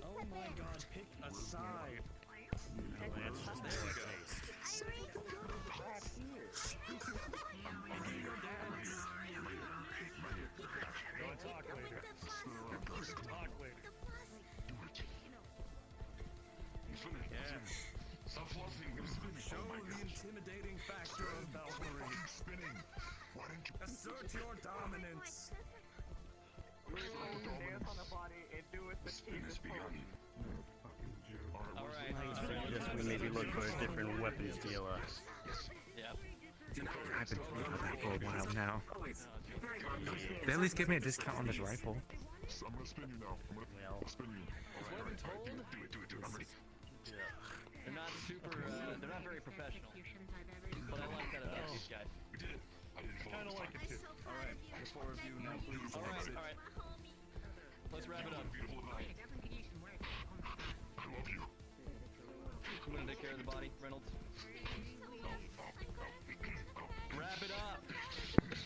Oh my god, pick a side. There we go. Talk later. Talk later. Yeah. Stop fluffing. Show the intimidating factor of Valkyrie. Spinning. Why don't you assert your dominance? Dance on the body and do it the spin has begun. Alright. Just gonna maybe look for a different weapons dealer. Yep. Dude, I've been thinking about that for a while now. They at least give me a discount on this rifle. I'm gonna spin you now. I'm gonna spin you. What I'm told, Do it. I'm ready. they're not super, they're not very professional. But I like that about these guys. We did it. I didn't fall. Kind of like it too. Alright, the four of you now please exit. Alright. Let's wrap it up. Beautiful night. I love you. I'm gonna take care of the body, Reynolds. Wrap it up.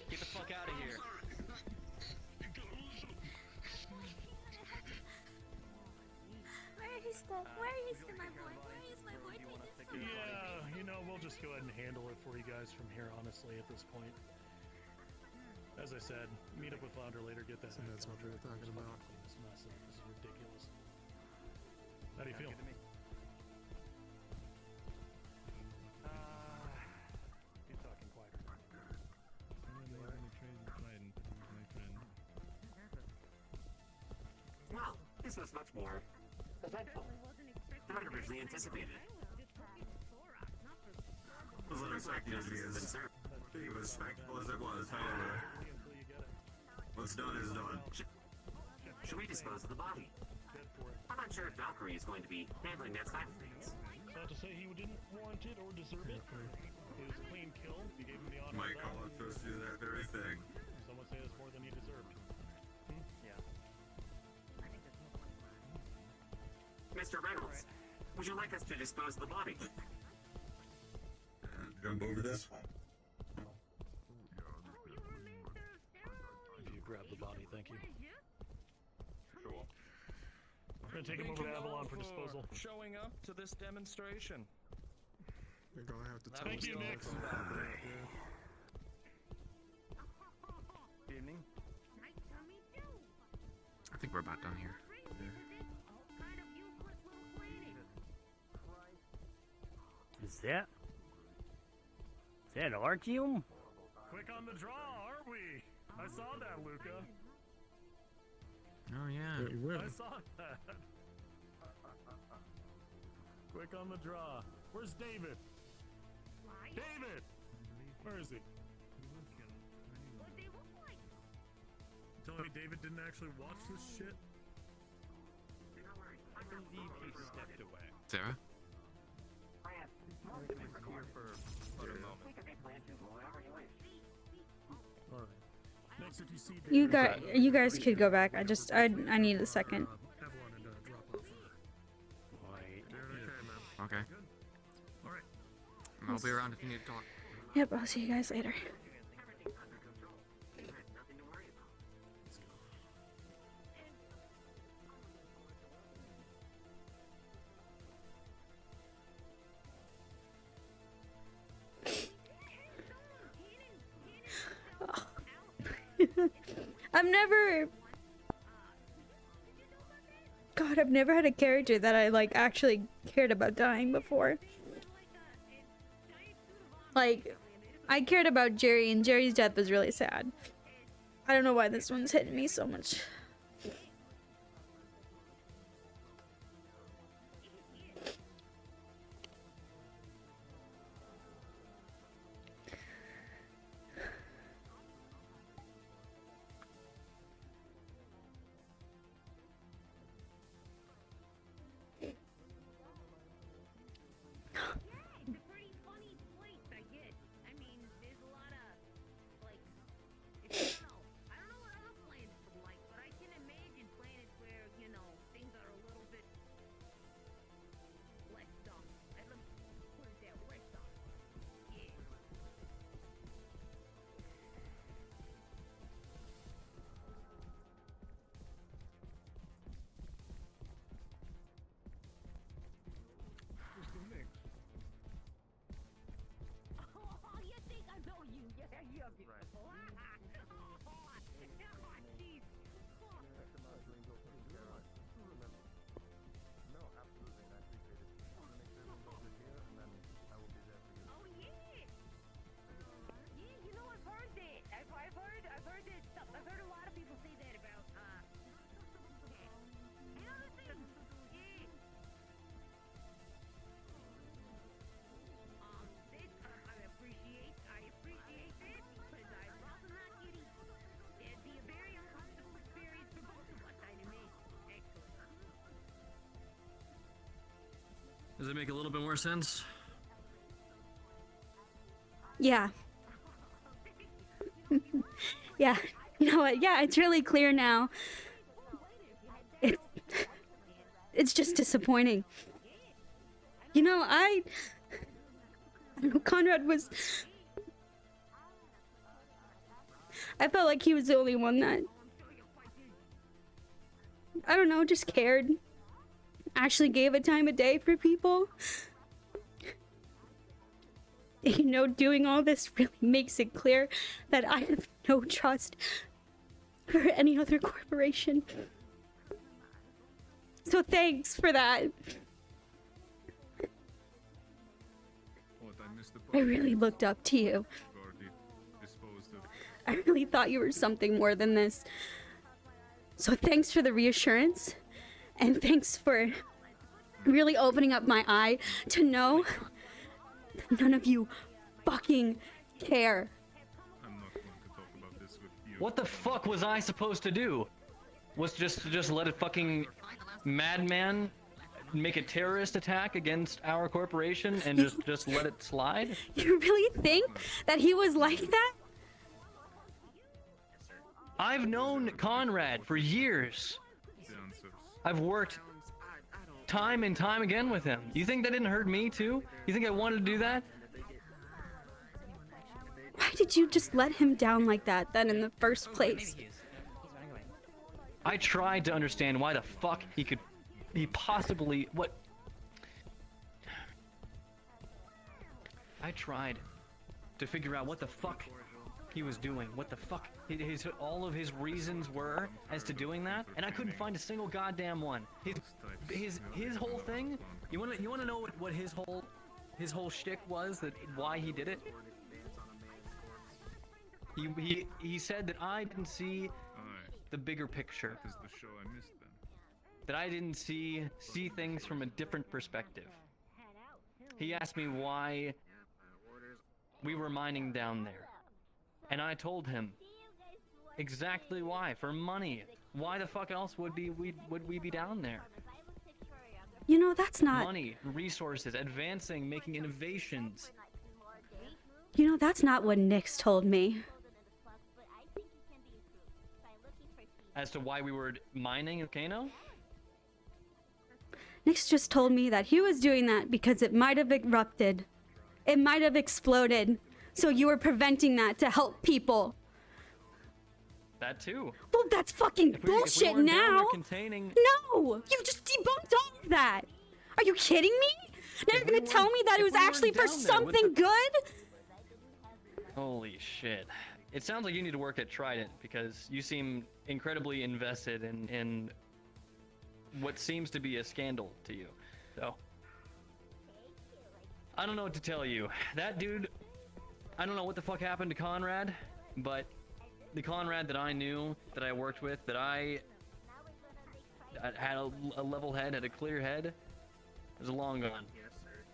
Get the fuck out of here. Where is my boy? Where is my boy? Yeah, you know, we'll just go ahead and handle it for you guys from here, honestly, at this point. As I said, meet up with Founder later, get that. So that's what we were talking about. Clean this mess up. This is ridiculous. How do you feel? Keep talking quieter. Well, this was much more eventful than I originally anticipated. Wasn't expecting it to be as spectacle as it was, however. What's done is done. Should we dispose of the body? I'm not sure if Valkyrie is going to be handling that side of things. Not to say he didn't warrant it or deserve it. It was a clean kill. You gave him the honor. Might call it supposed to do that very thing. Some would say it's more than he deserved. Yeah. Mr. Reynolds, would you like us to dispose of the body? Jump over this one. If you grab the body, thank you. Sure. We're gonna take him over to Avalon for disposal. Showing up to this demonstration. We're gonna have to tell Thank you, Nick. Evening. I think we're about done here. Is that Artyom? Quick on the draw, aren't we? I saw that, Luca. Oh yeah. I saw that. Quick on the draw. Where's David? David! Where is he? Tell me David didn't actually watch this shit? I believe he stepped away. Sarah? Here for but a moment. Alright. Next, if you see You guys could go back. I need a second. Avalon and drop off her. Okay. Alright. I'll be around if you need to talk. Yep, I'll see you guys later. I've never had a character that I like actually cared about dying before. Like, I cared about Jerry, and Jerry's death was really sad. I don't know why this one's hitting me so much. I've heard a lot of people say that about, another thing, I appreciate this, because I'm also not getting, it'd be a very uncomfortable experience for both of us, I'd imagine. Excellent. Does it make a little bit more sense? Yeah. Yeah. You know what? Yeah, it's really clear now. It's just disappointing. You know, I don't know, Conrad was... I felt like he was the only one that... I don't know, just cared. Actually gave a time of day for people. You know, doing all this really makes it clear that I have no trust for any other corporation. So thanks for that. I really looked up to you. I really thought you were something more than this. So thanks for the reassurance, and thanks for really opening up my eye to know that none of you fucking care. What the fuck was I supposed to do? Was just let a fucking madman make a terrorist attack against our corporation and just let it slide? You really think that he was like that? I've known Conrad for years. I've worked time and time again with him. You think that didn't hurt me too? You think I wanted to do that? Why did you just let him down like that then in the first place? I tried to understand why the fuck he possibly what. I tried to figure out what the fuck he was doing, what the fuck all of his reasons were as to doing that, and I couldn't find a single goddamn one. His whole thing. You wanna know what his whole shtick was, that why he did it? He said that I didn't see the bigger picture. That is the show I missed then. That I didn't see things from a different perspective. He asked me why we were mining down there. And I told him exactly why. For money. Why the fuck else would we be down there? You know, that's not... Money, resources, advancing, making innovations. You know, that's not what Nyx told me. As to why we were mining in Kano? Nyx just told me that he was doing that because it might have erupted. It might have exploded. So you were preventing that to help people. That too. Well, that's fucking bullshit now. Containing... No! You just debunked all of that. Are you kidding me? Now you're gonna tell me that it was actually for something good? Holy shit. It sounds like you need to work at Trident, because you seem incredibly invested in what seems to be a scandal to you. So, I don't know what to tell you. That dude, I don't know what the fuck happened to Conrad, but the Conrad that I knew, that I worked with, that I had a level head, had a clear head, was long gone.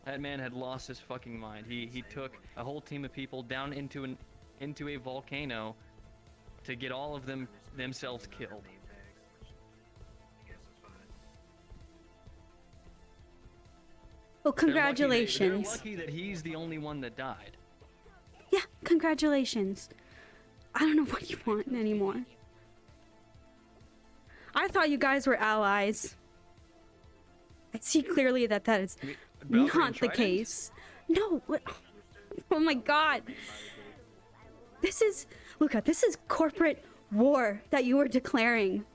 That man had lost his fucking mind. He took a whole team of people down into a volcano to get all of themselves killed. Well, congratulations. They're lucky that he's the only one that died. Yeah, congratulations. I don't know what you want anymore. I thought you guys were allies. I see clearly that is not the case. No, what? Oh my god. This is, Luca, this is corporate war that you are declaring.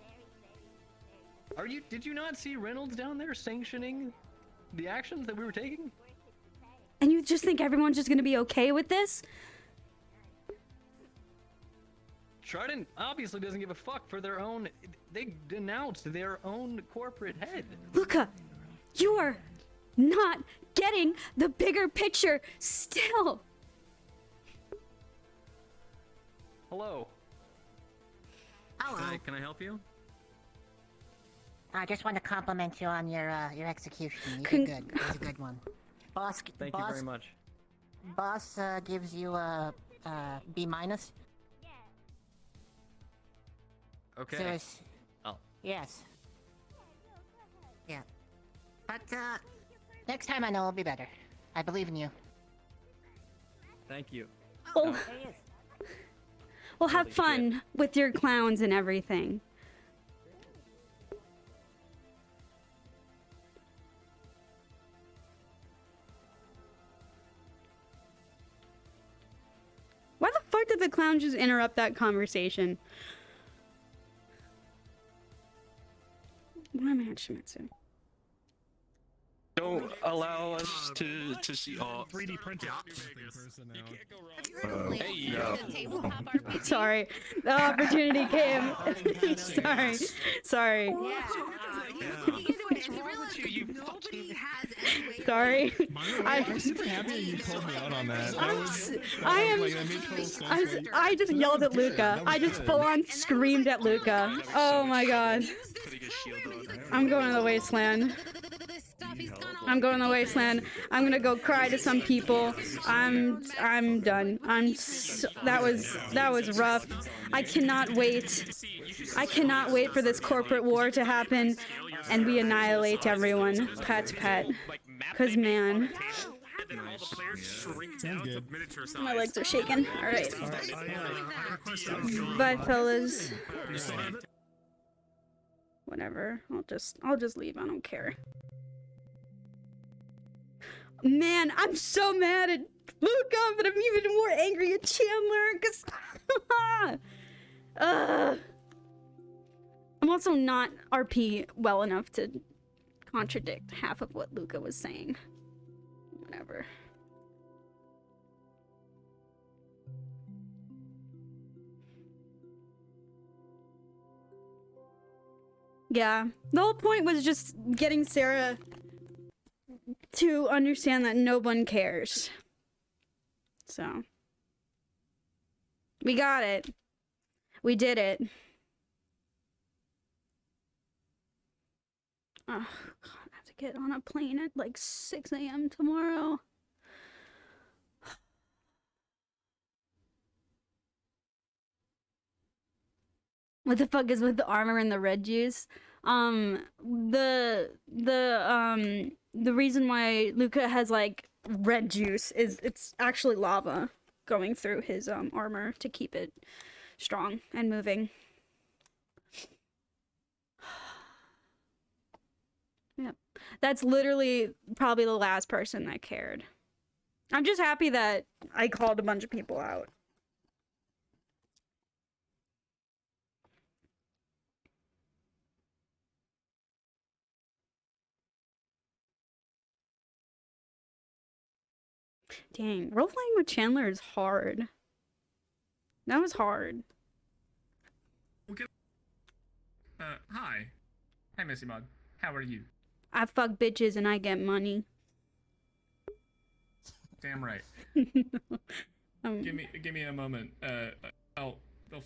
Did you not see Reynolds down there sanctioning the actions that we were taking? And you just think everyone's just gonna be okay with this? Trident obviously doesn't give a fuck for their own. They denounced their own corporate head. Luca, you are not getting the bigger picture still. Hello. Hello. Can I help you? I just want to compliment you on your execution. You did good. It was a good one. Boss. Thank you very much. Boss gives you a B minus. Okay. Serious. Oh. Yes. Yeah. But next time I know it'll be better. I believe in you. Thank you. Oh. There he is. Well, have fun with your clowns and everything. Why the fuck did the clown just interrupt that conversation? Why am I at Shimizu? Don't allow us to see all 3D printed. Sorry, the opportunity came. Sorry. Sorry. I'm super happy that you called me out on that. I just yelled at Luca. I just full on screamed at Luca. Oh my god. I'm going to the wasteland. I'm going to the wasteland. I'm gonna go cry to some people. I'm done. That was rough. I cannot wait. I cannot wait for this corporate war to happen and we annihilate everyone. Pet. Cause man. Sounds good. My legs are shaking. Alright. Bye fellas. Whatever. I'll just leave. I don't care. Man, I'm so mad at Luca, but I'm even more angry at Chandler, because... I'm also not RP well enough to contradict half of what Luca was saying. Whatever. Yeah, the whole point was just getting Sarah to understand that no one cares. So. We got it. We did it. Oh, God, I have to get on a plane at like 6 a.m. tomorrow. What the fuck is with the armor and the red juice? The reason why Luca has like red juice is it's actually lava going through his armor to keep it strong and moving. Yep. That's literally probably the last person that cared. I'm just happy that I called a bunch of people out. Dang, role-playing with Chandler is hard. That was hard. Okay. Hi. Hi, Missy Mod. How are you? I fuck bitches and I get money. Damn right. Give me a moment. I'll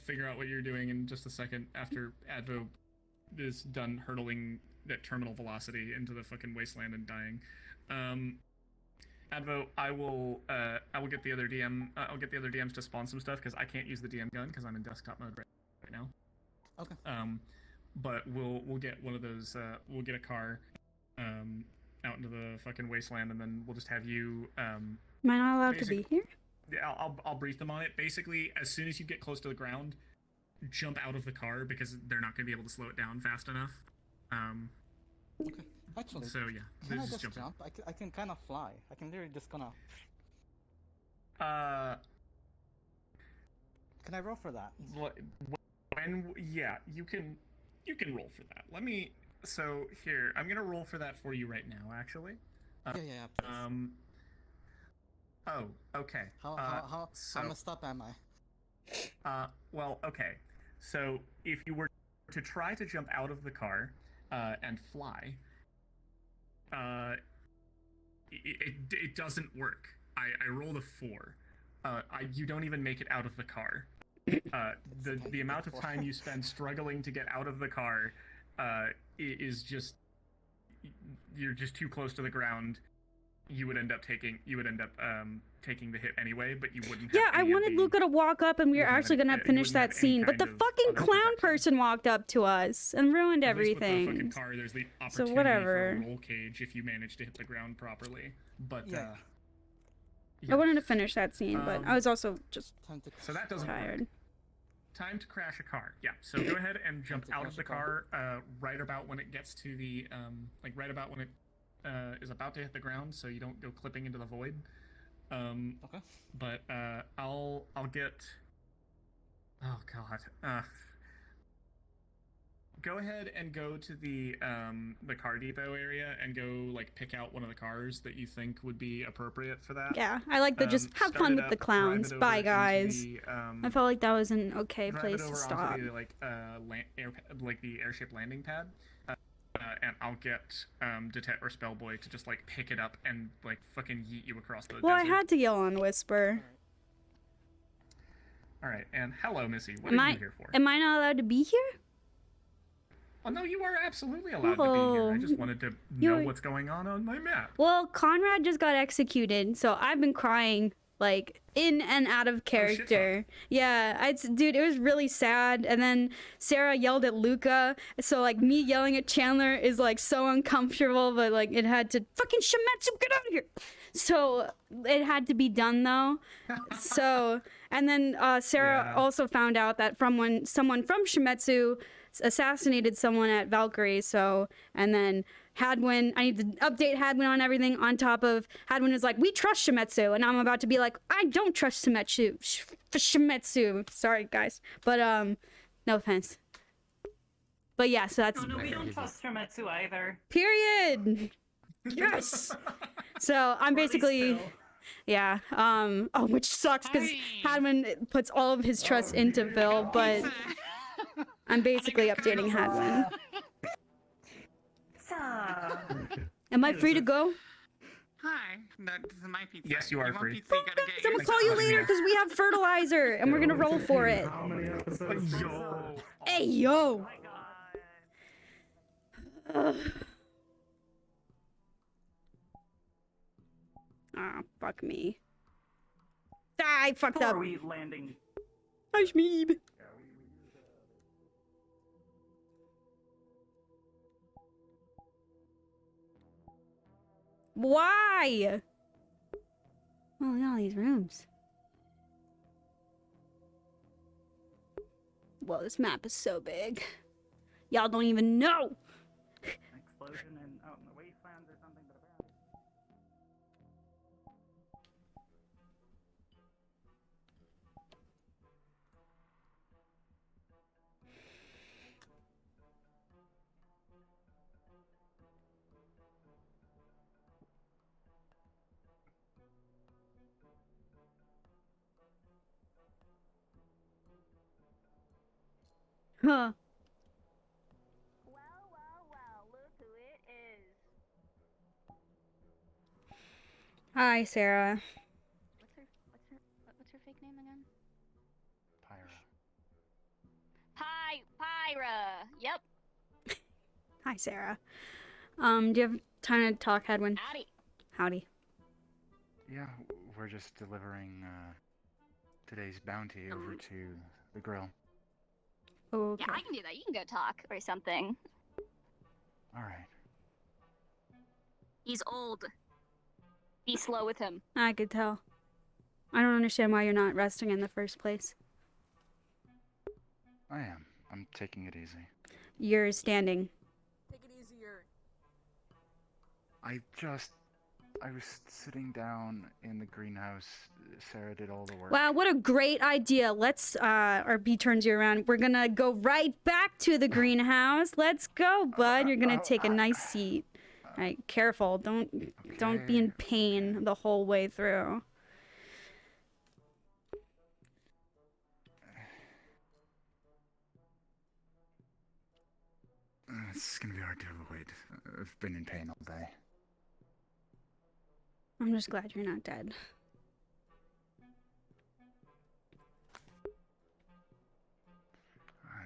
figure out what you're doing in just a second after Advo is done hurtling at terminal velocity into the fucking wasteland and dying. Advo, I will get the other DM. I'll get the other DMs to spawn some stuff because I can't use the DM gun because I'm in desktop mode right now. Okay. But we'll get one of those. We'll get a car, out into the fucking wasteland, and then we'll just have you. Am I not allowed to be here? Yeah, I'll brief them on it. Basically, as soon as you get close to the ground, jump out of the car because they're not going to be able to slow it down fast enough. Okay. Actually, so yeah, can I just just jump? I can kind of fly. I can literally just gonna. Can I roll for that? Yeah, you can roll for that. Let me. So here, I'm gonna roll for that for you right now. Actually. Yeah. Please. Oh, okay. How messed up am I? Well, okay. So if you were to try to jump out of the car and fly, it doesn't work. I rolled a 4. You don't even make it out of the car. The amount of time you spend struggling to get out of the car is just, you're just too close to the ground. You would end up taking the hit anyway, but you wouldn't. Yeah, I wanted Luca to walk up, and we were actually gonna finish that scene, but the fucking clown person walked up to us and ruined everything. With the fucking car, there's the So opportunity whatever. for a roll cage if you manage to hit the ground properly. But Yeah. I wanted to finish that scene, but I was also just so that doesn't tired. work. Time to crash a car. Yeah. So go ahead and jump out of the car right about when it gets to the like right about when it is about to hit the ground, so you don't go clipping into the void. Okay. But I'll get. Oh God. Go ahead and go to the car depot area and go like pick out one of the cars that you think would be appropriate for that. Yeah, I like to just have Start fun it with up, the drive clowns. it over Bye, into guys. the, I felt like that was an okay drive place it to over stop. onto the like the airship landing pad, and I'll get Detect or Spellboy to just like pick it up and like fucking yeet you across the Well, I desert. had to yell on Whisper. All right, and hello, Missy. What Am are I you here for? am I not allowed to be here? Oh no, you are absolutely allowed to be here. I just wanted to know what's going on my map. Well, Conrad just got executed, so I've been crying like in and out of character. Yeah, dude, it was really sad. And then Sarah yelled at Luca, so like me yelling at Chandler is like so uncomfortable, but like it had to fucking Shimetsu, get out of here. So it had to be done though. So and then Sarah also found out that from when someone from Shimetsu assassinated someone at Valkyrie, so and then Hadwin, I need to update Hadwin on everything on top of Hadwin is like, we trust Shimetsu, and I'm about to be like, I don't trust Shimetsu. Sorry guys. But no offense. But yeah, so that's Oh, no, we don't trust Shimetsu either. period. Yes. So I'm basically yeah, oh, which sucks because Hadwin puts all of his trust into Phil, but I'm basically updating Hadwin. Am I free to go? Hi, that's my pizza. Yes, you are want free. Pizza, you gotta get I'm gonna call you later because we have fertilizer and we're gonna roll for it. Hey yo! Ah, fuck me. Ah, I fucked up. Are we landing? Ashmeeb. Why? Oh, look at all these rooms. Whoa, this map is so big. Y'all don't even know. Explosion out in the wastelands or something, but apparently. Huh. Well, look who it is. Hi, Sarah. What's her fake name again? Pyra. Pyra. Yep. Hi, Sarah. Do you have time to talk, Hadwin? Howdy. Howdy. Yeah, we're just delivering today's bounty over to the grill. Oh, okay. Yeah, I can do that. You can go talk or something. All right. He's old. Be slow with him. I could tell. I don't understand why you're not resting in the first place. I am. I'm taking it easy. You're standing. Take it easier. I was sitting down in the greenhouse. Sarah did all the work. Wow, what a great idea. Let's, or B turns you around. We're gonna go right back to the greenhouse. Let's go, bud. You're gonna take a nice seat. All right, careful. Don't be in pain the whole way through. It's gonna be hard to avoid. I've been in pain all day. I'm just glad you're not dead.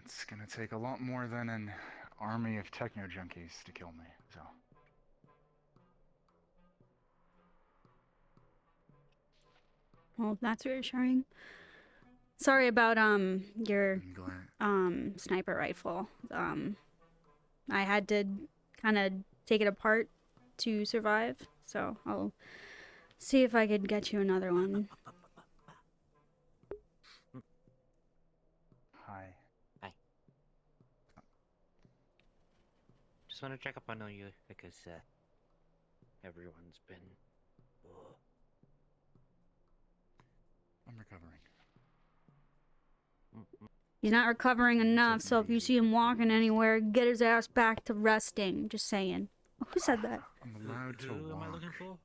It's gonna take a lot more than an army of techno junkies to kill me, so. Well, that's reassuring. Sorry about your sniper rifle. I had to kind of take it apart to survive, so I'll see if I could get you another one. Hi. Hi. Just want to check up on you because everyone's been. I'm recovering. He's not recovering enough, so if you see him walking anywhere, get his ass back to resting. Just saying. Who said that? I'm allowed to Who walk. am I looking for?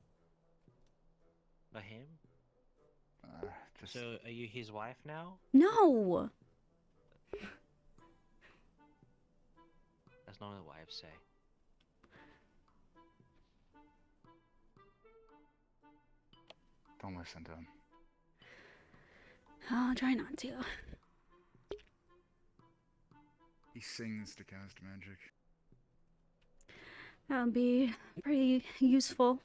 A him? Just... So, are you his wife now? No! That's not what wives say. Don't listen to him. I'll try not to. He sings to cast magic. That would be pretty useful.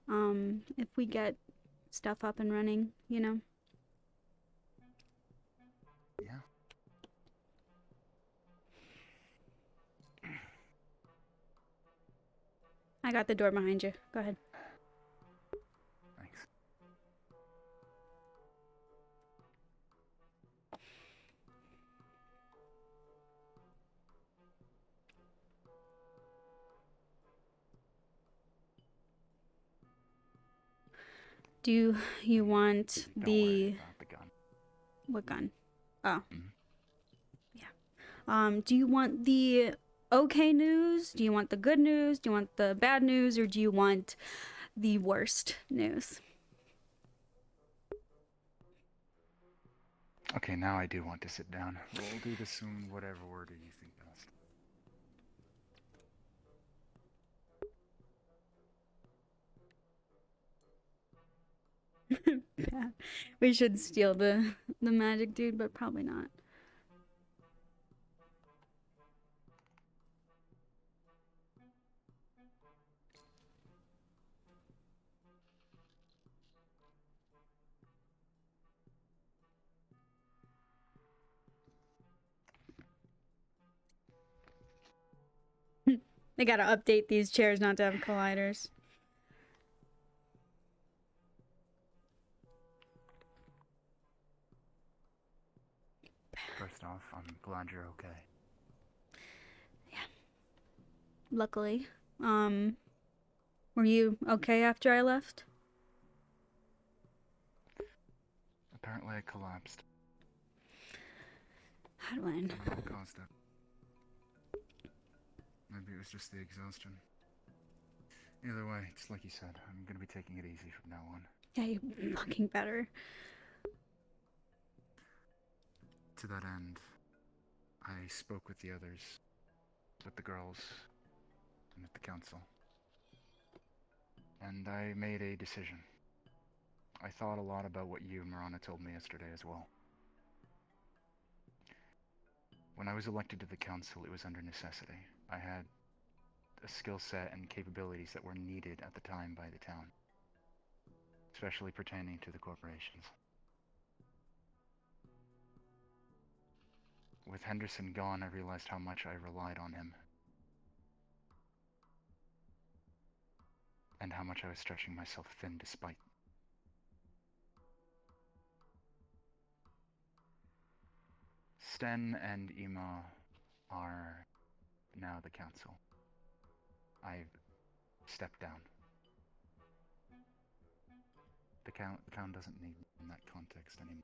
If we get stuff up and running, you know? Yeah. I got the door behind you. Go ahead. Thanks. Do you want Don't the... worry about the gun. What gun? Oh. Mhm. Yeah. Do you want the okay news? Do you want the good news? Do you want the bad news? Or do you want the worst news? Okay, now I do want to sit down. We'll do this in whatever order you think best. Bad. We should steal the magic dude, but probably not. They gotta update these chairs not to have colliders. First off, I'm glad you're okay. Luckily. Were you okay after I left? Apparently I collapsed. Hadwin. I don't know what caused it. Maybe it was just the exhaustion. Either way, just like you said, I'm gonna be taking it easy from now on. Yeah, you fucking better. To that end, I spoke with the others, with the girls, and with the council. And I made a decision. I thought a lot about what you, Marana, told me yesterday as well. When I was elected to the council, it was under necessity. I had a skill set and capabilities that were needed at the time by the town, especially pertaining to the corporations. With Henderson gone, I realized how much I relied on him. And how much I was stretching myself thin despite. Sten and Ima are now the council. I've stepped down. The town doesn't need me in that context anymore.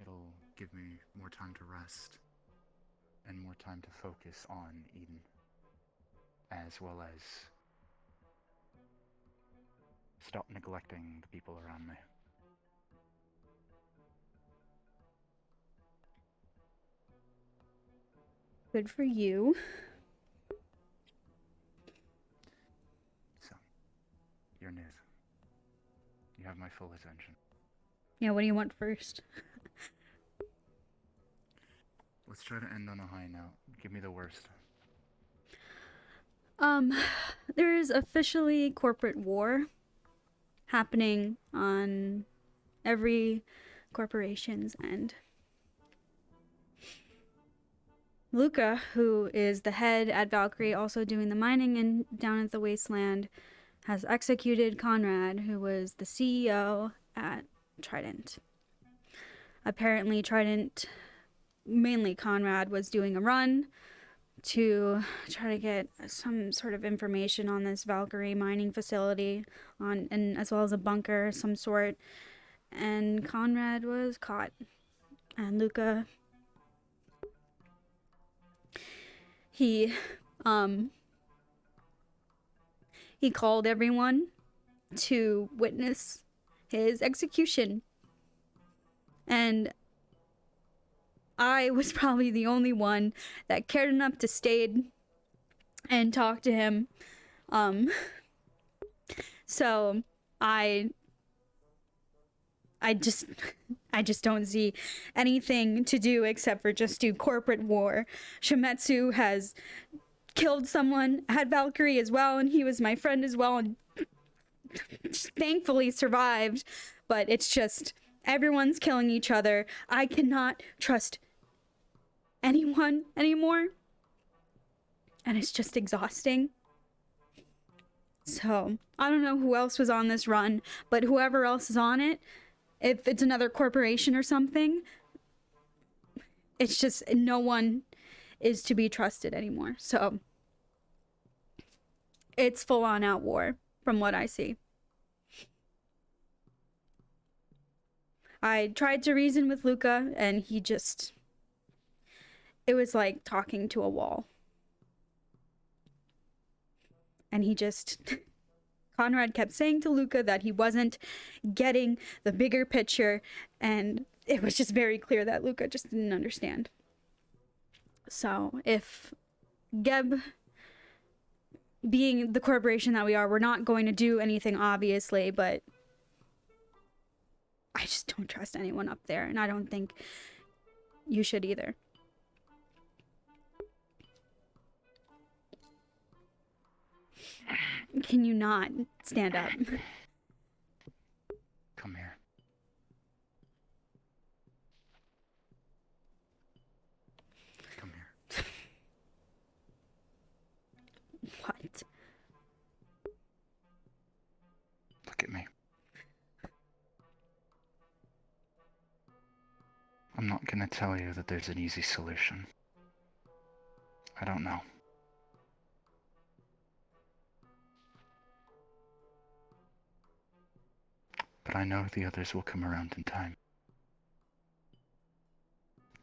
It'll give me more time to rest and more time to focus on Eden, as well as stop neglecting the people around me. Good for you. So, your news. You have my full attention. Yeah, what do you want first? Let's try to end on a high note. Give me the worst. There is officially corporate war happening on every corporation's end. Luca, who is the head at Valkyrie, also doing the mining and down at the wasteland, has executed Conrad, who was the CEO at Trident. Apparently, Trident, mainly Conrad, was doing a run to try to get some sort of information on this Valkyrie mining facility, and as well as a bunker of some sort. And Conrad was caught. And Luca, he called everyone to witness his execution. And I was probably the only one that cared enough to stay and talk to him. So I just don't see anything to do except for just do corporate war. Shimetsu has killed someone at Valkyrie as well, and he was my friend as well, and thankfully survived. But it's just, everyone's killing each other. I cannot trust anyone anymore, and it's just exhausting. So I don't know who else was on this run, but whoever else is on it, if it's another corporation or something, it's just no one is to be trusted anymore. So it's full on out war from what I see. I tried to reason with Luca, and he just, it was like talking to a wall. And he just, Conrad kept saying to Luca that he wasn't getting the bigger picture, and it was just very clear that Luca just didn't understand. So if Geb, being the corporation that we are, we're not going to do anything, obviously, but I just don't trust anyone up there, and I don't think you should either. Can you not stand up? Come here. Come here. What? Look at me. I'm not gonna tell you that there's an easy solution. I don't know. But I know the others will come around in time.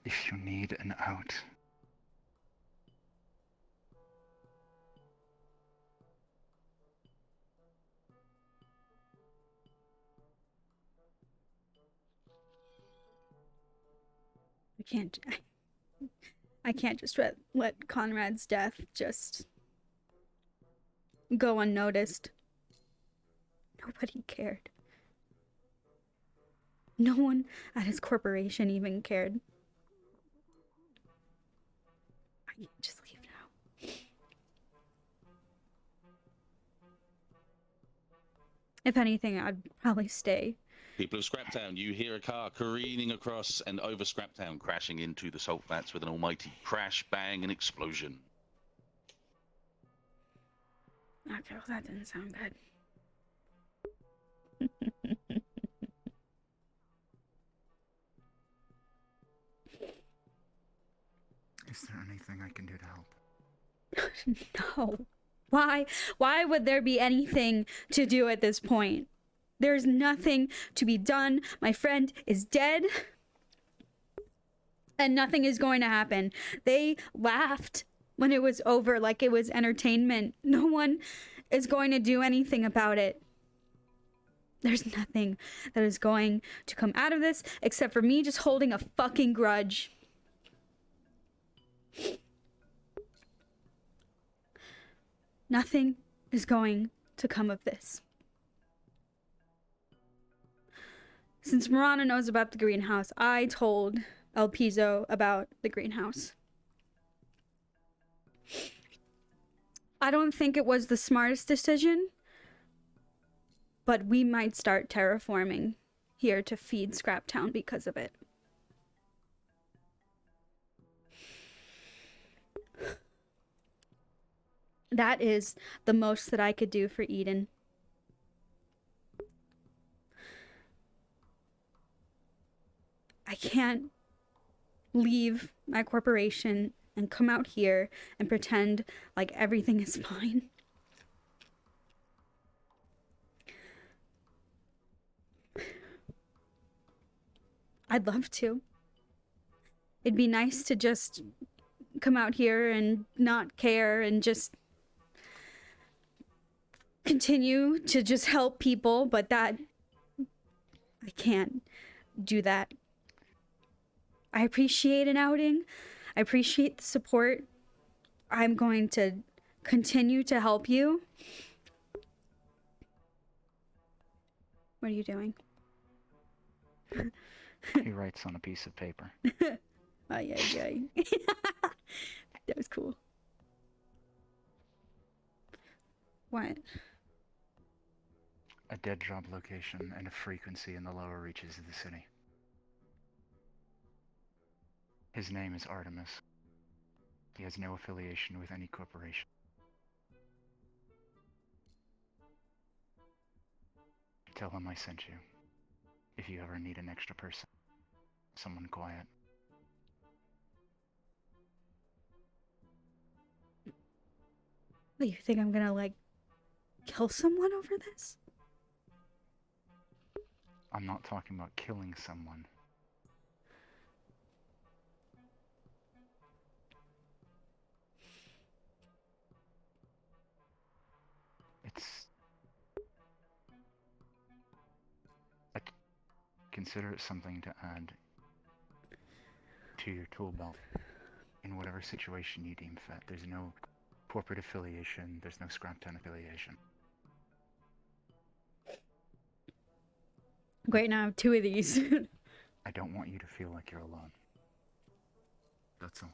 If you need an out, I can't just let Conrad's death just go unnoticed. Nobody cared. No one at his corporation even cared. I can't just leave now. If anything, I'd probably stay. People of Scraptown, you hear a car careening across and over Scraptown, crashing into the salt flats with an almighty crash, bang, and explosion. Okay, well, that didn't sound good. is there anything I can do to help? No. Why would there be anything to do at this point? There's nothing to be done. My friend is dead. And nothing is going to happen. They laughed when it was over like it was entertainment. No one is going to do anything about it. There's nothing that is going to come out of this except for me just holding a fucking grudge. Nothing is going to come of this. Since Marana knows about the greenhouse, I told El Piso about the greenhouse. I don't think it was the smartest decision, but we might start terraforming here to feed Scraptown because of it. That is the most that I could do for Eden. I can't leave my corporation and come out here and pretend like everything is fine. I'd love to. It'd be nice to just come out here and not care and just continue to just help people, but that I can't do that. I appreciate an outing. I appreciate the support. I'm going to continue to help you. What are you doing? He writes on a piece of paper. Ay, ay, ay. That was cool. What? A dead drop location and a frequency in the lower reaches of the city. His name is Artemis. He has no affiliation with any corporation. Tell him I sent you. If you ever need an extra person. Someone quiet. What, you think I'm gonna, like, kill someone over this? I'm not talking about killing someone. I consider it something to add to your tool belt in whatever situation you deem fit. There's no corporate affiliation, there's no Scraptown affiliation. Great, now I have 2 of these. I don't want you to feel like you're alone. That's all.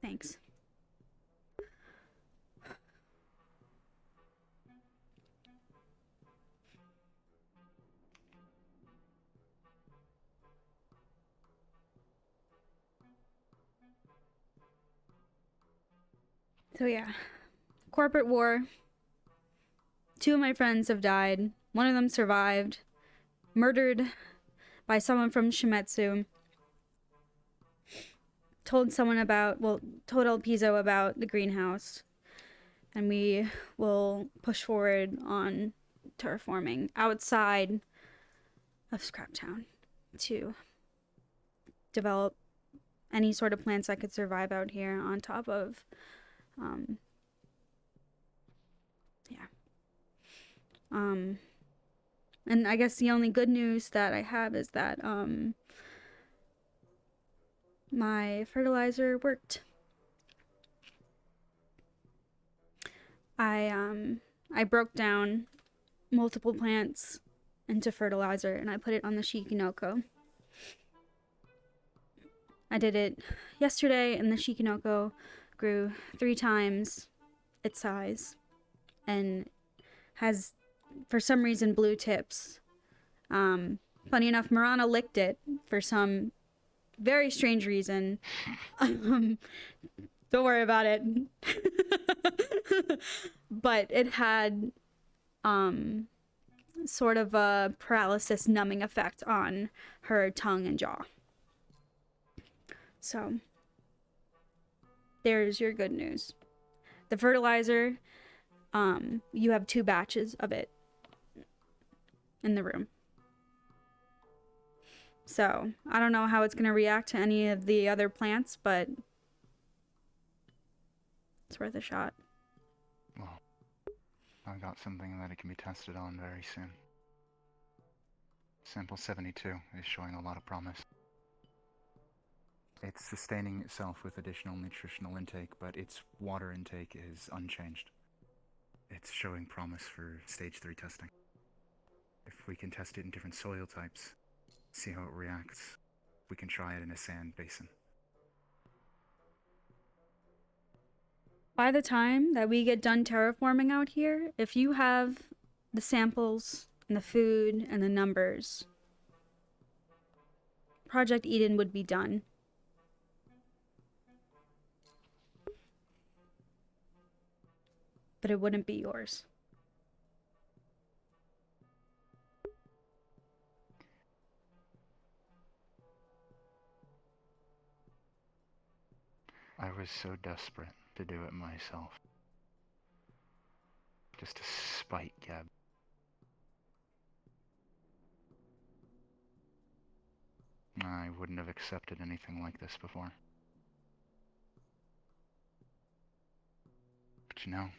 Thanks. So yeah, corporate war. 2 of my friends have died. One of them survived. Murdered by someone from Shimetsu. Told El Piso about the greenhouse. And we will push forward on terraforming outside of Scraptown to develop any sort of plants that could survive out here on top of and I guess the only good news that I have is that my fertilizer worked. I broke down multiple plants into fertilizer and I put it on the Shikinoko. I did it yesterday and the Shikinoko grew 3 times its size and has, for some reason, blue tips. Funny enough, Marana licked it for some very strange reason. Don't worry about it. But it had sort of a paralysis numbing effect on her tongue and jaw. So there's your good news. The fertilizer, you have 2 batches of it in the room. So I don't know how it's going to react to any of the other plants, but it's worth a shot. Well, I've got something that it can be tested on very soon. Sample 72 is showing a lot of promise. It's sustaining itself with additional nutritional intake, but its water intake is unchanged. It's showing promise for stage 3 testing. If we can test it in different soil types, see how it reacts, we can try it in a sand basin. By the time that we get done terraforming out here, if you have the samples and the food and the numbers, Project Eden would be done. But it wouldn't be yours. I was so desperate to do it myself. Just to spite Gab. I wouldn't have accepted anything like this before. But you know...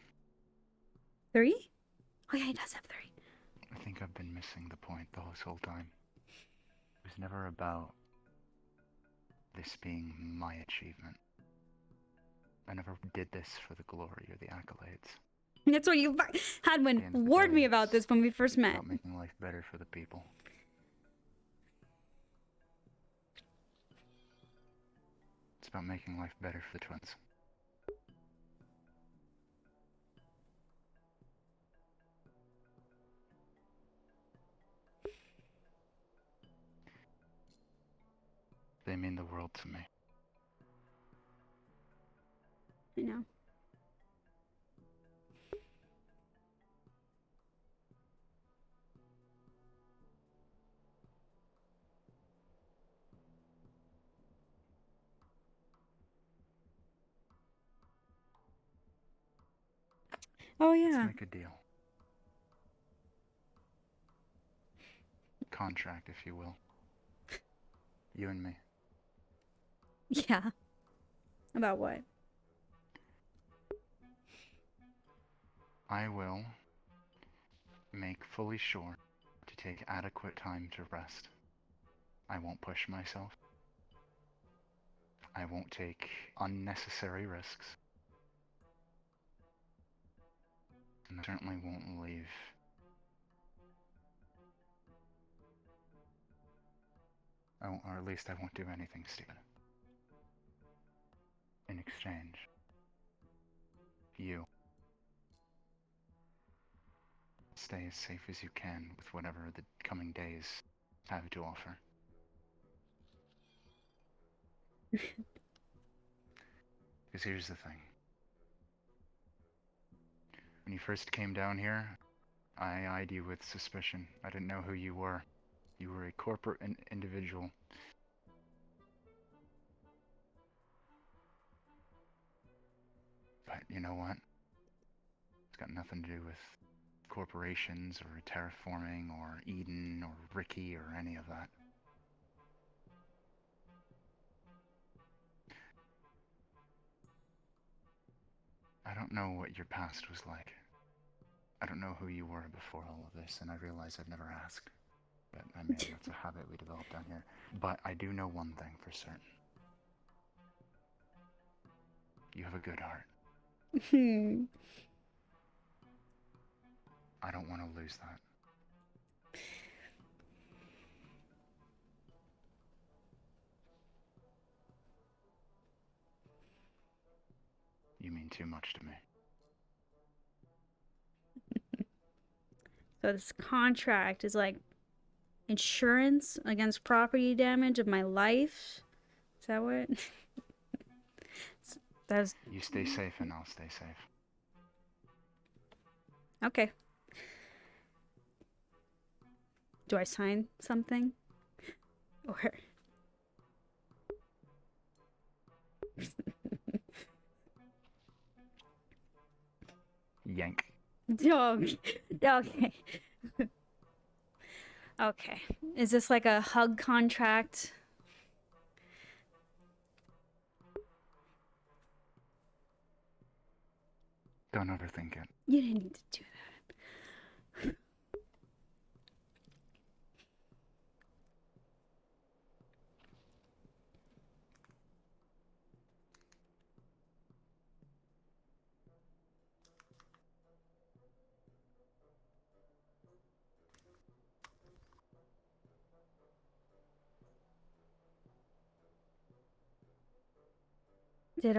3? Oh yeah, he does have 3. I think I've been missing the point this whole time. It was never about this being my achievement. I never did this for the glory or the accolades. That's what you Hadwin warned me about this when we first met. About making life better for the people. It's about making life better for the twins. They mean the world to me. I know. Oh yeah. Let's make a deal. Contract, if you will. You and me. Yeah. About what? I will make fully sure to take adequate time to rest. I won't push myself. I won't take unnecessary risks. And I certainly won't leave. Or at least I won't do anything stupid. In exchange, you stay as safe as you can with whatever the coming days have to offer. Because here's the thing. When you first came down here, I eyed you with suspicion. I didn't know who you were. You were a corporate individual. But you know what? It's got nothing to do with corporations or terraforming or Eden or Ricky or any of that. I don't know what your past was like. I don't know who you were before all of this, and I realize I've never asked. But I mean, that's a habit we developed down here. But I do know one thing for certain. You have a good heart. I don't want to lose that. You mean too much to me. So this contract is like insurance against property damage of my life? Is that what? That's... You stay safe and I'll stay safe. Okay. Do I sign something? Or... Yank. Okay. Okay. Okay. Is this like a hug contract? Don't overthink it. You didn't need to do that. Did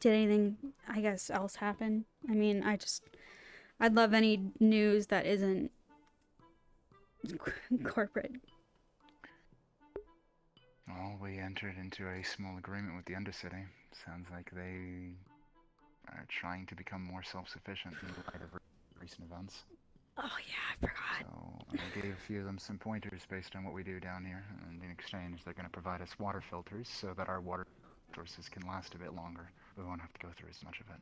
anything, I guess, else happen? I mean, I'd love any news that isn't corporate. Well, we entered into a small agreement with the Undercity. Sounds like they are trying to become more self-sufficient in light of recent events. Oh yeah, I forgot. So I gave a few of them some pointers based on what we do down here, and in exchange they're going to provide us water filters so that our water sources can last a bit longer. We won't have to go through as much of it.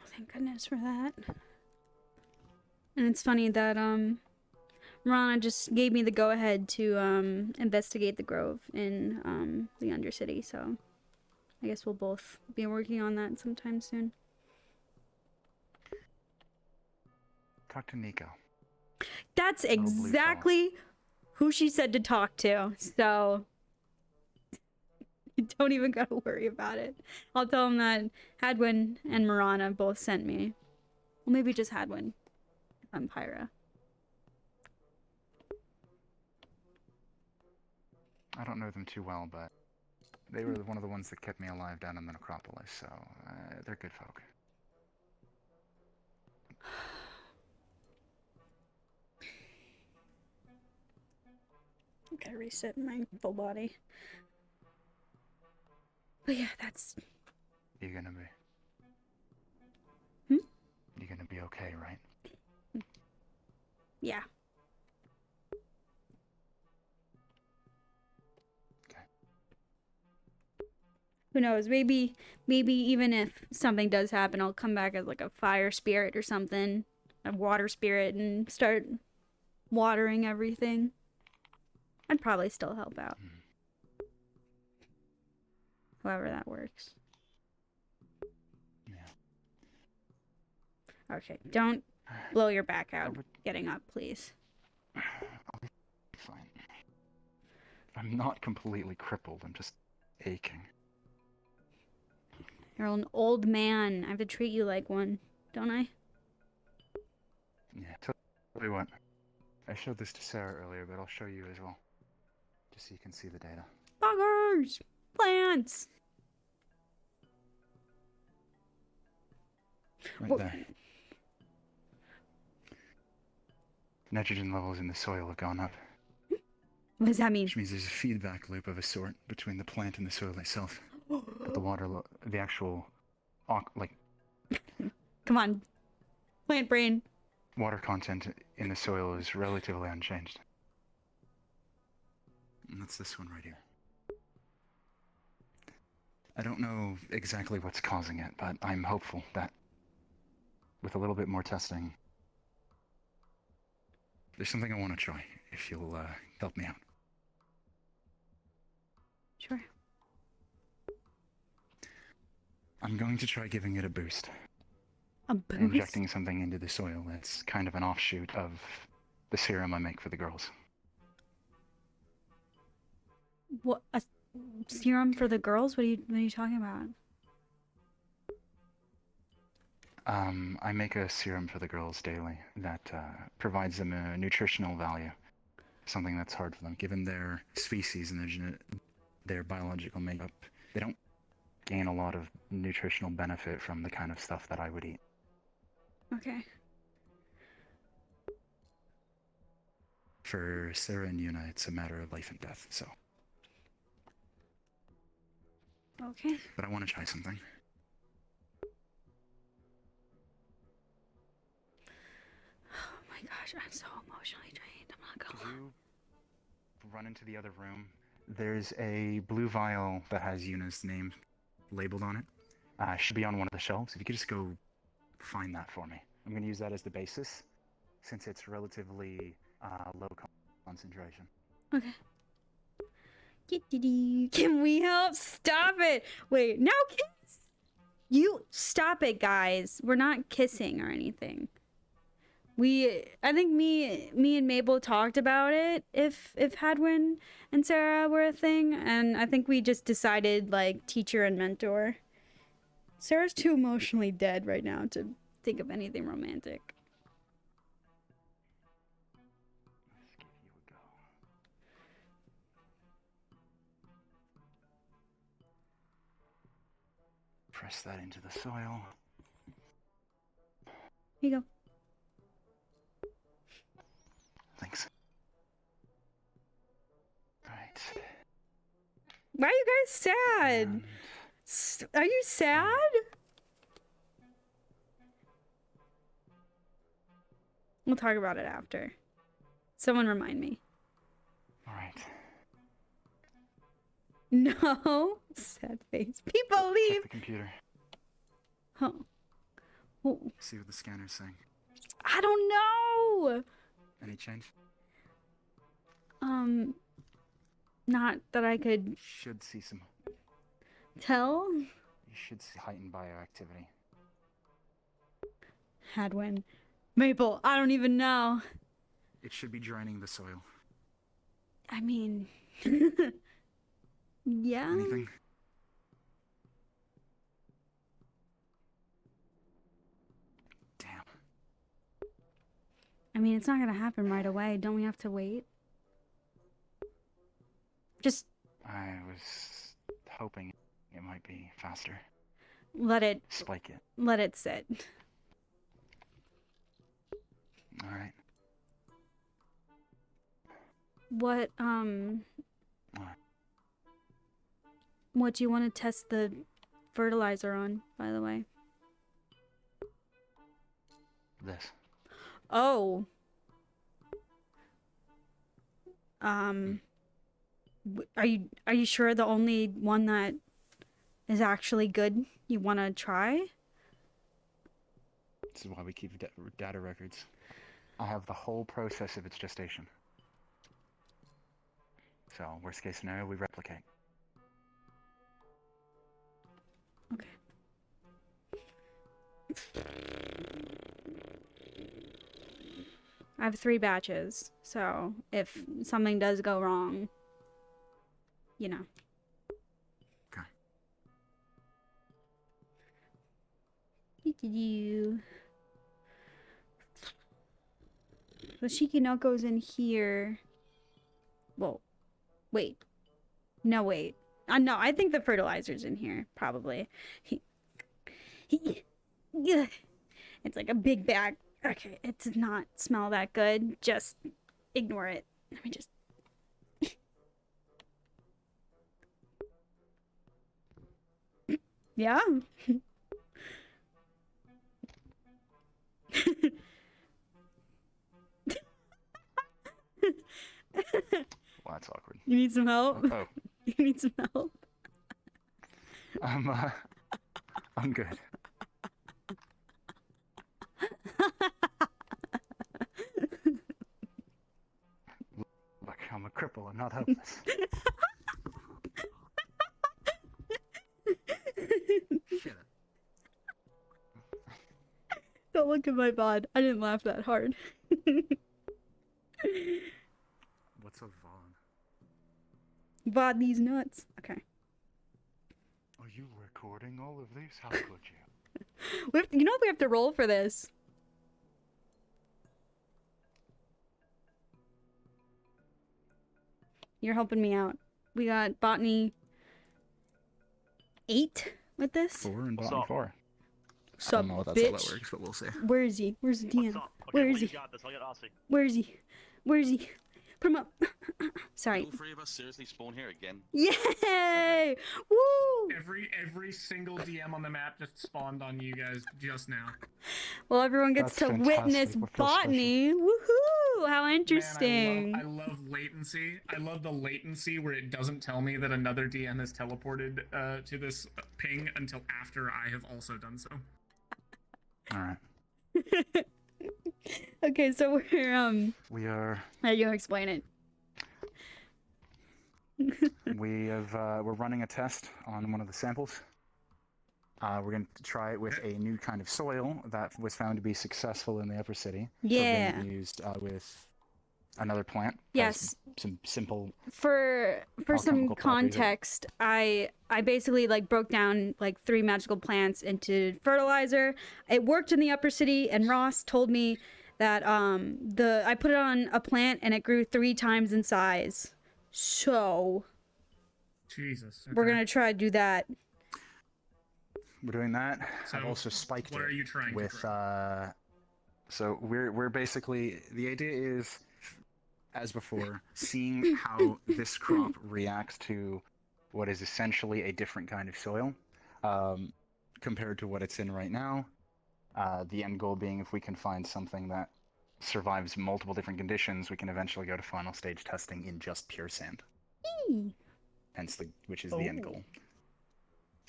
Thank goodness for that. And it's funny that Rana just gave me the go-ahead to investigate the Grove in the Undercity, so I guess we'll both be working on that sometime soon. Talk to Nico. That's exactly who she said to talk to, so you don't even gotta worry about it. I'll tell him that Hadwin and Marana both sent me. Well, maybe just Hadwin, if I'm Pyra. I don't know them too well, but they were one of the ones that kept me alive down in the necropolis, so they're good folk. Gotta reset my full body. But yeah, that's... You're gonna be... You're gonna be okay, right? Yeah. Okay. Who knows? Maybe even if something does happen, I'll come back as like a fire spirit or something. A water spirit and start watering everything. I'd probably still help out. However that works. Yeah. Okay, don't blow your back out getting up, please. I'll be fine. I'm not completely crippled, I'm just aching. You're an old man. I have to treat you like one, don't I? Yeah, tell you what. I showed this to Sarah earlier, but I'll show you as well. Just so you can see the data. Buggers! Plants! Right there. Nitrogen levels in the soil have gone up. What does that mean? Which means there's a feedback loop of a sort between the plant and the soil itself. But the water, the actual, Come on. Plant brain. water content in the soil is relatively unchanged. And that's this one right here. I don't know exactly what's causing it, but I'm hopeful that with a little bit more testing, there's something I want to try, if you'll help me out. Sure. I'm going to try giving it a boost. A boost? Injecting something into the soil that's kind of an offshoot of the serum I make for the girls. What? A serum for the girls? What are you talking about? I make a serum for the girls daily that provides them a nutritional value. Something that's hard for them, given their species and their biological makeup. They don't gain a lot of nutritional benefit from the kind of stuff that I would eat. Okay. For Sarah and Yuna, it's a matter of life and death, so. Okay. But I want to try something. Oh my gosh, I'm so emotionally drained. I'm not gonna lie. You run into the other room. There's a blue vial that has Yuna's name labeled on it. Should be on one of the shelves. If you could just go find that for me. I'm going to use that as the basis, since it's relatively low concentration. Okay. Can we help? Stop it! Wait, no kiss! You stop it, guys. We're not kissing or anything. I think me and Mabel talked about it if Hadwin and Sarah were a thing, and I think we just decided like teacher and mentor. Sarah's too emotionally dead right now to think of anything romantic. Let's give you a press that into the soil. Here you go. Thanks. Right. Why are you guys sad? Are you sad? We'll talk about it after. Someone remind me. All right. No. Sad face. People leave. Check the computer. Huh. Oh. See what the scanner's saying. I don't know. Any change? Not that I could Should see some. tell. You should see heightened bioactivity. Hadwin. Maple, I don't even know. It should be draining the soil. I mean, yeah. Anything? Damn. I mean, it's not gonna happen right away. Don't we have to wait? Just I was hoping it might be faster. let it Spike it. let it sit. All right. What what do you want to test the fertilizer on, by the way? This. Oh. Are you sure the only one that is actually good you want to try? This is why we keep data records. I have the whole process of its gestation. So, worst case scenario, we replicate. Okay. I have 3 batches, so if something does go wrong, you know. Okay. The Shikinoko's in here. Well, wait. No, wait. No, I think the fertilizer's in here, probably. It's like a big bag. Okay, it does not smell that good. Just ignore it. Let me just... Yeah? Well, that's awkward. You need some help? Oh. You need some help? I'm good. Look, I'm a cripple. I'm not helpless. Shut up. Don't look at my bod. I didn't laugh that hard. What's a Vaughn? Bod these nuts. Okay. Are you recording all of these? How could you? You know we have to roll for this. You're helping me out. We got botany 8 with this. 4 and botany 4. Sup, I don't know if that's how that works, but we'll see. Where is he? Where's the DM? Okay, Where is he? You got this. I'll get Aussie. Where is he? Where is he? Put him up. Sorry. All 3 of us seriously spawn here again. Yay! Woo! Every single DM on the map just spawned on you guys just now. Well, everyone gets That's to witness fantastic. We'll feel botany. Woohoo! How interesting. Man, I love latency. I love the latency where it doesn't tell me that another DM has teleported to this ping until after I have also done so. All right. Okay, so we're We are. How do you explain it? We're running a test on one of the samples. We're going to try it with a new kind of soil that was found to be successful in the upper city. So we're Yeah. going to be used with another plant. Has Yes. Some simple. For some alchemical properties. context, I basically like broke down like 3 magical plants into fertilizer. It worked in the upper city, and Ross told me that I put it on a plant and it grew 3 times in size. So Jesus. we're gonna try to do that. we're doing that. I've So, also spiked what it are you trying to with. grow? So we're basically, the idea is, as before, seeing how this crop reacts to what is essentially a different kind of soil, compared to what it's in right now. The end goal being, if we can find something that survives multiple different conditions, we can eventually go to final stage testing in just pure sand. Hence which is the end goal.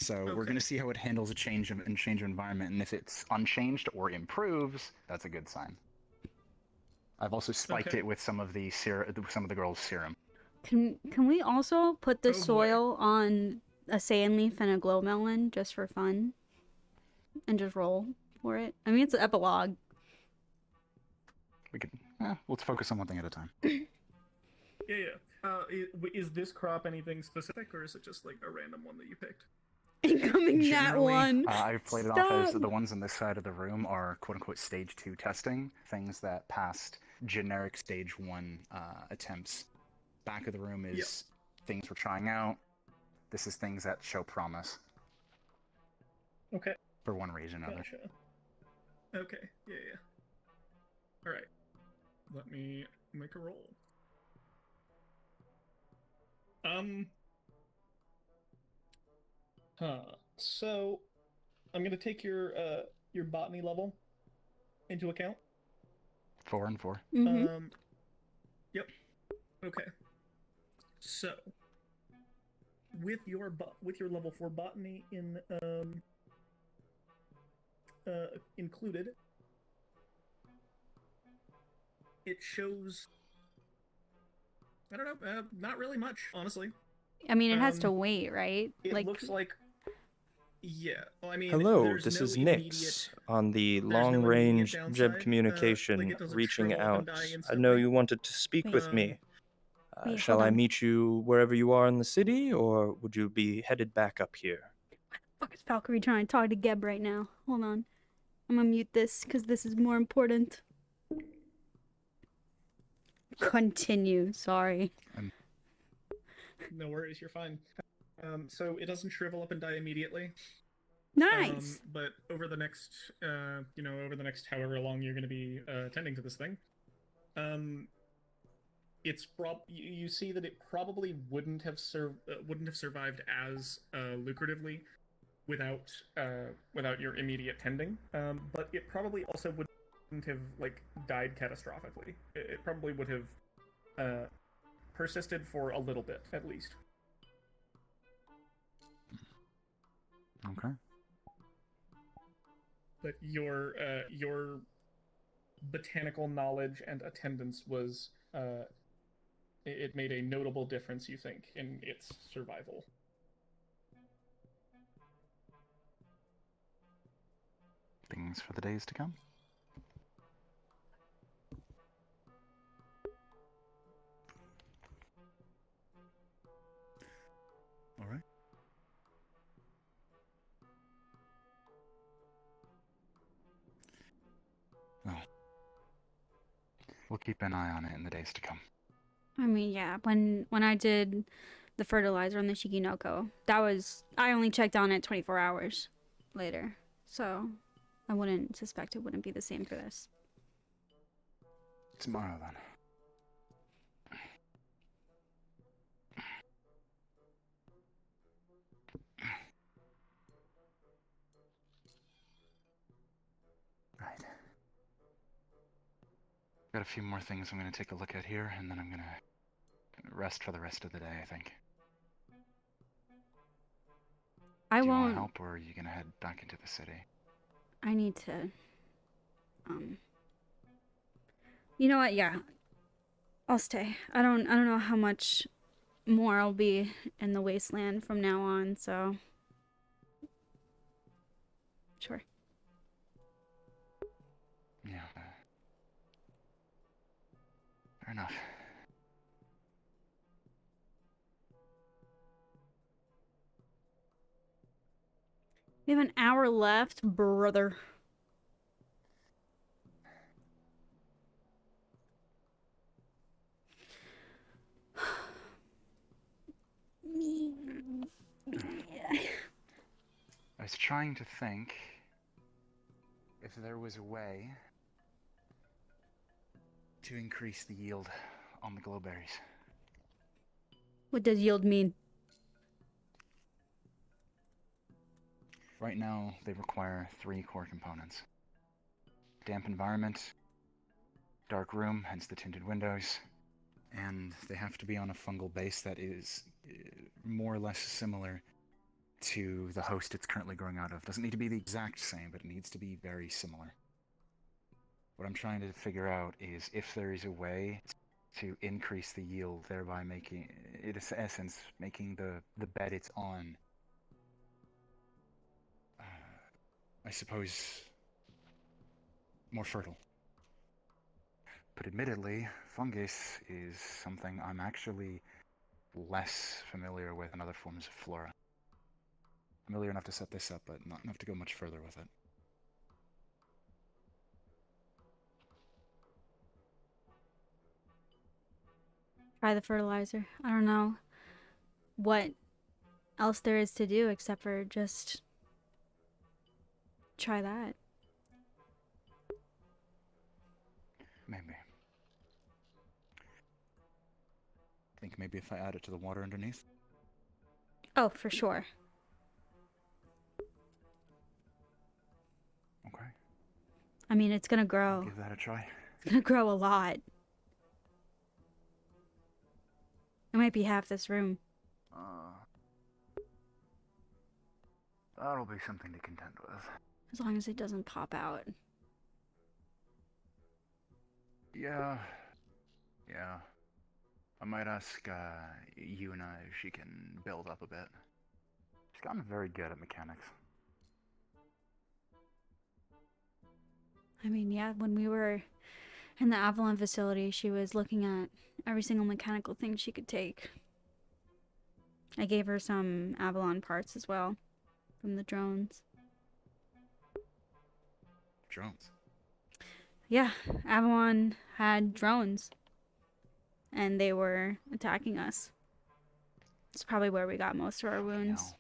So we're going to see how it handles a change of environment, and if it's unchanged or improves, that's a good sign. I've also spiked it with some of the girls' serum. Can we also put the soil on a sand leaf and a glow melon just for fun, and just roll for it? I mean, it's an epilogue. We could. Let's focus on one thing at a time. Yeah. Is this crop anything specific, or is it just like a random one that you picked? Incoming that one. I've played it off as the ones on this side of the room are quote-unquote stage 2 testing, things that passed generic stage 1 attempts. Back of the room is things we're trying out. This is things that show promise. Okay. For one reason or another. Gotcha. Okay. Yeah. All right. Let me make a roll. So I'm gonna take your botany level into account. 4 and 4. Yep. Okay. So with your level 4 botany included, it shows, I don't know, not really much, honestly. I mean, it has to wait, right? It looks like, yeah. Well, I mean, Hello, there's this no is immediate- Nix on the there's no long-range immediate Jeb downside, communication like it doesn't reaching shrivel up and out. die I know instantly. you wanted to speak with me. wait, Shall hold I on. meet you wherever you are in the city, or would you be headed back up here? Fuck is Valkyrie trying to talk to Geb right now? Hold on. I'm gonna mute this because this is more important. Continue. Sorry. No worries, you're fine. So it doesn't shrivel up and die immediately. Nice. But over the next, over the next however long you're going to be tending to this thing, you see that it probably wouldn't have survived as lucratively without your immediate tending. But it probably also wouldn't have died catastrophically. It probably would have persisted for a little bit at least. Okay. But your botanical knowledge and attendance was it made a notable difference, you think, in its survival. Things for the days to come. All right. Well, we'll keep an eye on it in the days to come. I mean, yeah. When I did the fertilizer on the Shikinoko, I only checked on it 24 hours later, so I wouldn't suspect it wouldn't be the same for this. Tomorrow then. Right. Got a few more things I'm going to take a look at here, and then I'm going to rest for the rest of the day, I think. I Do you won't. want help, or are you going to head back into the city? I need to. You know what? Yeah, I'll stay. I don't know how much more I'll be in the wasteland from now on. So. Sure. Yeah. Fair enough. We have an hour left, brother. was trying to think if there was a way to increase the yield on the glowberries. What does yield mean? Right now, they require 3 core components. Damp environment, dark room, hence the tinted windows, and they have to be on a fungal base that is more or less similar to the host it's currently growing out of. Doesn't need to be the exact same, but it needs to be very similar. What I'm trying to figure out is if there is a way to increase the yield, thereby making it, in essence, making the bed it's on, I suppose, more fertile. But admittedly, fungus is something I'm actually less familiar with in other forms of flora. Familiar enough to set this up, but not enough to go much further with it. Try the fertilizer. I don't know what else there is to do except for just try that. Maybe. Think maybe if I add it to the water underneath? Oh, for sure. Okay. I mean, it's gonna grow. Give that a try. It's gonna grow a lot. It might be half this room. That'll be something to contend with. As long as it doesn't pop out. Yeah. I might ask Yuna if she can build up a bit. She's gotten very good at mechanics. I mean, yeah, when we were in the Avalon facility, she was looking at every single mechanical thing she could take. I gave her some Avalon parts as well from the drones. Drones? Yeah, Avalon had drones. And they were attacking us. It's probably where we got most of our wounds.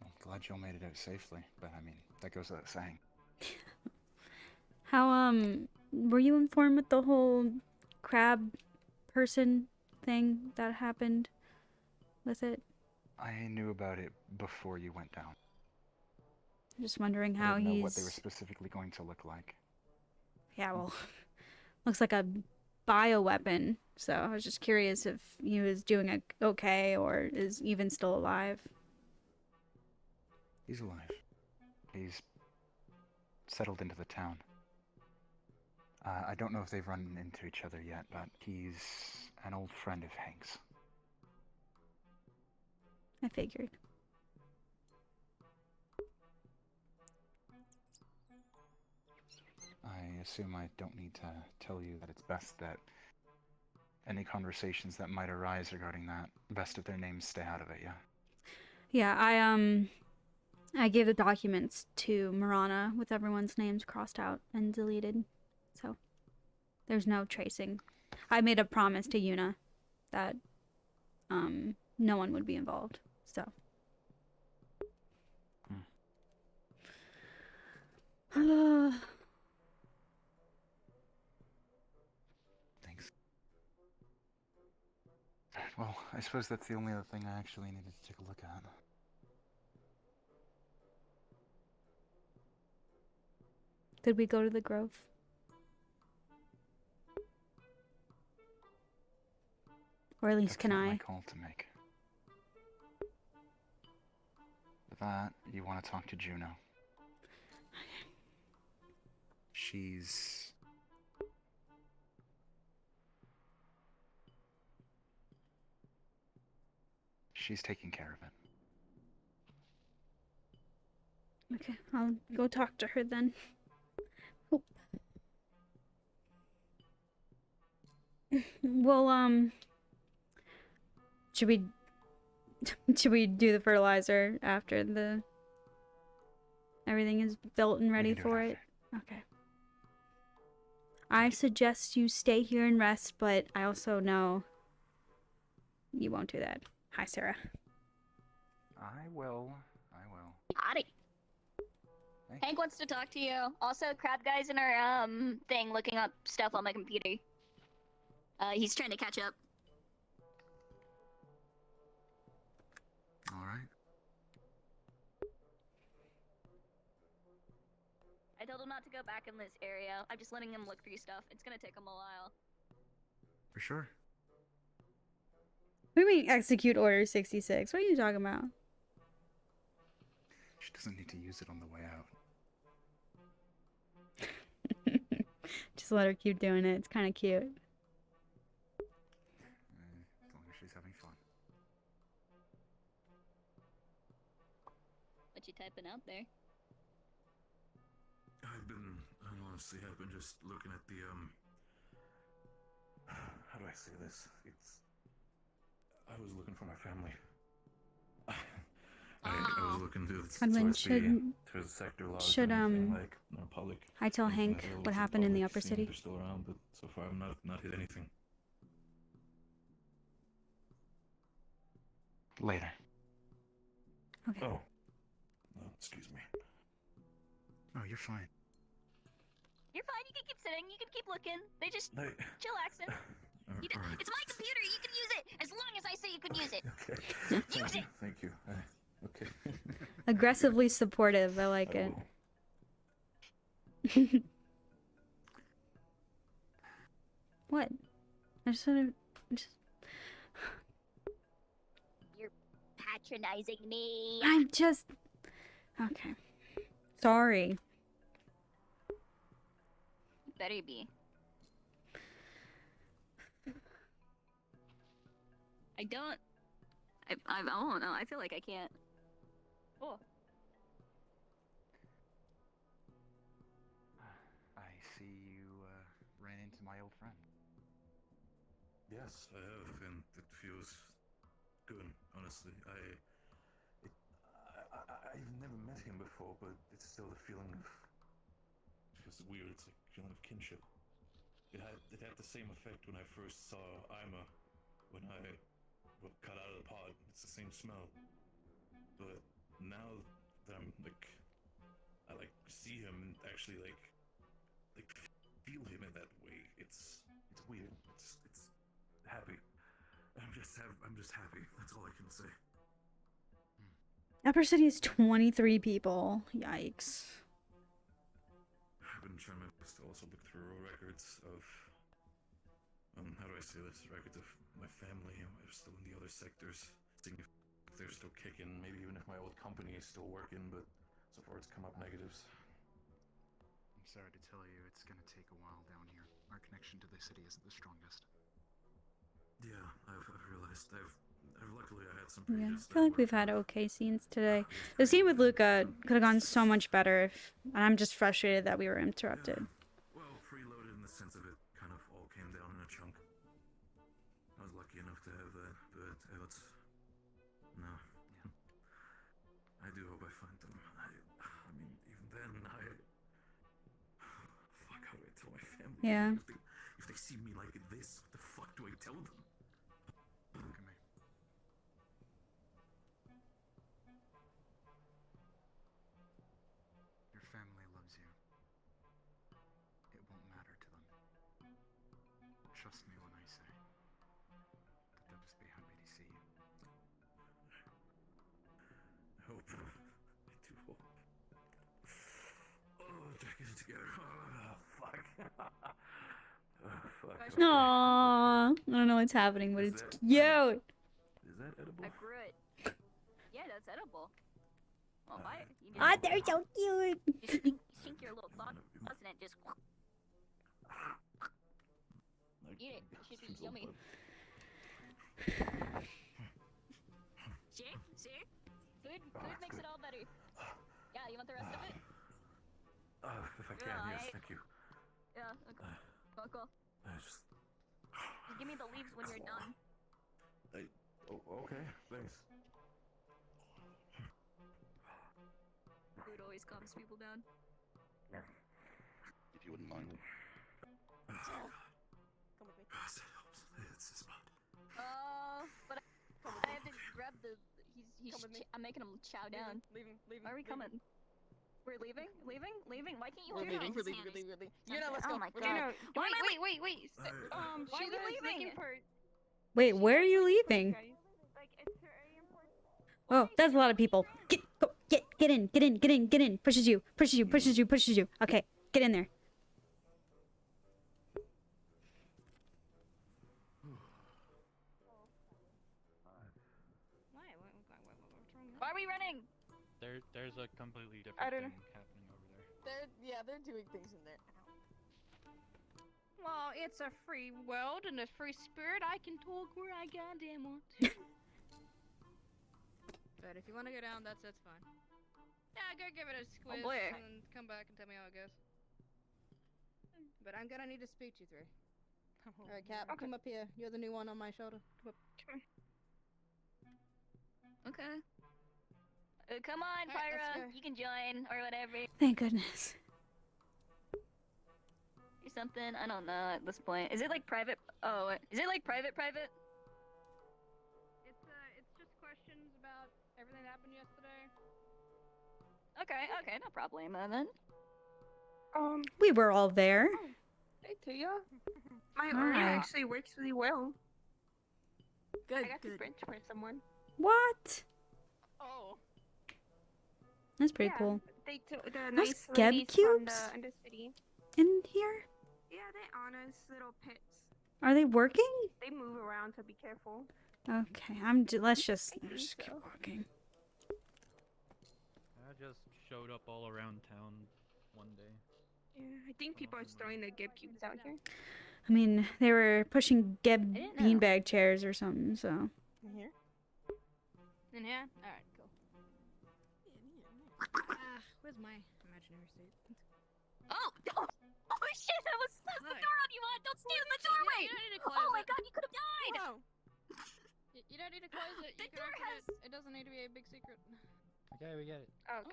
I'm glad y'all made it out safely, but I mean, that goes without saying. How, were you informed with the whole crab person thing that happened with it? I knew about it before you went down. Just wondering I how didn't know he's... what they were specifically going to look like. Yeah, well, looks like a bioweapon. So I was just curious if he was doing okay or is even still alive. He's alive. He's settled into the town. I don't know if they've run into each other yet, but he's an old friend of Hank's. I figured. I assume I don't need to tell you that it's best that any conversations that might arise regarding that, best if their names stay out of it, yeah? Yeah, I gave the documents to Marana with everyone's names crossed out and deleted. So there's no tracing. I made a promise to Yuna that no one would be involved. So Thanks. Well, I suppose that's the only other thing I actually needed to take a look at. Did we go to the Grove? Or at least That's can not I? my call to make. With that, you want to talk to Juno. She's... She's taking care of it. Okay, I'll go talk to her then. Oh. Well, should we do the fertilizer after everything is built and ready for it? Okay. I suggest you stay here and rest, but I also know You won't do that. Hi, Sarah. I will. Howdy. Hey. Hank wants to talk to you. Also, Crab Guy's in our thing looking up stuff on my computer. He's trying to catch up. All right. I told him not to go back in this area. I'm just letting him look through stuff. It's gonna take him a while. For sure. What do you mean execute order 66? What are you talking about? She doesn't need to use it on the way out. Just let her keep doing it. It's kind of cute. As long as she's having fun. What you typing out there? Honestly, I've been just looking at the, how do I say this? I was looking for my family. I was looking through Edwin, through the sector logs should, and everything, like, public. I tell Hank what happened in the upper city? They're still around, but so far I've not hit anything. Later. Okay. Oh. No, excuse me. Oh, you're fine. You're fine. You can keep sitting. You can keep looking. They just chillaxing. Alright. It's my computer. You can use it as long as I say you can use it. Okay. Use it. Thank you. Okay. Aggressively supportive. I like it. What? I just sort of just. You're patronizing me. I'm just. Okay. Sorry. Better be. I don't know. I feel like I can't. Oh. I see you ran into my old friend. Yes, I have, and it feels good, honestly. I've never met him before, but it's still the feeling of... It feels weird, it's like a feeling of kinship. It had the same effect when I first saw Ima, when I cut out of the pod. It's the same smell. But now that I'm, I see him and actually, feel him in that way, it's weird. It's happy. I'm just happy. That's all I can say. Upper City is 23 people. Yikes. I've been trying my best to also look through records of, how do I say this? Records of my family who are still in the other sectors, seeing if they're still kicking, maybe even if my old company is still working, but so far it's come up negatives. I'm sorry to tell you, it's gonna take a while down here. Our connection to the city isn't the strongest. Yeah, I've realized. Luckily I had some Yeah, pages I feel like we've had okay scenes today. The scene with Luca could have gone so much better, and I'm just frustrated that we were interrupted. Well, freeloaded in the sense of it kind of all came down in a chunk. I was lucky enough to have that, but it's... No. Yeah. I do hope I find them. I mean, even then, Fuck, how do I tell my family? Yeah. If they see me like this, what the fuck do I tell them? Look at me. Your family loves you. It won't matter to them. Trust me when I say that they'll just be happy to see you. I hope. I do hope. Oh, Jack is together. Oh, fuck. Fuck. Aww. I don't know what's happening, but it's cute. Is that edible? I grew it. Yeah, that's edible. Well, buy it. You Ah, they're so cute. You sink your little claw in it, just. Eat it. It should be yummy. See? Food makes it all better. Yeah, you want the rest of it? If I can, yes, thank you. Yeah, okay. Cool. Just give me the leaves when you're done. Okay, thanks. Food always calms people down. If you wouldn't mind. Come with me. That helps. It's a spot. But I'm making him chow down. Leaving. Why are we coming? We're leaving? Leaving? Why can't you We're hear leaving. us? We're leaving. You know, let's go. Oh my We're god. leaving. Why am I Wait. why are Sheila we is leaving? looking for. Wait, where are you leaving? Like, it's very important. Oh, that's a lot of people. Get in. Pushes you. Okay, get in there. Why are we running? There's a completely different I don't thing know. happening over there. They're doing things in there. Well, it's a free world and a free spirit. I can talk where I goddamn want to. But if you want to go down, that's fine. Yeah, go give it a squiz boy. and come back and tell me how it goes. But I'm gonna need to speak to you three. Alright, Cap, come up here. You're the new one on my shoulder. Come up. Okay. Come on, Alright, let's Pyra. go. You can join or whatever. Thank goodness. Or something. I don't know at this point. Is it like private? Oh, is it like private? It's just questions about everything that happened yesterday. Okay, no problemo then. We were all there. Hey, Tia. My Hi. order actually works really well. I got to French for someone. What? Oh. That's pretty cool. They took the Those nice Geb ladies cubes from the city. in here? Yeah, they on us little pits. Are they working? They move around, so be careful. Okay, let's just keep walking. I just showed up all around town one day. Yeah, I think people are throwing the Geb cubes out here. I mean, they were pushing Geb didn't know. beanbag chairs or something, so. Here? In here? Alright, cool. Where's my imaginary seat? Oh shit! That was the Hi. door on you, on. Don't stand in the doorway. You don't need to close Oh my it. god, you could have died. Whoa. You don't need to close it. You can door open it. It doesn't need to be a big secret. Okay, we get it. Oh, okay.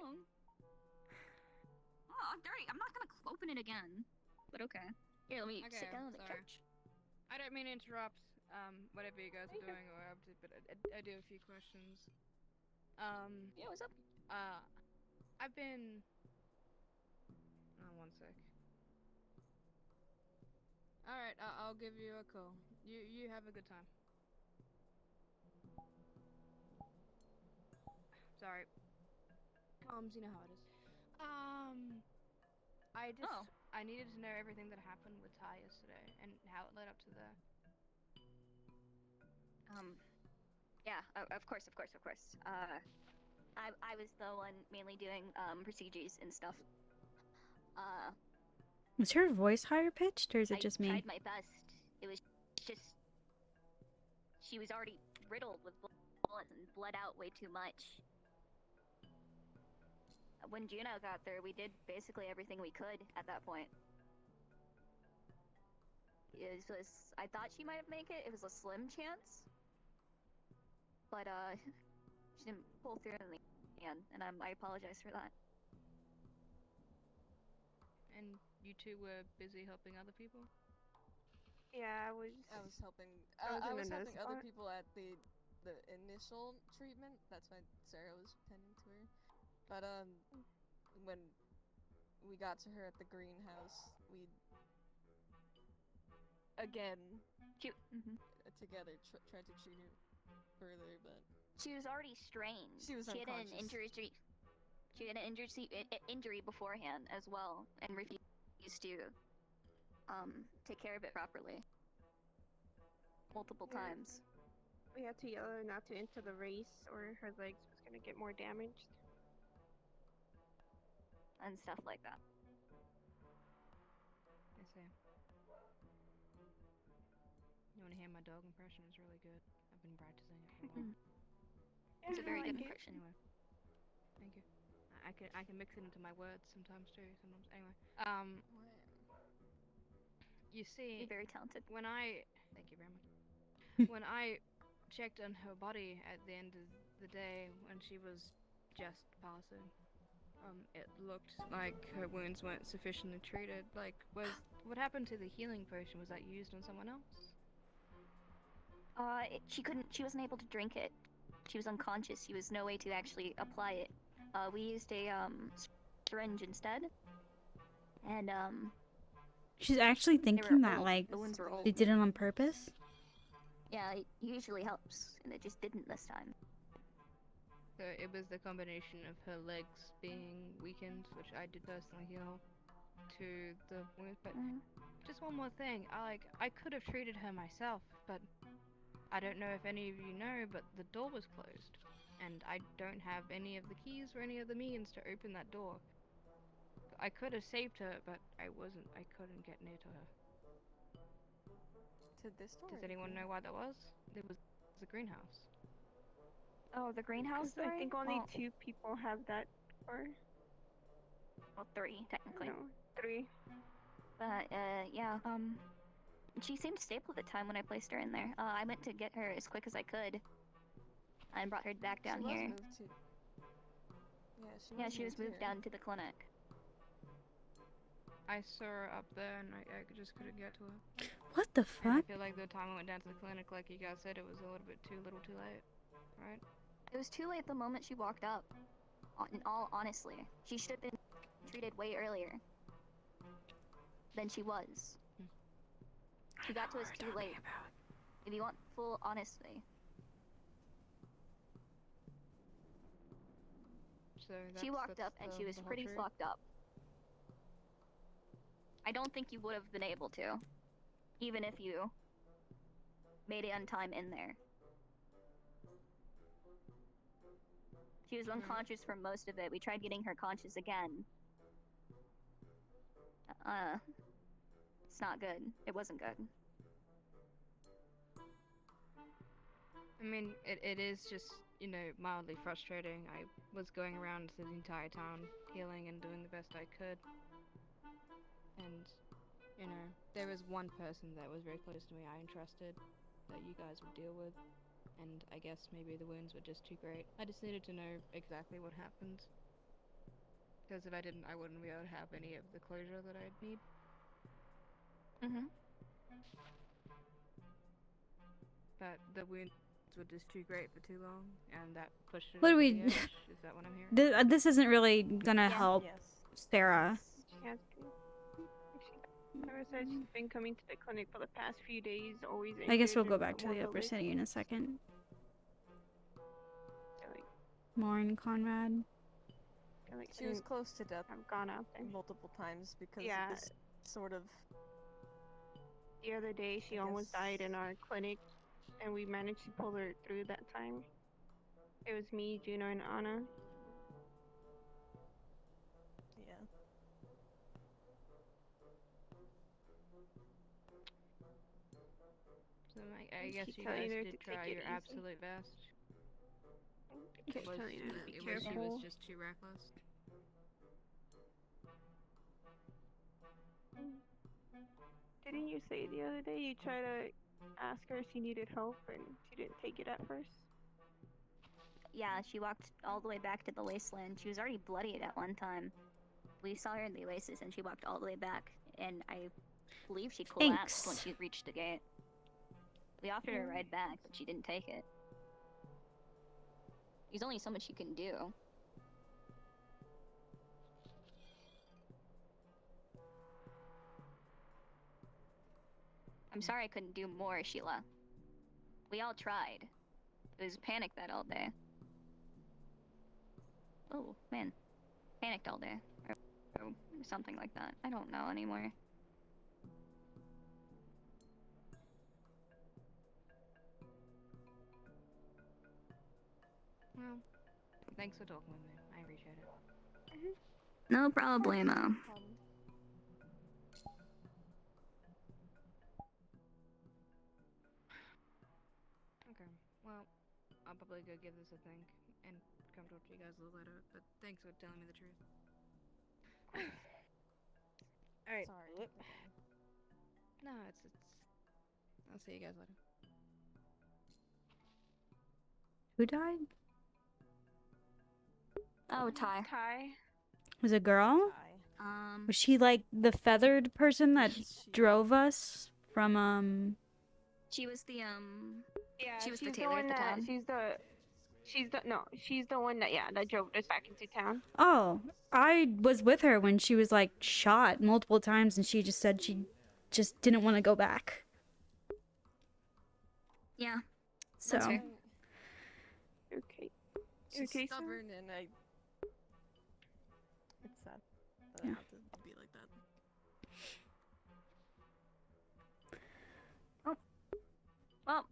Oh, dirty. I'm not gonna open it again. But okay. Here, let me Okay, sit down on the sorry. couch. I don't mean to interrupt whatever you guys are doing or up to, but I do have a few questions. Yeah, what's up? I've been. Oh, one sec. All right, I'll give you a call. You have a good time. Sorry. Comms, you know how it is. I needed to know everything that happened with Ty yesterday and how it led up to the. Yeah, of course. I was the one mainly doing procedures and stuff. Was her voice higher pitched, or is it just I me? tried my best. It was just she was already riddled with bullets and bled out way too much. When Juno got there, we did basically everything we could at that point. I thought she might have made it. It was a slim chance, but she didn't pull through in the end, and I apologize for that. And you two were busy helping other people? Yeah, I was helping. I was I in was another helping other spot. people at the initial treatment. That's why Sarah was tending to her. But when we got to her at the greenhouse, we again together tried to treat her further, but she was already strained. She was She had an unconscious. injury beforehand as well, and refused to take care of it properly multiple Yeah. times. We had to yell her not to enter the race, or her legs was gonna get more damaged. And stuff like that. I see. You want to hear my dog impression? It's really good. I've been practicing it for a while. It's a very I good like it. impression. Anyway, thank you. I can mix it into my words sometimes too. Sometimes anyway. You see, You're very talented. when I thank you very much. When I checked on her body at the end of the day when she was just passing, it looked like her wounds weren't sufficiently treated. Like, what happened to the healing potion? Was that used on someone else? She wasn't able to drink it. She was unconscious. There was no way to actually apply it. We used a syringe instead. And She's actually they were thinking that, old. like, The wounds were old. they did it on purpose? Yeah, it usually helps, and it just didn't this time. So it was the combination of her legs being weakened, which I did personally heal, to the wounds. But just one more thing, I could have treated her myself, but I don't know if any of you know, but the door was closed, and I don't have any of the keys or any of the means to open that door. I could have saved her, but I couldn't get near to her. To this door? Does anyone know why that was? It was the greenhouse. Oh, the greenhouse door? I think only Well, 2 people have that door. well, 3 technically. No, 3. But yeah. She seemed stable at the time when I placed her in there. I went to get her as quick as I could, and brought her back down here. Yeah, she was moved down to the clinic. I saw her up there, and I just couldn't get to her. What the And I fuck? feel like the time I went down to the clinic, like you guys said, it was a little bit too late, right? It was too late the moment she walked up. In all honestly, she should have been treated way earlier than she was. She got to us too late. If you want full honesty. So She walked that's up and the- she was the whole pretty truth? fucked up. I don't think you would have been able to, even if you made it on time in there. She was unconscious for most of it. We tried getting her conscious again. It's not good. It wasn't good. I mean, it is just, mildly frustrating. I was going around the entire town healing and doing the best I could. And, there was one person that was very close to me I entrusted that you guys would deal with. And I guess maybe the wounds were just too great. I just needed to know exactly what happened. Because if I didn't, I wouldn't be able to have any of the closure that I'd need. But the wounds were just too great for too long, and that pushed it What do over we... the edge. Is that what I'm hearing? This isn't really gonna help Sarah. She has to. Sarah said she's been coming to the clinic for the past few days, always I guess we'll injured go and back to the upper mobility. city in a second. Like, Lauren Conrad. She was close to death. I've gone out there multiple times because Yeah. of this sort of. The other day, she almost died in our clinic, and we managed to pull her through that time. It was me, Juno, and Anna. Yeah. So I guess keep you telling guys her did to try take it your easy. absolute best. I kept telling her to be She careful. was just too reckless. Didn't you say the other day you tried to ask her if she needed help and she didn't take it at first? Yeah, she walked all the way back to the wasteland. She was already bloodied at one time. We saw her in the oasis and she walked all the way back, and I believe she collapsed when she reached the gate. We offered her a ride back, but she didn't take it. There's only so much you can do. I'm sorry I couldn't do more, Sheila. We all tried. It was panic that all day. Oh, man. Panicked all day. Or something like that. I don't know anymore. Well, thanks for talking with me. I appreciate it. No problemo. Okay, well, I'll probably go give this a think and come talk to you guys a little later, but thanks for telling me the truth. Alright. Sorry. No, it's... I'll see you guys later. Who died? Oh, Ty. Ty. Was it a girl? Was she like the feathered person that drove us from She was the Yeah, she was the she's tailor at one the that time. she's the She's the one that drove us back into town. Oh, I was with her when she was like shot multiple times, and she just said she just didn't want to go back. Yeah. So. Okay. She's Okay, so- stubborn, and it's sad that I Yeah. have to be like that. Well.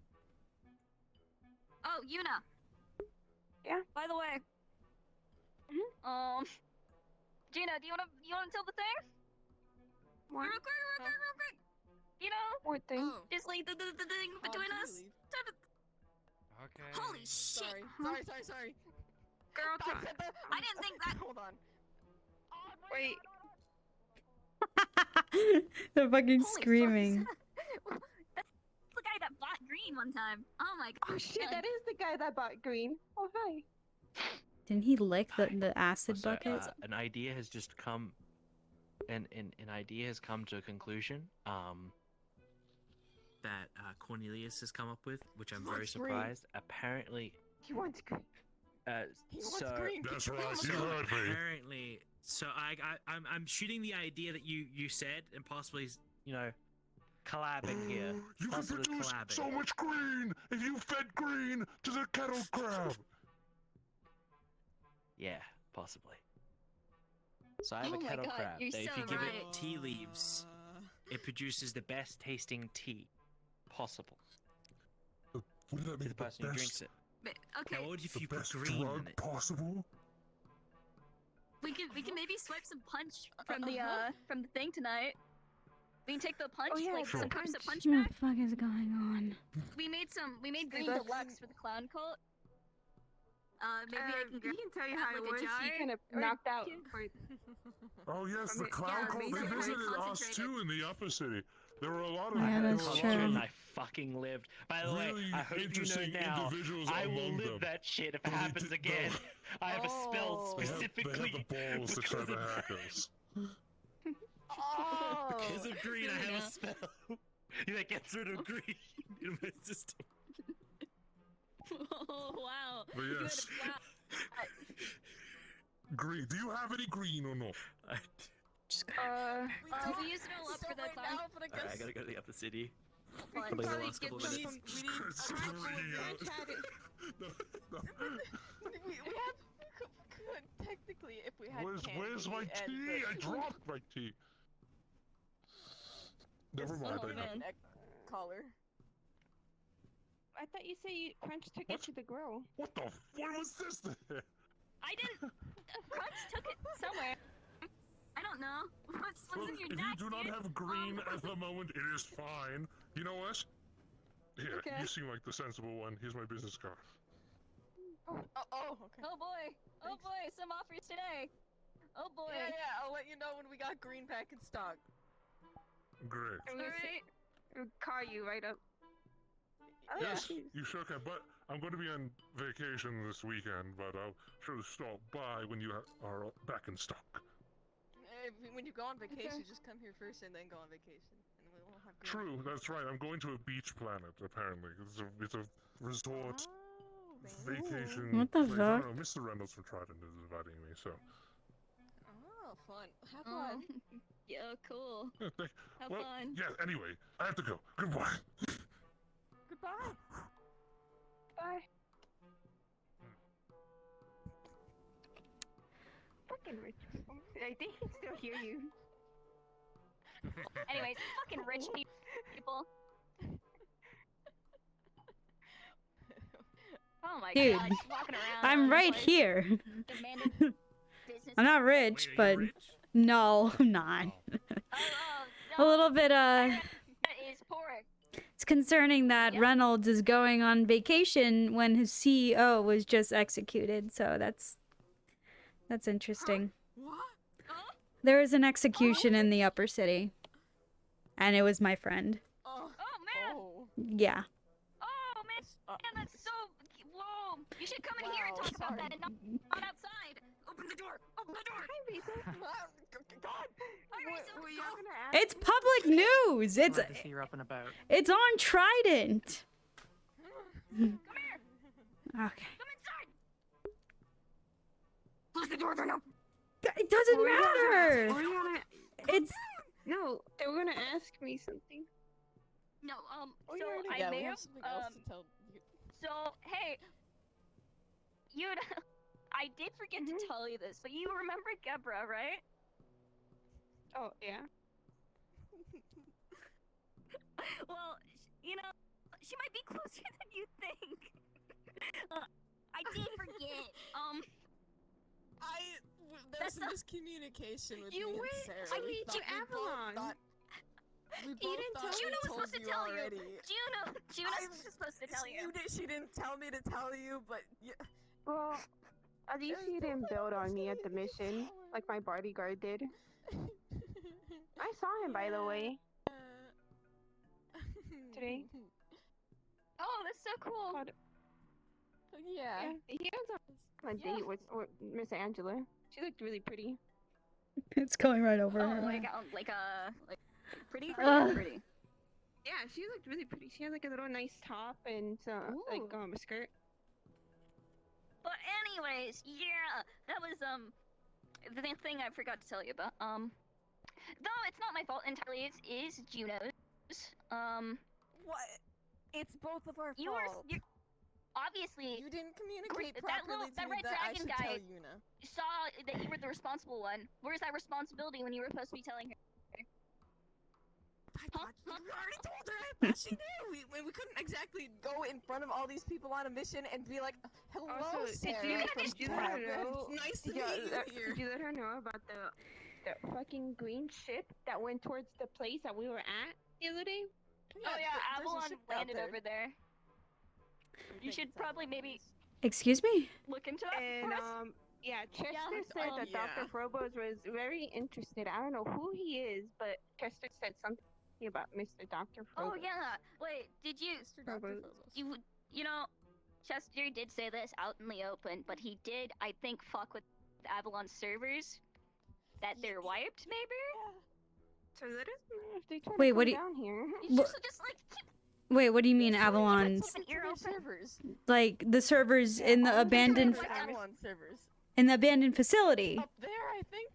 Oh, Yuna. Yeah. By the way. Gina, do you wanna tell the thing? What? Real quick. You know? What thing? Oh. Just like the thing between us. Okay. Holy shit. Sorry. Girl, I didn't think that. Hold on. Wait. They're fucking screaming. That's the guy that bought green one time. Oh my god. Oh shit, that is the guy that bought green. Oh hi. Didn't he lick the acid So, bucket? an idea has just come, an idea has come to a conclusion. That Cornelius has come up with, which I'm very wants green. surprised. Apparently, He wants green. He wants so green. That's right, so you heard me. apparently, so I'm shooting the idea that you said, and possibly collabing here. You can Possibly produce collabing. so much green if you fed green to the kettle crab. Yeah, possibly. So I have Oh a my kettle God, crab you're that if so you give right. it tea leaves, it produces the best tasting tea possible Wouldn't that to the make the person who drinks best, it. But, okay. Now, what if the you put best green drug in it? possible? We can maybe swipe some punch from the thing tonight. We can take the punch, Oh, yeah, like the some cups of punch What back. the fuck is going on? We made green that's- deluxe for the clown cult. Maybe I can He grab can tell you grab, how it like, a was. jar, He kind of or- knocked out. Oh yes, From the it- clown yeah, cult. They basically. visited us Concentrated. too in the upper city. There were a lot of Yeah, there that's were a true. lot of And I fucking lived. By the really way, I hope you know interesting now. individuals I will among live them. that shit if it But we happens did- again. no. I have a spell They specifically had the balls to try because to of hack that. us. Oh. Because of green, I have Yeah. a spell that gets rid of green in my system. Oh wow. But You had yes. a- wow. Green. Do you have any green or not? We used it all up for the clown. Alright, I gotta go to the upper city. Fun. Probably the Probably last couple get of some- minutes. we need a It's handful of freaking out. ranch had it. No. We have could technically if we had Where's my candy and tea? I the- dropped my tea. Never mind. Oh, I man. have. collar. I thought you said Crunch took it to the grill. What the? What was this? There? I didn't. Crunch took it somewhere. I don't know. What's Look, in your if deck, you do not dude? have green at the moment, it is fine. You know what? Here, Okay. you seem like the sensible one. Here's my business card. Okay. Oh boy. Oh boy. Some offers today. Oh boy. Yeah. I'll let you know when we got green back in stock. Great. Alright. We'll call you right up. Oh, Yes, geez. you sure can. But I'm going to be on vacation this weekend, but I'll sure to stop by when you are back in stock. When you go on vacation, Okay. just come here first and then go on vacation, and we'll have green. True, that's right. I'm going to a beach planet, apparently. It's a resort vacation What the place. I fuck? don't know, Mr. Reynolds from Trident is inviting me, so. Oh, fun. Have fun. Yeah, cool. Have well, fun. yeah, anyway, I have to go. Goodbye. Goodbye. Bye. Fucking rich people. I think he still hear you. Anyways, fucking rich people. Oh my Dude, god, walking around. I'm right here. Demanding business. I'm not rich, Wait, are but you rich? no, I'm not. A little bit, That is poor. it's concerning that Reynolds is going on vacation when his CEO was just executed, so that's interesting. What? There was an execution in the upper city, and it was my friend. Oh man. Oh. Yeah. Oh man, that's so. Whoa! You should come in here and talk about that, and not outside. Open the door. Open the door. Hi, Risa. God. Were you gonna ask? It's public news. It's Glad to see you're up and about. it's on Trident. Come here. Okay. Come inside. It doesn't We're matter. gonna. It's No, they were gonna ask me something. No, Oh, so you already- I yeah, may we have, have something else to tell you. So, hey, I did forget to tell you this, but you remember Gebra, right? Oh, yeah. Well, you know, she might be closer than you think. I did forget. There's some miscommunication with You me and went Sarah. to We meet thought- we both Avalon. thought- We both You didn't thought tell we Juno was told supposed to you tell already. you. Juno was supposed to tell you. She didn't tell me to tell you, but Well, at least you didn't build on me at the mission, like my bodyguard did. I saw him, by the way. Today. Oh, that's so cool. Yeah. He was on a date with Miss Angela. She looked really pretty. It's going right over Oh, her. like pretty, Ugh. pretty. Yeah, she looked really pretty. She had like a little nice top and like a skirt. But anyways, yeah, that was the thing I forgot to tell you about. Though it's not my fault entirely. It is Juno's. What? It's both of our You're fault. obviously You didn't communicate that properly to that me red that I dragon should guy tell Yuna. saw that you were the responsible one. Where's that responsibility when you were supposed to be telling her? We already told her, but she knew. We couldn't exactly go in front of all these people on a mission and be like, "Hello, Also, Sarah." did you let her know? It's nice to Yeah, meet you here. Did you let her know about the fucking green ship that went towards the place that we were at the other day? Oh yeah, Avalon landed over there. You should probably maybe Excuse me? look into that And for us. yeah, Chester said that Dr. Frobos was very interested. I don't know who he is, but Chester said something about Mr. Dr. Frobos. Oh yeah. Wait, did you? You know, Chester did say this out in the open, but he did, I think, fuck with Avalon servers. That they're wiped, maybe. So let us know if they try Wait, to what come do you- down here. Just like Wait, what do you mean Avalon? keep an ear open. Servers. Like the servers in the abandoned Avalon servers. in the abandoned facility? Up there, I think.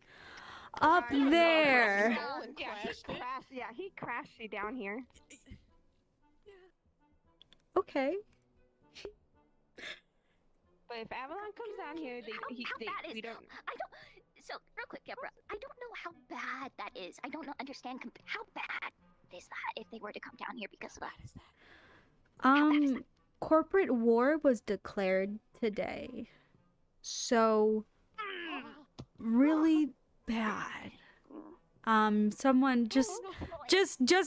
Up there. Yeah, he crashed it down here. Okay. But if Avalon comes down here, we don't. I don't. So real quick, Gebra, I don't know how bad that is. I don't understand how bad is that if they were to come down here because of that. Corporate war was declared today. So really bad. Someone just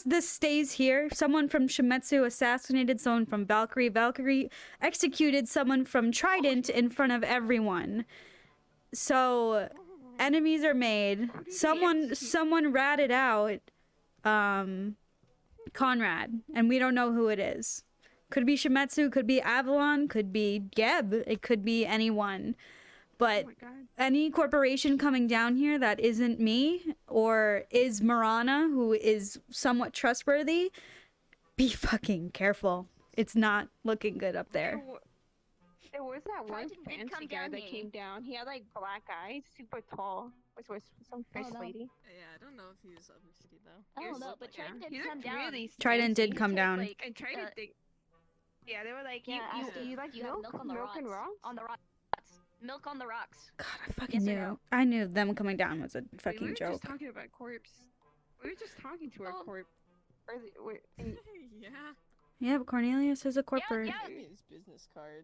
this stays here. Someone from Shimetsu assassinated someone from Valkyrie. Valkyrie executed someone from Trident in front of everyone. So enemies are made. Someone ratted out Conrad, and we don't know who it is. Could be Shimetsu, could be Avalon, could be Geb, it could be anyone. But any corporation coming down here that isn't me or is Marana, who is somewhat trustworthy, be fucking careful. It's not looking good up there. There was that one fancy guy that came down. He had like black eyes, super tall. Was some fish lady. Yeah, I don't know if he's obviously though. I don't know, but Trident did He come looked down. really Trident did fancy. come down. And Trident did. Yeah, they were like, Yeah, you like you have milk milk on the rocks. and rocks? On the rocks. Milk on the rocks. God, I fucking knew. I knew them coming down was a We fucking were joke. just talking about corpse. We were just talking to our corpse. Yeah. Yeah, but Cornelius is a corporate. Yeah. His business card.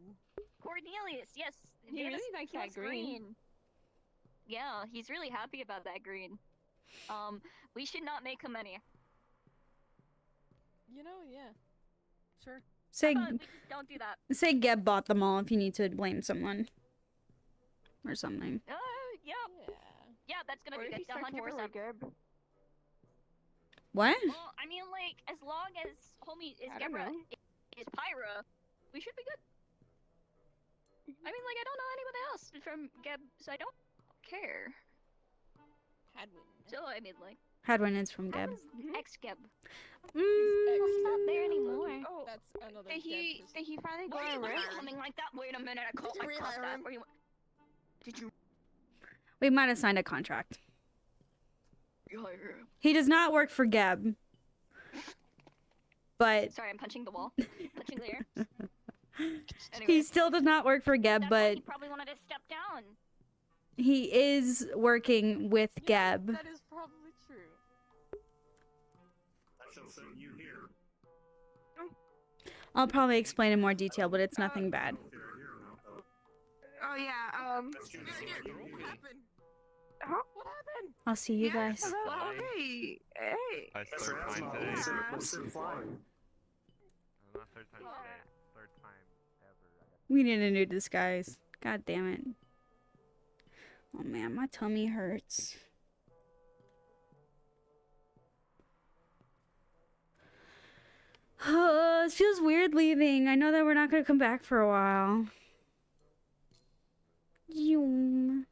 Cornelius, yes. He really likes he that likes green. Yeah, he's really happy about that green. We should not make him any. You know, yeah. Sure. Say, How about we just don't do that. say Geb bought them all if you need to blame someone. Or something. Yeah. Yeah, that's gonna be good. 100%. What? Well, I mean, like, as long as homie is I don't Gebra know. is Pyra, we should be good. I mean, like, I don't know anyone else from Geb, so I don't care. Hadwin. So, I mean, like, Hadwin is from Geb. ex-Geb. Mm. He's not there anymore. Oh, that's another did he finally go Why on are you Rift? coming like that? Wait a minute, I caught Did you that. rehire him? Did you? We might have signed a contract. Yeah. He does not work for Geb. But Sorry, I'm punching the wall. Punching the air. Anyway, he still does not work for Geb, that's why but he probably wanted to step down. he is working with Geb. That is probably true. I shall send you here. I'll probably explain in more detail, but it's nothing bad. Oh yeah. What happened? Huh? What happened? I'll see you guys. Hello. Hey. Hey. I started flying today. Not third time today. Third time ever. We need a new disguise. God damn it. Oh man, my tummy hurts. It feels weird leaving. I know that we're not gonna come back for a while. Yoom.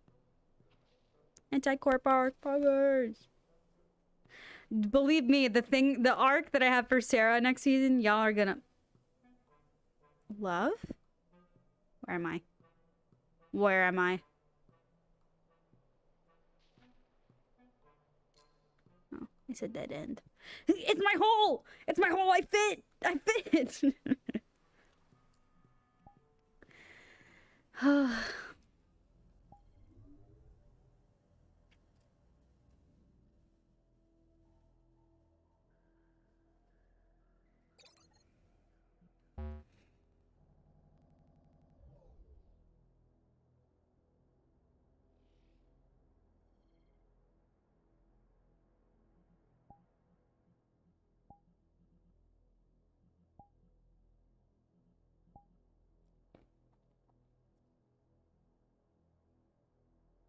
Anti-corp arc powers. Believe me, the arc that I have for Sarah next season, y'all are gonna love? Where am I? Where am I? Oh, it's a dead end. It's my hole! It's my hole! I fit! I fit!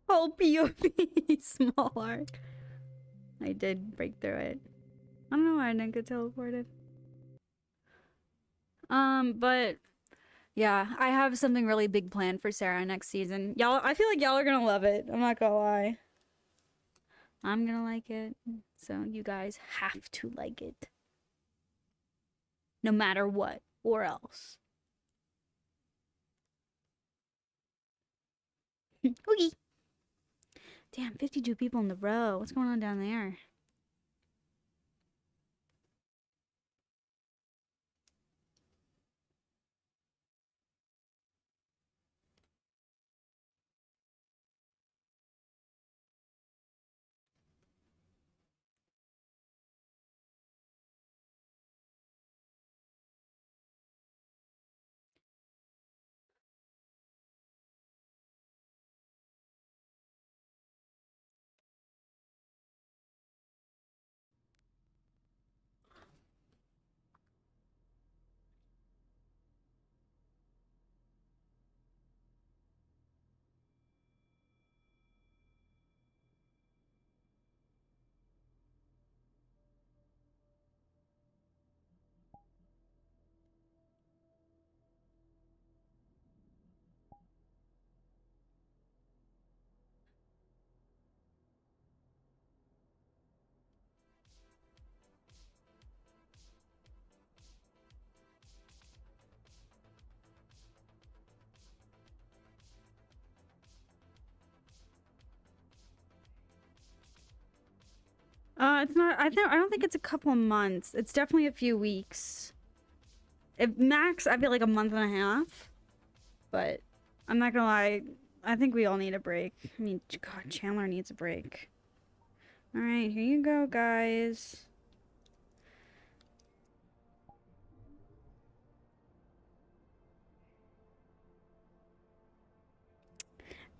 Oh, POV! Small arc. I did break through it. I don't know why I didn't get teleported. But yeah, I have something really big planned for Sarah next season. Y'all, I feel like y'all are gonna love it. I'm not gonna lie. I'm gonna like it. So you guys have to like it. No matter what, or else. Oogie. Damn, 52 people in the row. What's going on down there? It's not. I don't think it's a couple of months. It's definitely a few weeks. If max, I feel like a month and a half. But I'm not gonna lie. I think we all need a break. I mean, God, Chandler needs a break. All right, here you go, guys.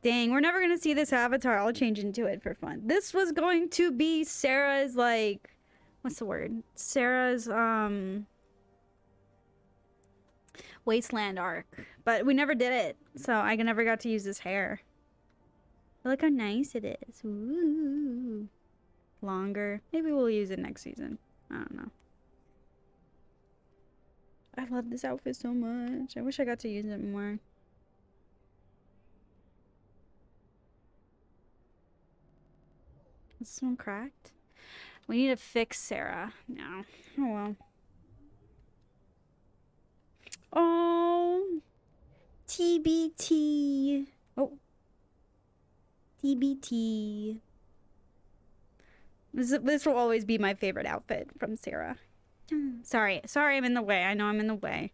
Dang, we're never gonna see this avatar. I'll change into it for fun. This was going to be Sarah's, like, what's the word? Sarah's, Wasteland arc. But we never did it, so I never got to use this hair. Look how nice it is. Ooh. Longer. Maybe we'll use it next season. I don't know. I love this outfit so much. I wish I got to use it more. Is this one cracked? We need to fix Sarah now. Oh well. Oh, TBT. Oh, TBT. This will always be my favorite outfit from Sarah. Sorry, I'm in the way. I know I'm in the way.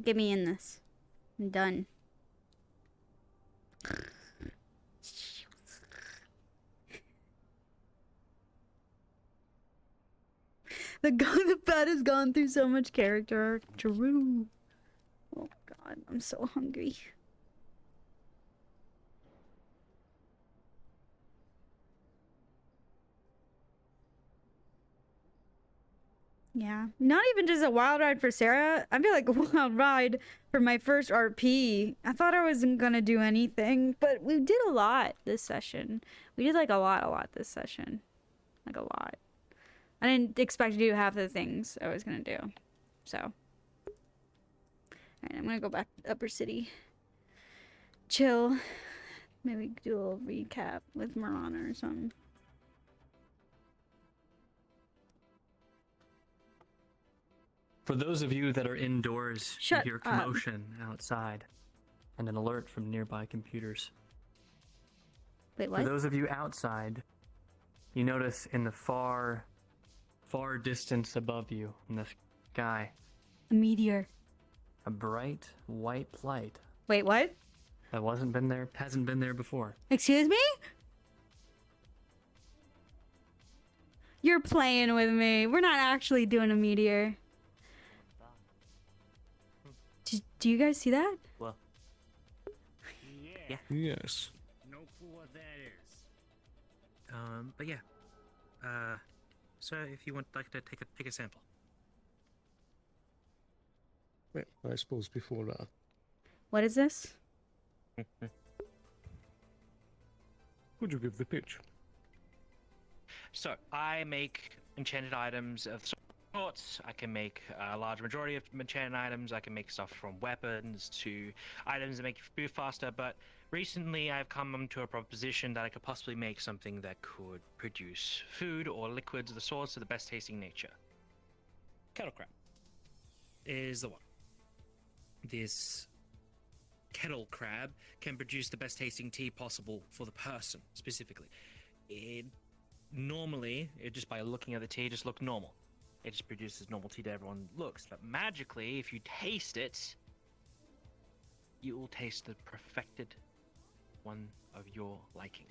Get me in this. I'm done. The bat has gone through so much character. True. Oh god, I'm so hungry. Yeah, not even just a wild ride for Sarah. I feel like a wild ride for my first RP. I thought I wasn't gonna do anything, but we did a lot this session. We did like a lot this session. Like a lot. I didn't expect to do half the things I was gonna do. So. Alright, I'm gonna go back to Upper City. Chill. Maybe do a little recap with Marana or something. For those of you that are indoors, Shut you hear up. commotion outside and an alert from nearby computers. Wait, For those of you outside, you notice in the far distance above you in the sky, A meteor. a bright white light Wait, what? that hasn't been there before. Excuse me? You're playing with me. We're not actually doing a meteor. Do you guys see that? Well, Yeah. Yes. No clue what that is. But yeah. So if you want like to take a sample. Well, I suppose before that. What is this? Would you give the pitch? so I make enchanted items of sorts. I can make a large majority of enchanted items. I can make stuff from weapons to items that make you move faster. But recently, I've come to a proposition that I could possibly make something that could produce food or liquids of the sorts of the best tasting nature. Kettle crab is the one. This kettle crab can produce the best tasting tea possible for the person specifically. Normally, just by looking at the tea, just look normal. It just produces normal tea that everyone looks. But magically, if you taste it, you will taste the perfected one of your liking.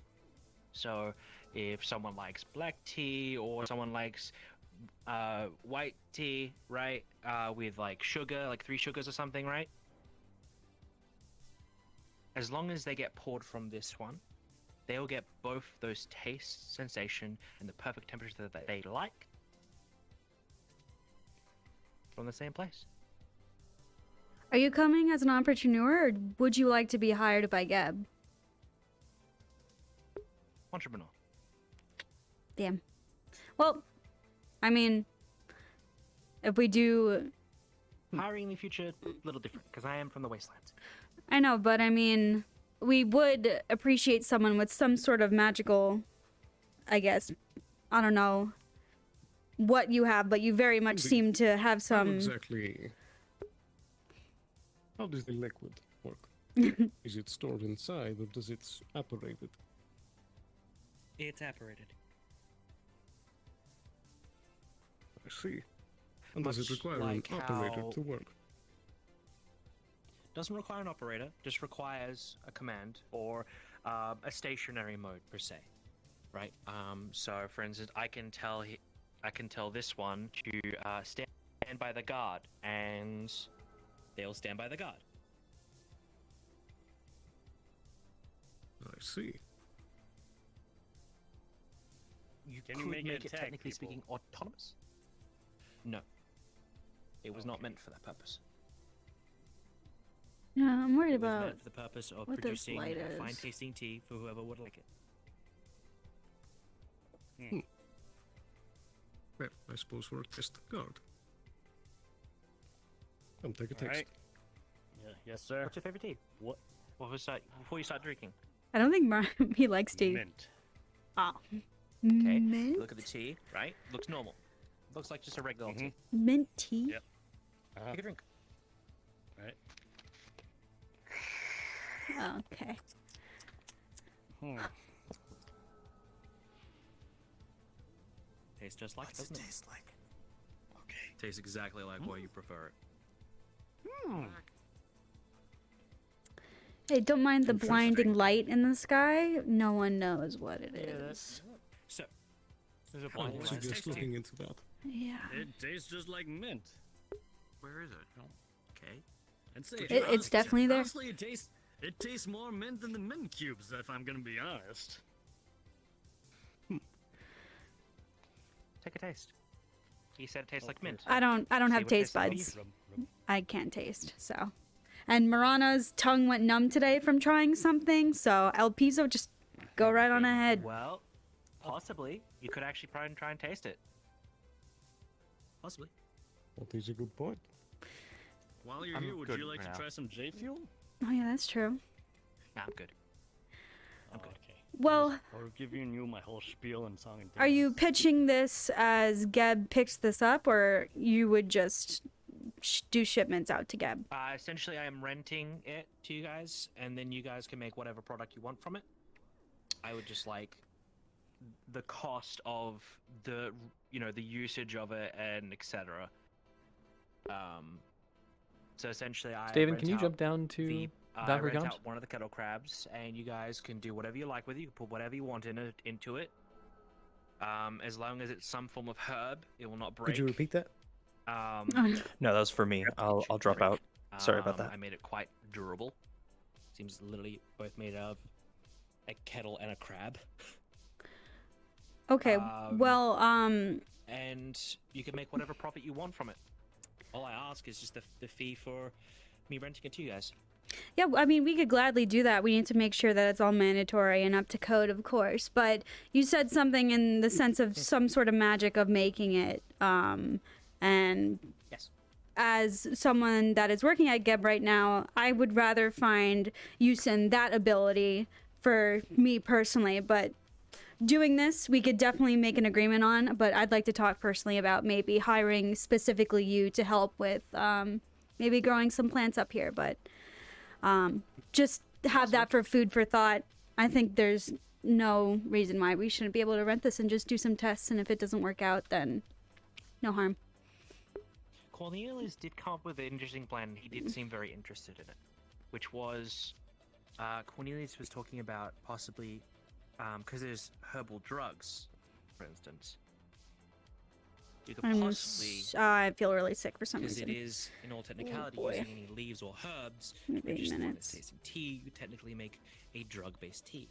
So, if someone likes black tea or someone likes white tea, right, with like sugar, like 3 sugars or something, right? As long as they get poured from this one, they'll get both those taste, sensation, and the perfect temperature that they like from the same place. Are you coming as an entrepreneur, or would you like to be hired by Geb? Entrepreneur. Damn. Well, I mean, if we do... Hiring in the future, a little different, because I am from the wastelands. I know, but I mean, we would appreciate someone with some sort of magical, I guess, I don't know what you have, but you very much seem to have some... Exactly. How does the liquid work? Is it stored inside, or does it evaporate it? It's apparated. I see. And does it Much require like an operator how- to work? Doesn't require an operator, just requires a command or a stationary mode per se, right? So for instance, I can tell this one to stand by the guard, and they'll stand by the guard. I see. Can you make it technically speaking autonomous? No. It was not meant for that purpose. Yeah, I'm worried It was about meant for the purpose of what this producing light a is. fine tasting tea for whoever would like it. Well, I suppose we'll test the card. Come take a taste. Alright. Yeah, yes, sir. What's your favorite tea? What was that before you start drinking? I don't think he likes tea. Mint. Oh. Okay. Mint? Look at the tea, right? Looks normal. Looks like just a regular tea. Mint tea? Yep. Take a drink. Alright. Okay. Tastes just like, doesn't it? Taste like? Okay. Tastes exactly like what you prefer it. Hey, don't mind the blinding light in the sky. No one knows what it is. So, there's a I blind would light. suggest looking into that. Yeah. It tastes just like mint. Where is it? Okay. I'd say It's definitely there. Honestly, it tastes more mint than the mint cubes, if I'm gonna be honest. Take a taste. He said it tastes like mint. I don't See have what it taste tastes like. buds. I can't taste, so. And Marana's tongue went numb today from trying something, so El Piso, just go right on ahead. Well, possibly. You could actually try and taste it. Possibly. That is a good point. While you're I'm here, would good you like for to now. try some J Fuel? Oh yeah, that's true. Nah, I'm good. I'm good. Okay. Well, I'll give you my whole spiel and song and are you pitching this as Geb picks this up, or you would just do shipments out to Geb? Essentially, I am renting it to you guys, and then you guys can make whatever product you want from it. I would just like the cost of the usage of it and etc. So essentially, I Steven, rent can you out jump down to I Valkyrie rent Comms? out one of the kettle crabs, and you guys can do whatever you like with it. You can put whatever you want into it. As long as it's some form of herb, it will not break. Could you repeat that? No, that was for me. I'll drop out. Sorry about that. I made it quite durable. Seems literally both made of a kettle and a crab. Okay, well, And you can make whatever profit you want from it. All I ask is just the fee for me renting it to you guys. yeah, I mean, we could gladly do that. We need to make sure that it's all mandatory and up to code, of course. But you said something in the sense of some sort of magic of making it. And yes, as someone that is working at Geb right now, I would rather find use in that ability for me personally. But doing this, we could definitely make an agreement on. But I'd like to talk personally about maybe hiring specifically you to help with maybe growing some plants up here. But just have that for food for thought. I think there's no reason why we shouldn't be able to rent this and just do some tests. And if it doesn't work out, then no harm. Cornelius did come up with an interesting plan. He did seem very interested in it, which was Cornelius was talking about possibly because there's herbal drugs, for instance. You could possibly. I feel really sick for some because reason. it is, in all technicality, boy. using any leaves or herbs, Maybe which is the one that minutes. tastes in tea. You technically make a drug-based tea,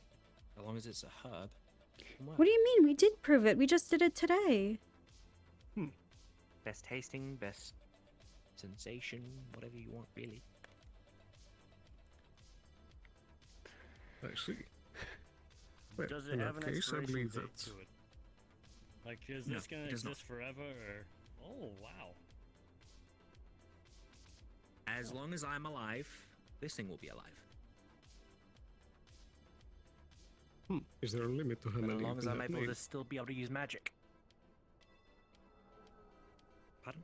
as long as it's a herb. it can work. What do you mean? We did prove it. We just did it today. Best tasting, best sensation, whatever you want, really. I see. Well, Does in that case, I believe that's... to it? Like, is No, this gonna it does exist forever, or? Oh, wow. As long as I'm alive, this thing will be alive. Is there a limit to how But many as you long as can I'm have able made? to still be able to use magic. Pardon?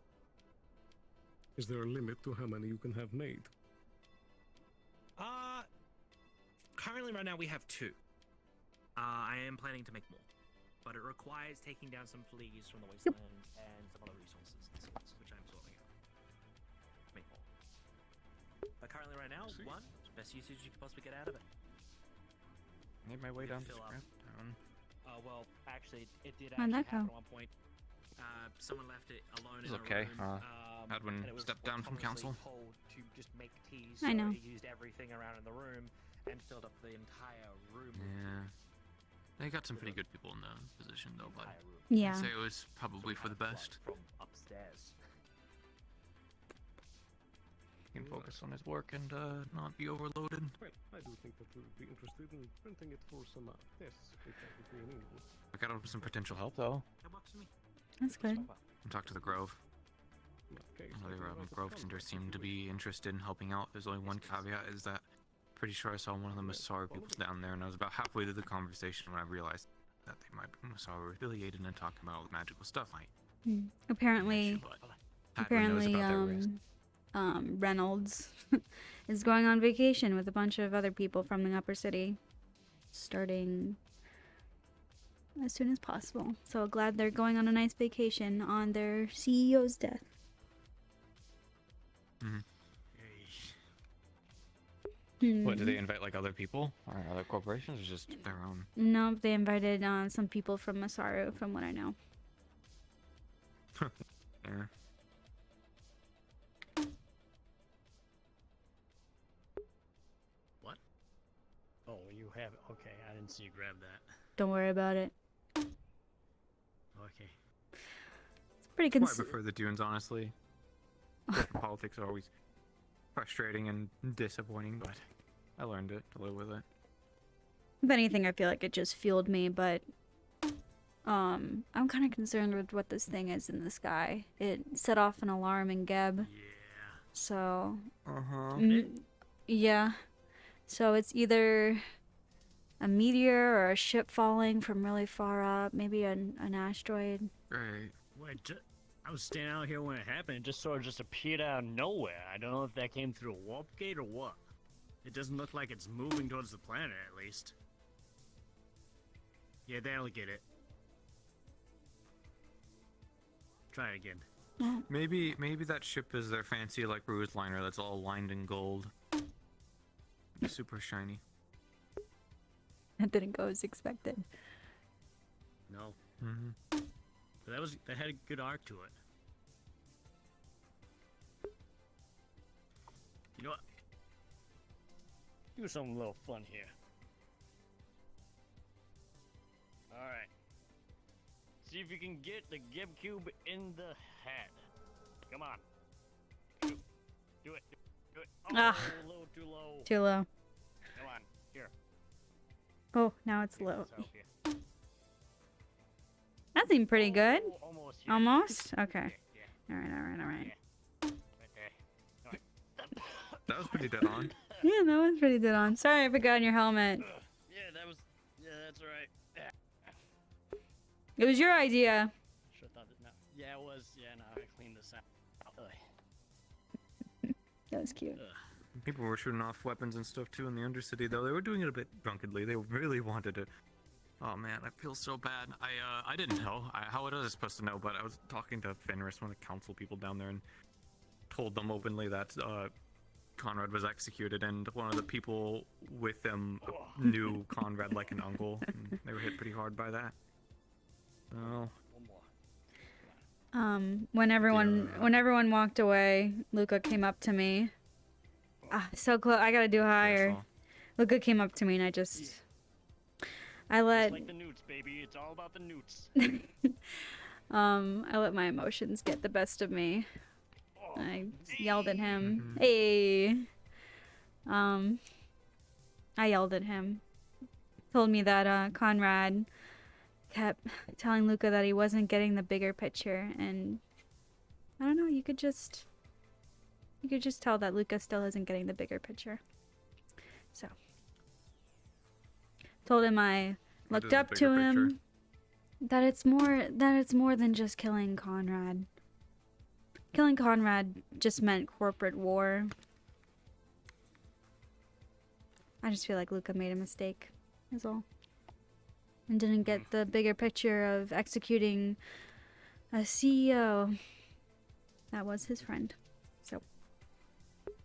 Is there a limit to how many you can have made? Currently right now we have 2. I am planning to make more, but it requires taking down some fleas from the wasteland and some other resources and seeds, which I'm sorting out. Make more. But currently right now, 1, best usage you could possibly get out of it. Made my way You down to fill up. Scraptown. Well, actually, it did How'd actually that happen go? at one point. Someone left it alone It's in okay. a room. Hadwin and it was stepped down from autonomously council. told to just make teas, I so know. it used everything around in the room and filled up the entire room. Yeah. They got some pretty good people in the position, though, but Yeah. I'd say it was probably for the best. From upstairs. he can focus on his work and not be overloaded. Well, I do think that we would be interested in printing it for some tests, if that would be any good. I got some potential help though. That's good. Talk to the Grove. Okay, Other Grove tenders seem to be interested in helping out. There's only one caveat, is that pretty sure I saw one of the Masaru people down there, and I was about halfway through the conversation when I realized that they might be Masaru affiliated and talking about all the magical stuff. Apparently, Reynolds is going on vacation with a bunch of other people from the upper city, starting as soon as possible. So glad they're going on a nice vacation on their CEO's death. What, do they invite like other people or other corporations, or just their own? No, they invited some people from Masaru, from what I know. Yeah. What? Oh, you have it. Okay, I didn't see you grab that. Don't worry about it. Okay. It's pretty I prefer the dunes, honestly. Different politics are always frustrating and disappointing, but I learned it to live with it. If anything, I feel like it just fueled me, but I'm kind of concerned with what this thing is in the sky. It set off an alarm in Geb. Yeah. So. Yeah. So it's either a meteor or a ship falling from really far up, maybe an asteroid. Right. Wait, I was standing out here when it happened. It just sort of just appeared out of nowhere. I don't know if that came through a warp gate or what. It doesn't look like it's moving towards the planet, at least. Yeah, that'll get it. Try it again. Maybe that ship is their fancy like cruise liner that's all lined in gold. Super shiny. That didn't go as expected. No. But that had a good arc to it. You know what? Do something a little fun here. Alright. See if you can get the Gib Cube in the head. Come on. Do it. Do it. Oh, a little too low. Too low. Come on. Here. Oh, now it's low. That seemed pretty good. Almost? Okay. Alright. That was pretty dead on. Yeah, that was pretty dead on. Sorry, I forgot your helmet. Yeah, that's right. It was your idea. Should've thought that. No. Yeah, it was. Yeah, no, I cleaned this out. That was cute. People were shooting off weapons and stuff too in the Undercity, though. They were doing it a bit drunkenly. They really wanted it. Oh man, I feel so bad. I didn't know. How was I supposed to know? But I was talking to Fenris, one of the council people down there, and told them openly that Conrad was executed, and one of the people with them knew Conrad like an uncle. And they were hit pretty hard by that. Oh. When everyone walked away, Luca came up to me. So close. I gotta do higher. Luca came up to me, and I let. Just like the newts, baby. It's all about the newts. I let my emotions get the best of me. I yelled at him. Hey. I yelled at him. Told me that Conrad kept telling Luca that he wasn't getting the bigger picture, and I don't know, you could just tell that Luca still isn't getting the bigger picture. So told him I looked up to him, that it's more than just killing Conrad. Killing Conrad just meant corporate war. I just feel like Luca made a mistake, is all. And didn't get the bigger picture of executing a CEO that was his friend. So,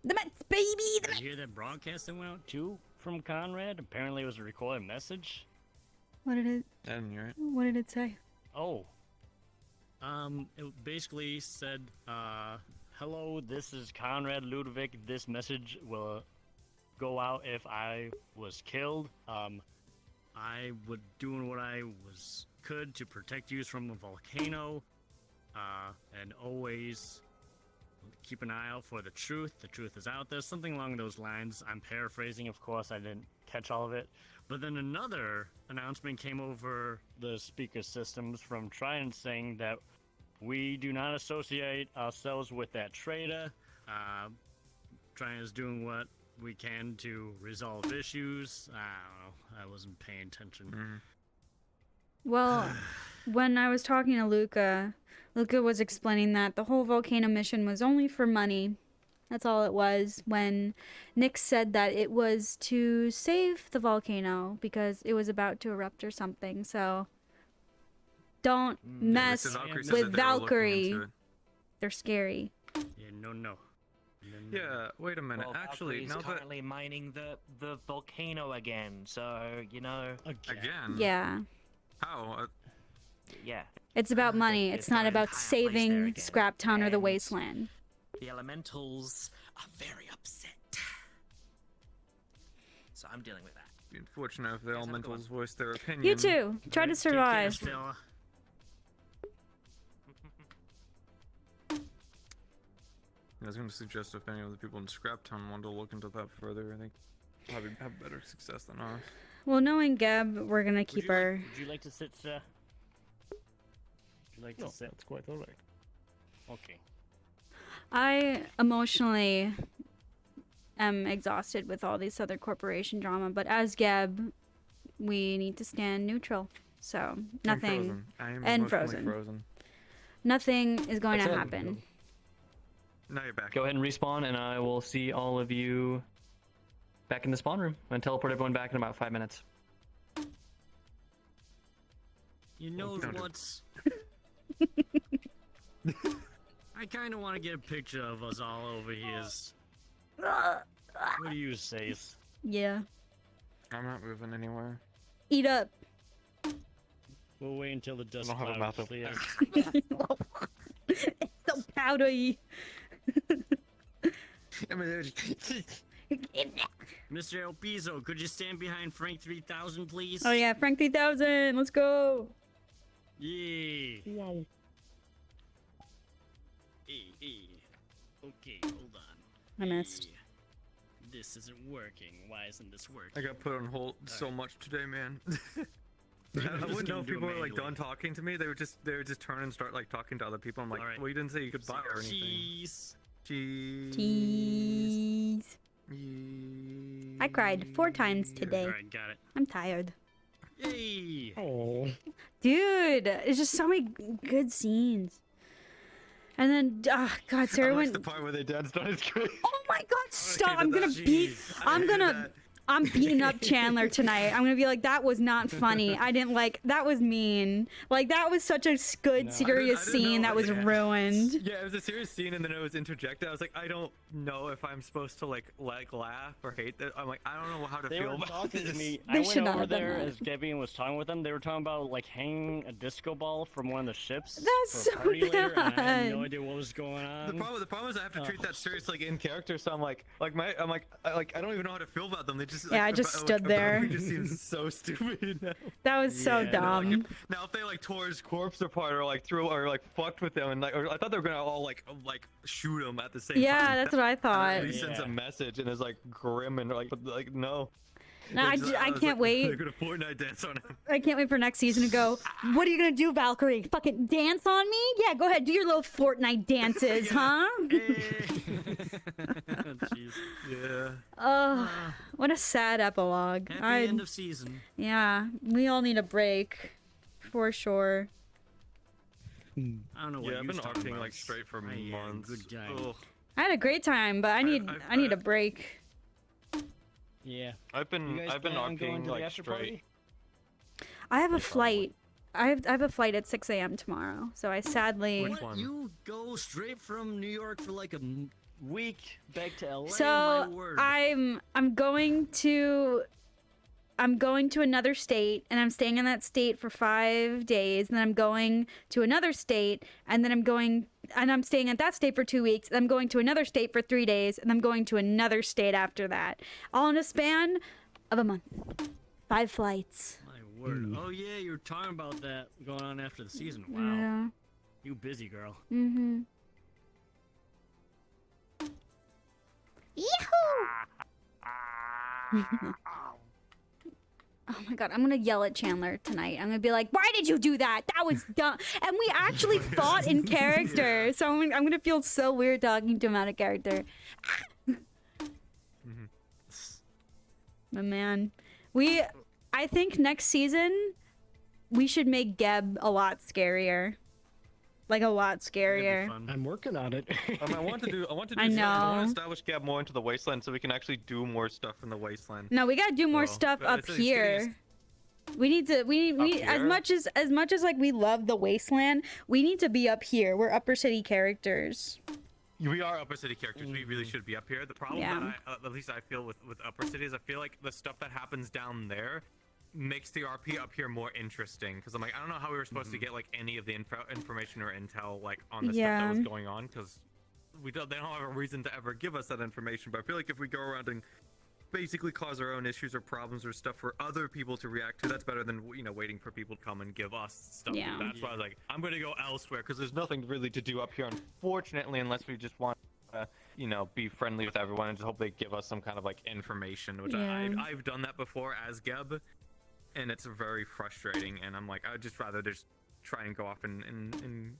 the Mets, baby! The Did you hear that broadcast that went out too from Conrad? Apparently it was a recorded message. What did it? I didn't hear it. What did it say? Oh. It basically said, hello, this is Conrad Ludovic. This message will go out if I was killed. I would doing what I could to protect you from a volcano, and always keep an eye out for the truth. The truth is out there. Something along those lines. I'm paraphrasing, of course. I didn't catch all of it. But then another announcement came over the speaker systems from Trident saying that we do not associate ourselves with that traitor. Trident is doing what we can to resolve issues. I don't know. I wasn't paying attention. Well, when I was talking to Luca was explaining that the whole volcano mission was only for money. That's all it was. When Nick said that it was to save the volcano because it was about to erupt or something. So don't mess Mr. Valkyrie said with that they were looking Valkyrie. into it. They're scary. Yeah, no. Yeah, wait a minute. Well, Actually, Valkyrie's now that currently mining the volcano again, so you know. again. Yeah. How? Yeah. It's about money. There's It's not no about entire place there saving again. Scrap Town or the And Wasteland. The elementals are very upset. So I'm dealing with that. Be unfortunate if the elementals voice their opinion. You too. Try to survive. I was going to suggest if any of the people in Scraptown want to look into that further, I think probably have better success than ours. Well, knowing Geb, we're gonna keep our. Would you like to sit, sir? Would you like to sit? That's quite alright. Okay. I emotionally am exhausted with all this other corporation drama, but as Geb, we need to stand neutral. So nothing. I am And emotionally frozen. Nothing is going That's to it. happen. Now you're back. Go ahead and respawn, and I will see all of you back in the spawn room and teleport everyone back in about 5 minutes. You know Don't do- what's... I kind of want to get a picture of us all over here. What do you say? Yeah. I'm not moving anywhere. Eat up. We'll wait until the dust don't have a cloud mouth of- clears. It's so powdery. Mr. El Piso, could you stand behind Frank 3000, please? Oh yeah, Frank 3000. Let's go. Yeah. Yeah. Hey. Okay, hold on. I missed. This isn't working. Why isn't this working? I got put on hold so much today, man. I wouldn't know if people were like done talking to me. They would just turn and start like talking to other people. I'm like, well, you didn't say you could buy or anything. Cheese. Cheese. I cried 4 times today. Alright, got it. I'm tired. Yay! Oh. Dude, it's just so many good scenes. And then, God, Sarah I like went. the part where they danced on his screen. Oh my God, stop! I'm but gonna that- beat. Jeez. I'm beating up Chandler tonight. I'm gonna be like, that was not funny. I didn't like. That was mean. Like that was such a good, serious I didn't scene know. that was ruined. Yeah, it was a serious scene, and then it was interjected. I was like, I don't know if I'm supposed to like laugh or hate that. I'm like, I don't know how to They feel were about talking this. to me. They I should went not over have done there that. as Gabby was talking with them. They were talking about like hanging a disco ball from one of the ships. That's for a so party later, and I had bad. no idea what was going on. The problem is I have to treat that serious like in character. So I'm like I don't even know how to feel about them. They just Yeah, I just stood there. It just seems so stupid now. That was so Yeah, dumb. Now if they like tore his corpse apart or like threw or like fucked with him and like, or I thought they were gonna all like shoot him at the same time. Yeah, that's what I thought. He sends a message and is like grim and like no. No, I It's, I was can't like, wait. They're gonna Fortnite dance on him. I can't wait for next season to go. What are you gonna do, Valkyrie? Fucking dance on me? Yeah, go ahead. Do your little Fortnite dances, huh? Jeez. Yeah. Oh, what a sad epilogue. Happy end of season. Yeah, we all need a break, for sure. I don't know what Yeah, I've you're been talking arcing about. like straight for I am months. good guy. Ugh. I had a great time, but I need a break. Yeah. I've been You guys plan on going arcing to the like after straight. party? I have a flight. I have a flight at 6 a.m. tomorrow, so I sadly. What? You go straight from New York for like a week back to LA? So My word. I'm going to another state, and I'm staying in that state for 5 days, and then I'm going to another state, and then I'm staying at that state for 2 weeks, and I'm going to another state for 3 days, and I'm going to another state after that, all in a span of a month. 5 flights. My word. Oh yeah, you were talking about that going on after the season. Wow. Yeah. You busy girl. Mm-hmm. Oh my god, I'm gonna yell at Chandler tonight. I'm gonna be like, why did you do that? That was dumb. And we actually fought in character. So I'm gonna feel so weird talking to him out of character. But man, I think next season, we should make Geb a lot scarier. Like a lot scarier. I'm working on it. I want to do. I I want know. to establish Gab more into the wasteland so we can actually do more stuff in the wasteland. No, we gotta do more stuff but up it's here. We need to. We as here? much as like we love the wasteland, we need to be up here. We're upper city characters. We are upper city characters. We really should be up here. The problem Yeah. that at least I feel with upper city is I feel like the stuff that happens down there makes the RP up here more interesting. Because I'm like, I don't know how we were supposed to get like any of the information or intel like on the stuff that was going on, because they don't have a reason to ever give us that information. But I feel like if we go around and basically cause our own issues or problems or stuff for other people to react to, that's better than waiting for people to come and give us stuff. Yeah. That's why I was like, I'm gonna go elsewhere because there's nothing really to do up here, unfortunately, unless we just want to be friendly with everyone and just hope they give us some kind of like information, which I've done that before as Geb, and it's very frustrating. And I'm like, I'd just rather just try and go off and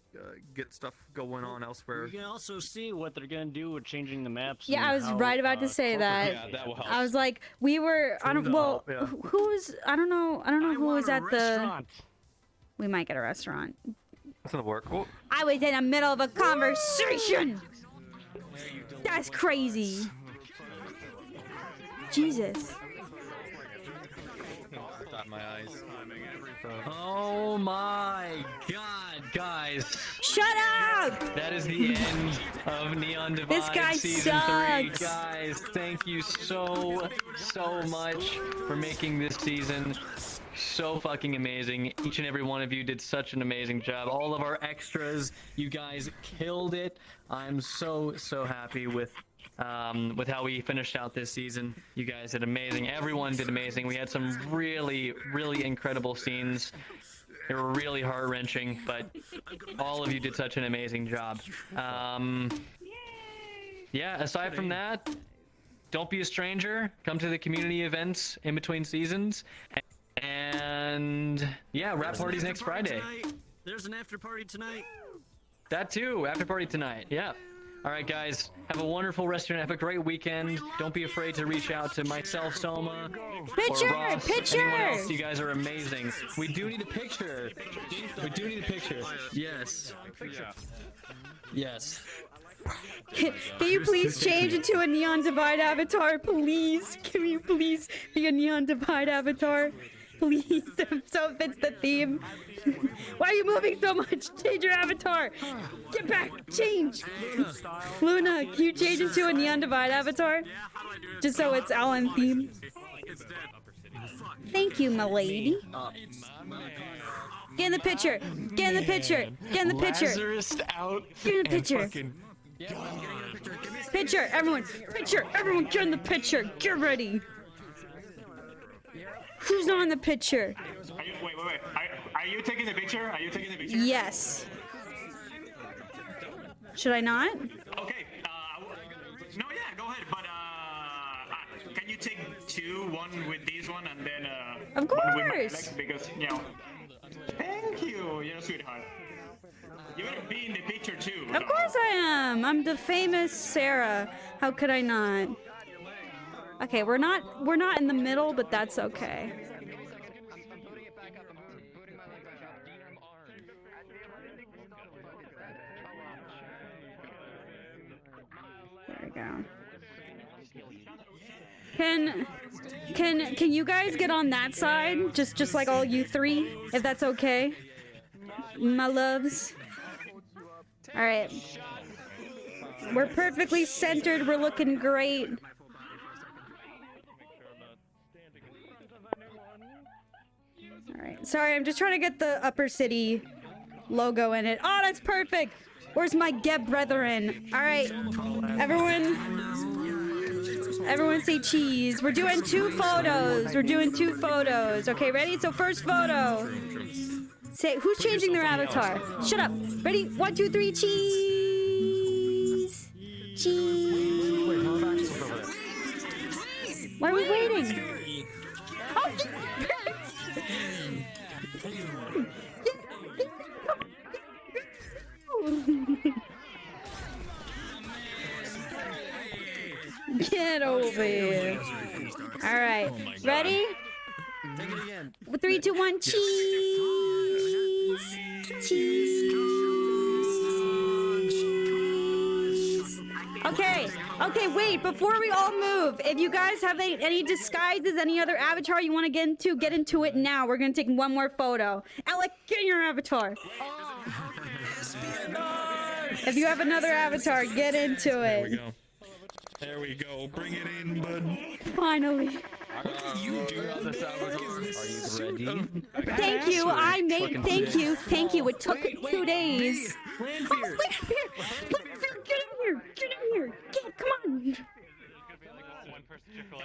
get stuff going on elsewhere. You can also see what they're gonna do with changing the maps. Yeah, and I was how, right about to say that. Yeah, that will help. I was like, we were. I don't. Well, who was? I don't know. I don't know who was at the. We might get a restaurant. That's gonna work. Well, I was in the middle of a conversation. That's crazy. Jesus. Got my eyes. Oh my god, guys. Shut up! That is the end of Neon Divide This guy Season 3. sucks. Guys, thank you so much for making this season so fucking amazing. Each and every one of you did such an amazing job. All of our extras, you guys killed it. I'm so happy with how we finished out this season. You guys did amazing. Everyone did amazing. We had some really incredible scenes. They were really heart-wrenching, but all of you did such an amazing job. Yeah, aside from that, don't be a stranger. Come to the community events in between seasons. And yeah, rap parties next Friday. There's an after party tonight. That too, after party tonight. Yeah. All right, guys. Have a wonderful rest of your night. Have a great weekend. Don't be afraid to reach out to myself, Soma, Picture, or Ross, picture. anyone else. You guys are amazing. We do need a picture. We do need a picture. Yes. Yes. Can you please change into a Neon Divide avatar, please? Can you please be a Neon Divide avatar? Please, so it fits the theme. Why are you moving so much? Change your avatar. Get back. Change. Luna, can you change into a Neon Divide avatar? Just so it's all in theme. Thank you, milady. Get in the picture. Get in the picture. Get in the picture. Lazarus out. Get in the picture. Picture, everyone. Picture, everyone. Get in the picture. Get ready. Who's not in the picture? Wait. Are you taking the picture? Are you taking the picture? Yes. Should I not? Okay. No, yeah, go ahead. But can you take two? One with this one, and then Of one with my course. Alex, because Thank you. You're a sweetheart. You better be in the picture too. Of course I am. I'm the famous Sarah. How could I not? Okay, we're not in the middle, but that's okay. There we go. Can you guys get on that side? Just like all you three, if that's okay. My loves. All right. We're perfectly centered. We're looking great. All right. Sorry, I'm just trying to get the Upper City logo in it. Oh, that's perfect. Where's my Geb brethren? All right. Everyone say cheese. We're doing 2 photos. Okay, ready? So first photo. Say, who's changing their avatar? Shut up. Ready? 1, 2, 3, cheese. Cheese. Why are we waiting? Oh, get over here. All right, ready? Take it again. 3, 2, 1, cheese. Cheese. Okay, okay, wait, before we all move, if you guys have any disguises, any other avatar you want to get into it now. We're gonna take one more photo. Alec, get in your avatar. If you have another avatar, get into it. There we go. There we go. Bring it in, bud. Finally. You do all this avatar. Are you ready? Thank you, I made, thank you. It took 2 days. Landfear. Oh, Landfear, get in here, come on. Oh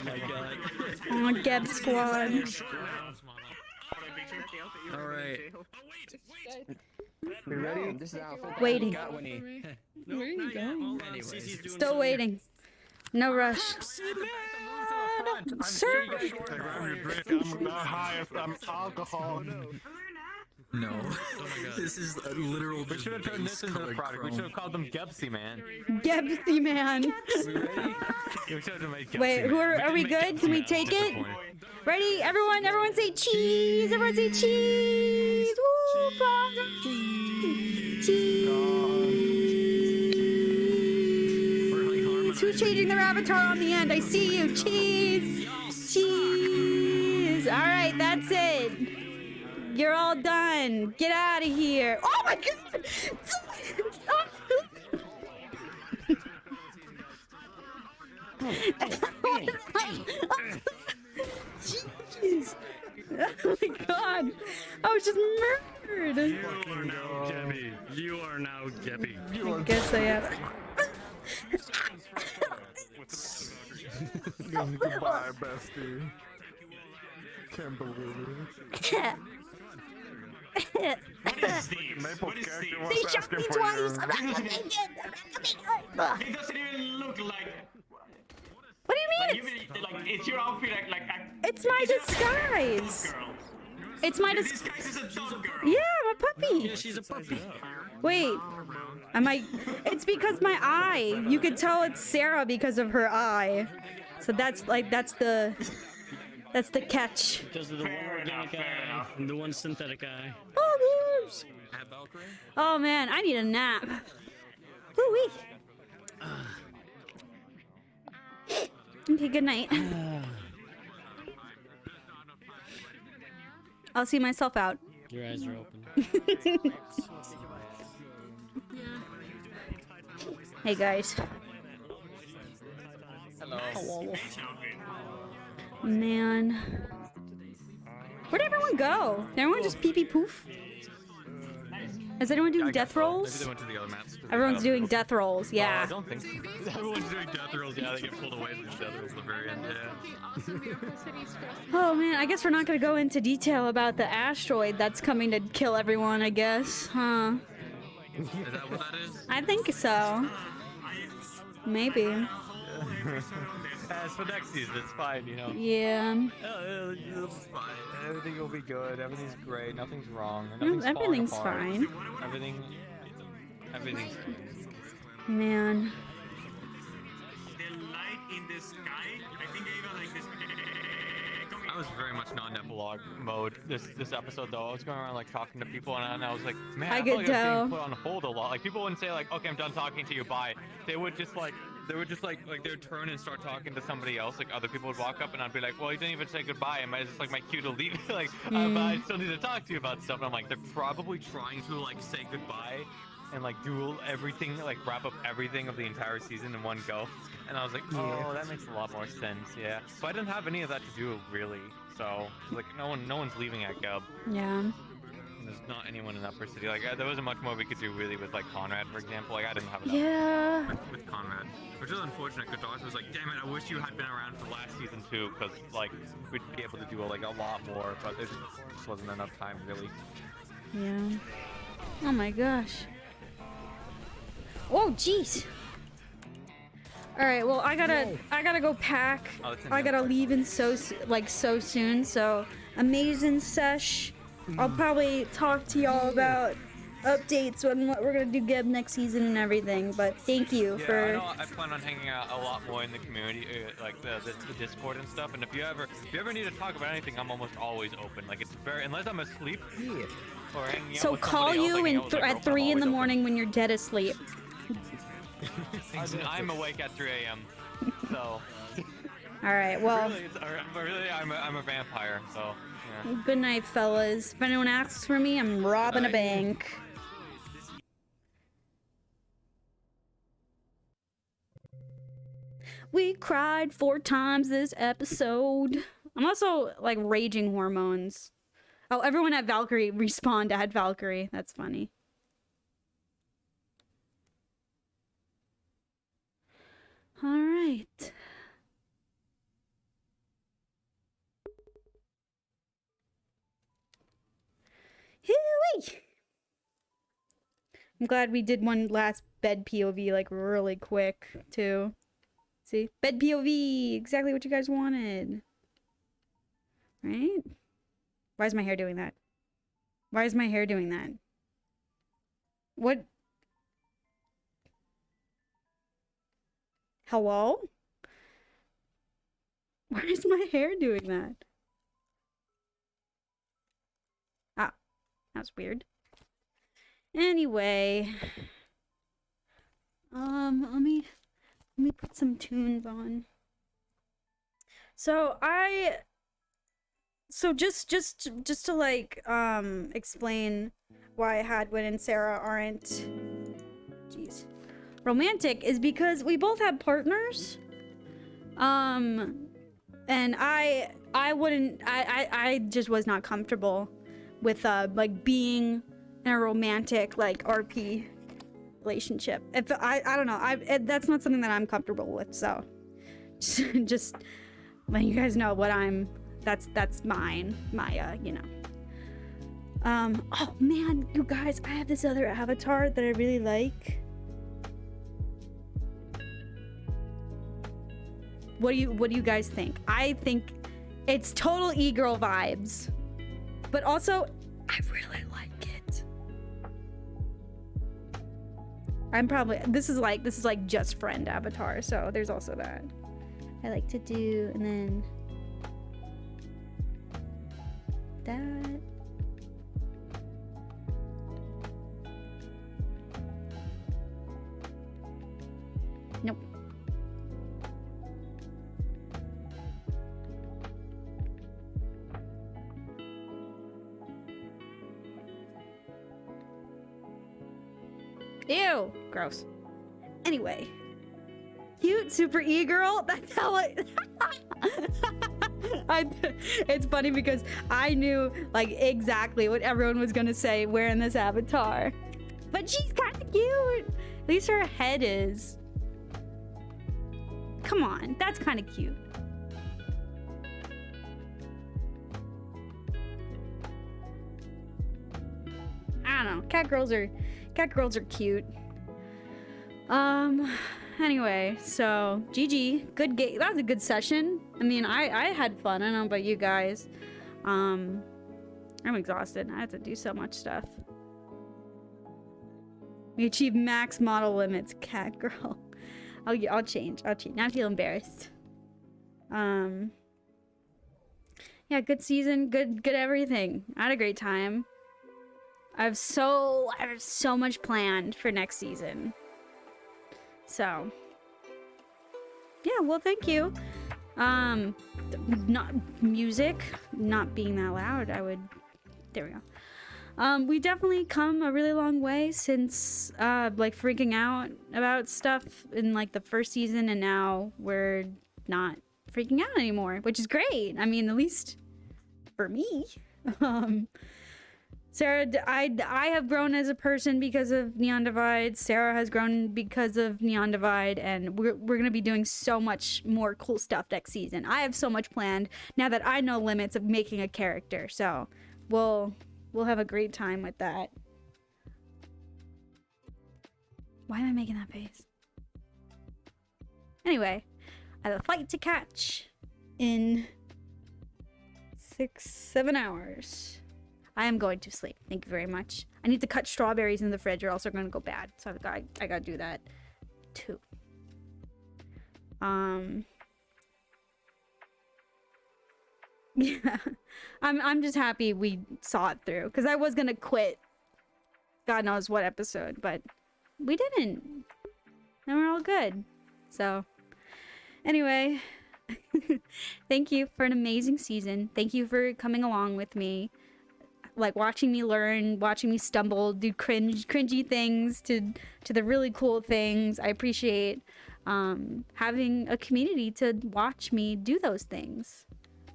my god. Oh, Geb squad. Alright. We ready? This is outfit. Waiting. Got Winnie. Where are you going? Anyways. Still waiting. No rush. Sir? I'm high on alcohol. No. This is a literal. We should have turned this into a product. We should have called them Gebsy Man. Gebsy Man. We should have made Gebsy Wait, Man. are we good? Can we take it? Ready? Everyone say cheese. Everyone say cheese. Woo, cheese. Who's changing their avatar on the end? I see you. Cheese. Cheese. All right, that's it. You're all done. Get out of here. Oh my god! Jeez. Oh my god. I was just murdered. You are now Gabby. You are now Gabby. I guess I am. Goodbye, bestie. Can't believe it. What is this? What is this? They shot me twice. I'm not gonna make it. It doesn't even look like. What do you mean? Like it's your outfit, It's my disguise. It's my disguise is a dog girl. Yeah, I'm a puppy. Yeah, she's a puppy. Wait, it's because my eye. You could tell it's Sarah because of her eye. So that's the catch. Because of the one organic eye and the one synthetic eye. Oh man, I need a nap. Woo-wee. Okay, good night. I'll see myself out. Your eyes are open. Hey guys. Hello. Man. Where'd everyone go? Did everyone just pee-pee poof? Is anyone doing death rolls? Maybe they went to the other maps. Everyone's doing death rolls, yeah. I don't think so. Everyone's doing death rolls. Yeah, they get pulled away from death rolls at the very end. Yeah. Oh man, I guess we're not gonna go into detail about the asteroid that's coming to kill everyone, I guess, huh? Is that what that is? I think so. Maybe. As for next season, it's fine, you know. Yeah. It's fine. Everything will be good. Everything's great. Nothing's wrong. Everything's falling apart. fine. Everything's Man. The light in the sky. I think I even like this. I was very much non-epilogue mode this episode though. I was going around like talking to people and I was like, man, I I could feel like I was tell. being put on hold a lot. Like people wouldn't say like, okay, I'm done talking to you, bye. They would just like they would turn and start talking to somebody else. Like other people would walk up and I'd be like, well, you didn't even say goodbye. And it's just like my cue to leave. Like, but I still need to talk to you about stuff. And I'm like, they're probably trying to like say goodbye and like do everything, like wrap up everything of the entire season in one go. And I was like, oh, that makes a lot more sense, yeah. But I didn't have any of that to do really. So like no one's leaving at Gub. Yeah. There's not anyone in Upper City. Like there wasn't much more we could do really with like Conrad, for example. Like I didn't have enough. Yeah. With Conrad, which is unfortunate because Darcy was like, damn it, I wish you had been around for last season too, because like we'd be able to do like a lot more, but there just wasn't enough time really. Yeah. Oh my gosh. Oh jeez. All right, well, I gotta go pack. Oh, it's in I the gotta other leave in so soon. So amazing sesh. I'll probably talk to y'all about updates on what we're gonna do Geb next season and everything. But thank you Yeah, for. I know. I plan on hanging out a lot more in the community, like the Discord and stuff. And if you ever need to talk about anything, I'm almost always open. Like it's very unless I'm asleep. Or hanging out So with call somebody else, you like, hanging in out with my at girlfriend, 3 I'm in the always morning when you're dead asleep. open. I'm awake at 3 a.m. So. All right, well. Really, I'm a vampire. So. Yeah. Good night, fellas. If anyone asks for me, I'm robbing a bank. We cried 4 times this episode. I'm also like raging hormones. Oh, everyone at Valkyrie respawned at Valkyrie. That's funny. All right. Hooey! I'm glad we did one last bed POV like really quick too. See? Bed POV! Exactly what you guys wanted. Right? Why is my hair doing that? Why is my hair doing that? What? Hello? Why is my hair doing that? Ah, that's weird. Anyway. Let me put some tunes on. So just to like explain why Hadwin and Sarah aren't romantic is because we both have partners. And I just was not comfortable with like being in a romantic like RP relationship. If I don't know, that's not something that I'm comfortable with. So just letting you guys know what that's mine, my you know. Oh man, you guys, I have this other avatar that I really like. What do you guys think? I think it's total e-girl vibes, but also I really like it. This is like just friend avatar, so there's also that. I like to do, and then that. Nope. Ew, gross. Anyway, cute super e-girl. That's how it's funny because I knew like exactly what everyone was gonna say wearing this avatar, but she's kind of cute. At least her head is. Come on, that's kind of cute. I don't know. Cat girls are cute. Anyway, so GG, good game. That was a good session. I mean, I had fun. I don't know about you guys. I'm exhausted. I have to do so much stuff. We achieved max model limits, cat girl. I'll change. Now I feel embarrassed. Yeah, good season, good everything. I had a great time. I have so much planned for next season. So, yeah, well, thank you. Not music, not being that loud. There we go. We definitely come a really long way since like freaking out about stuff in like the first season, and now we're not freaking out anymore, which is great. I mean, at least for me. Sarah, I have grown as a person because of Neon Divide. Sarah has grown because of Neon Divide, and we're gonna be doing so much more cool stuff next season. I have so much planned now that I know limits of making a character, so we'll have a great time with that. Why am I making that face? Anyway, I have a flight to catch in 6-7 hours. I am going to sleep. Thank you very much. I need to cut strawberries in the fridge or else they're going to go bad. So I gotta do that too. Yeah. I'm just happy we saw it through because I was gonna quit God knows what episode, but we didn't. And we're all good. So anyway, thank you for an amazing season. Thank you for coming along with me. Like watching me learn, watching me stumble, do cringy things to the really cool things. I appreciate having a community to watch me do those things.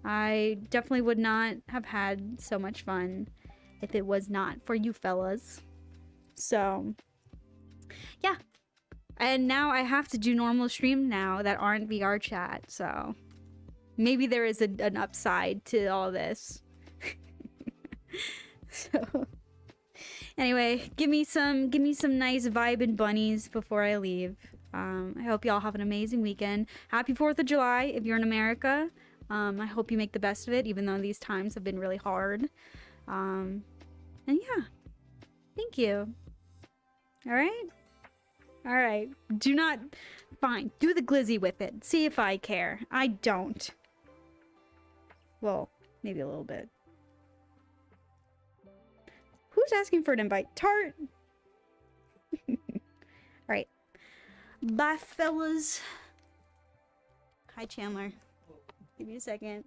I definitely would not have had so much fun if it was not for you fellas. So, yeah. And now I have to do normal streams now that aren't VR chat, so maybe there is an upside to all this. So, anyway, give me some nice vibing bunnies before I leave. I hope y'all have an amazing weekend. Happy 4th of July if you're in America. I hope you make the best of it, even though these times have been really hard. And yeah, thank you. All right. Do not. Fine. Do the glizzy with it. See if I care. I don't. Well, maybe a little bit. Who's asking for an invite? Tart. All right. Bye, fellas. Hi, Chandler. Give me a second.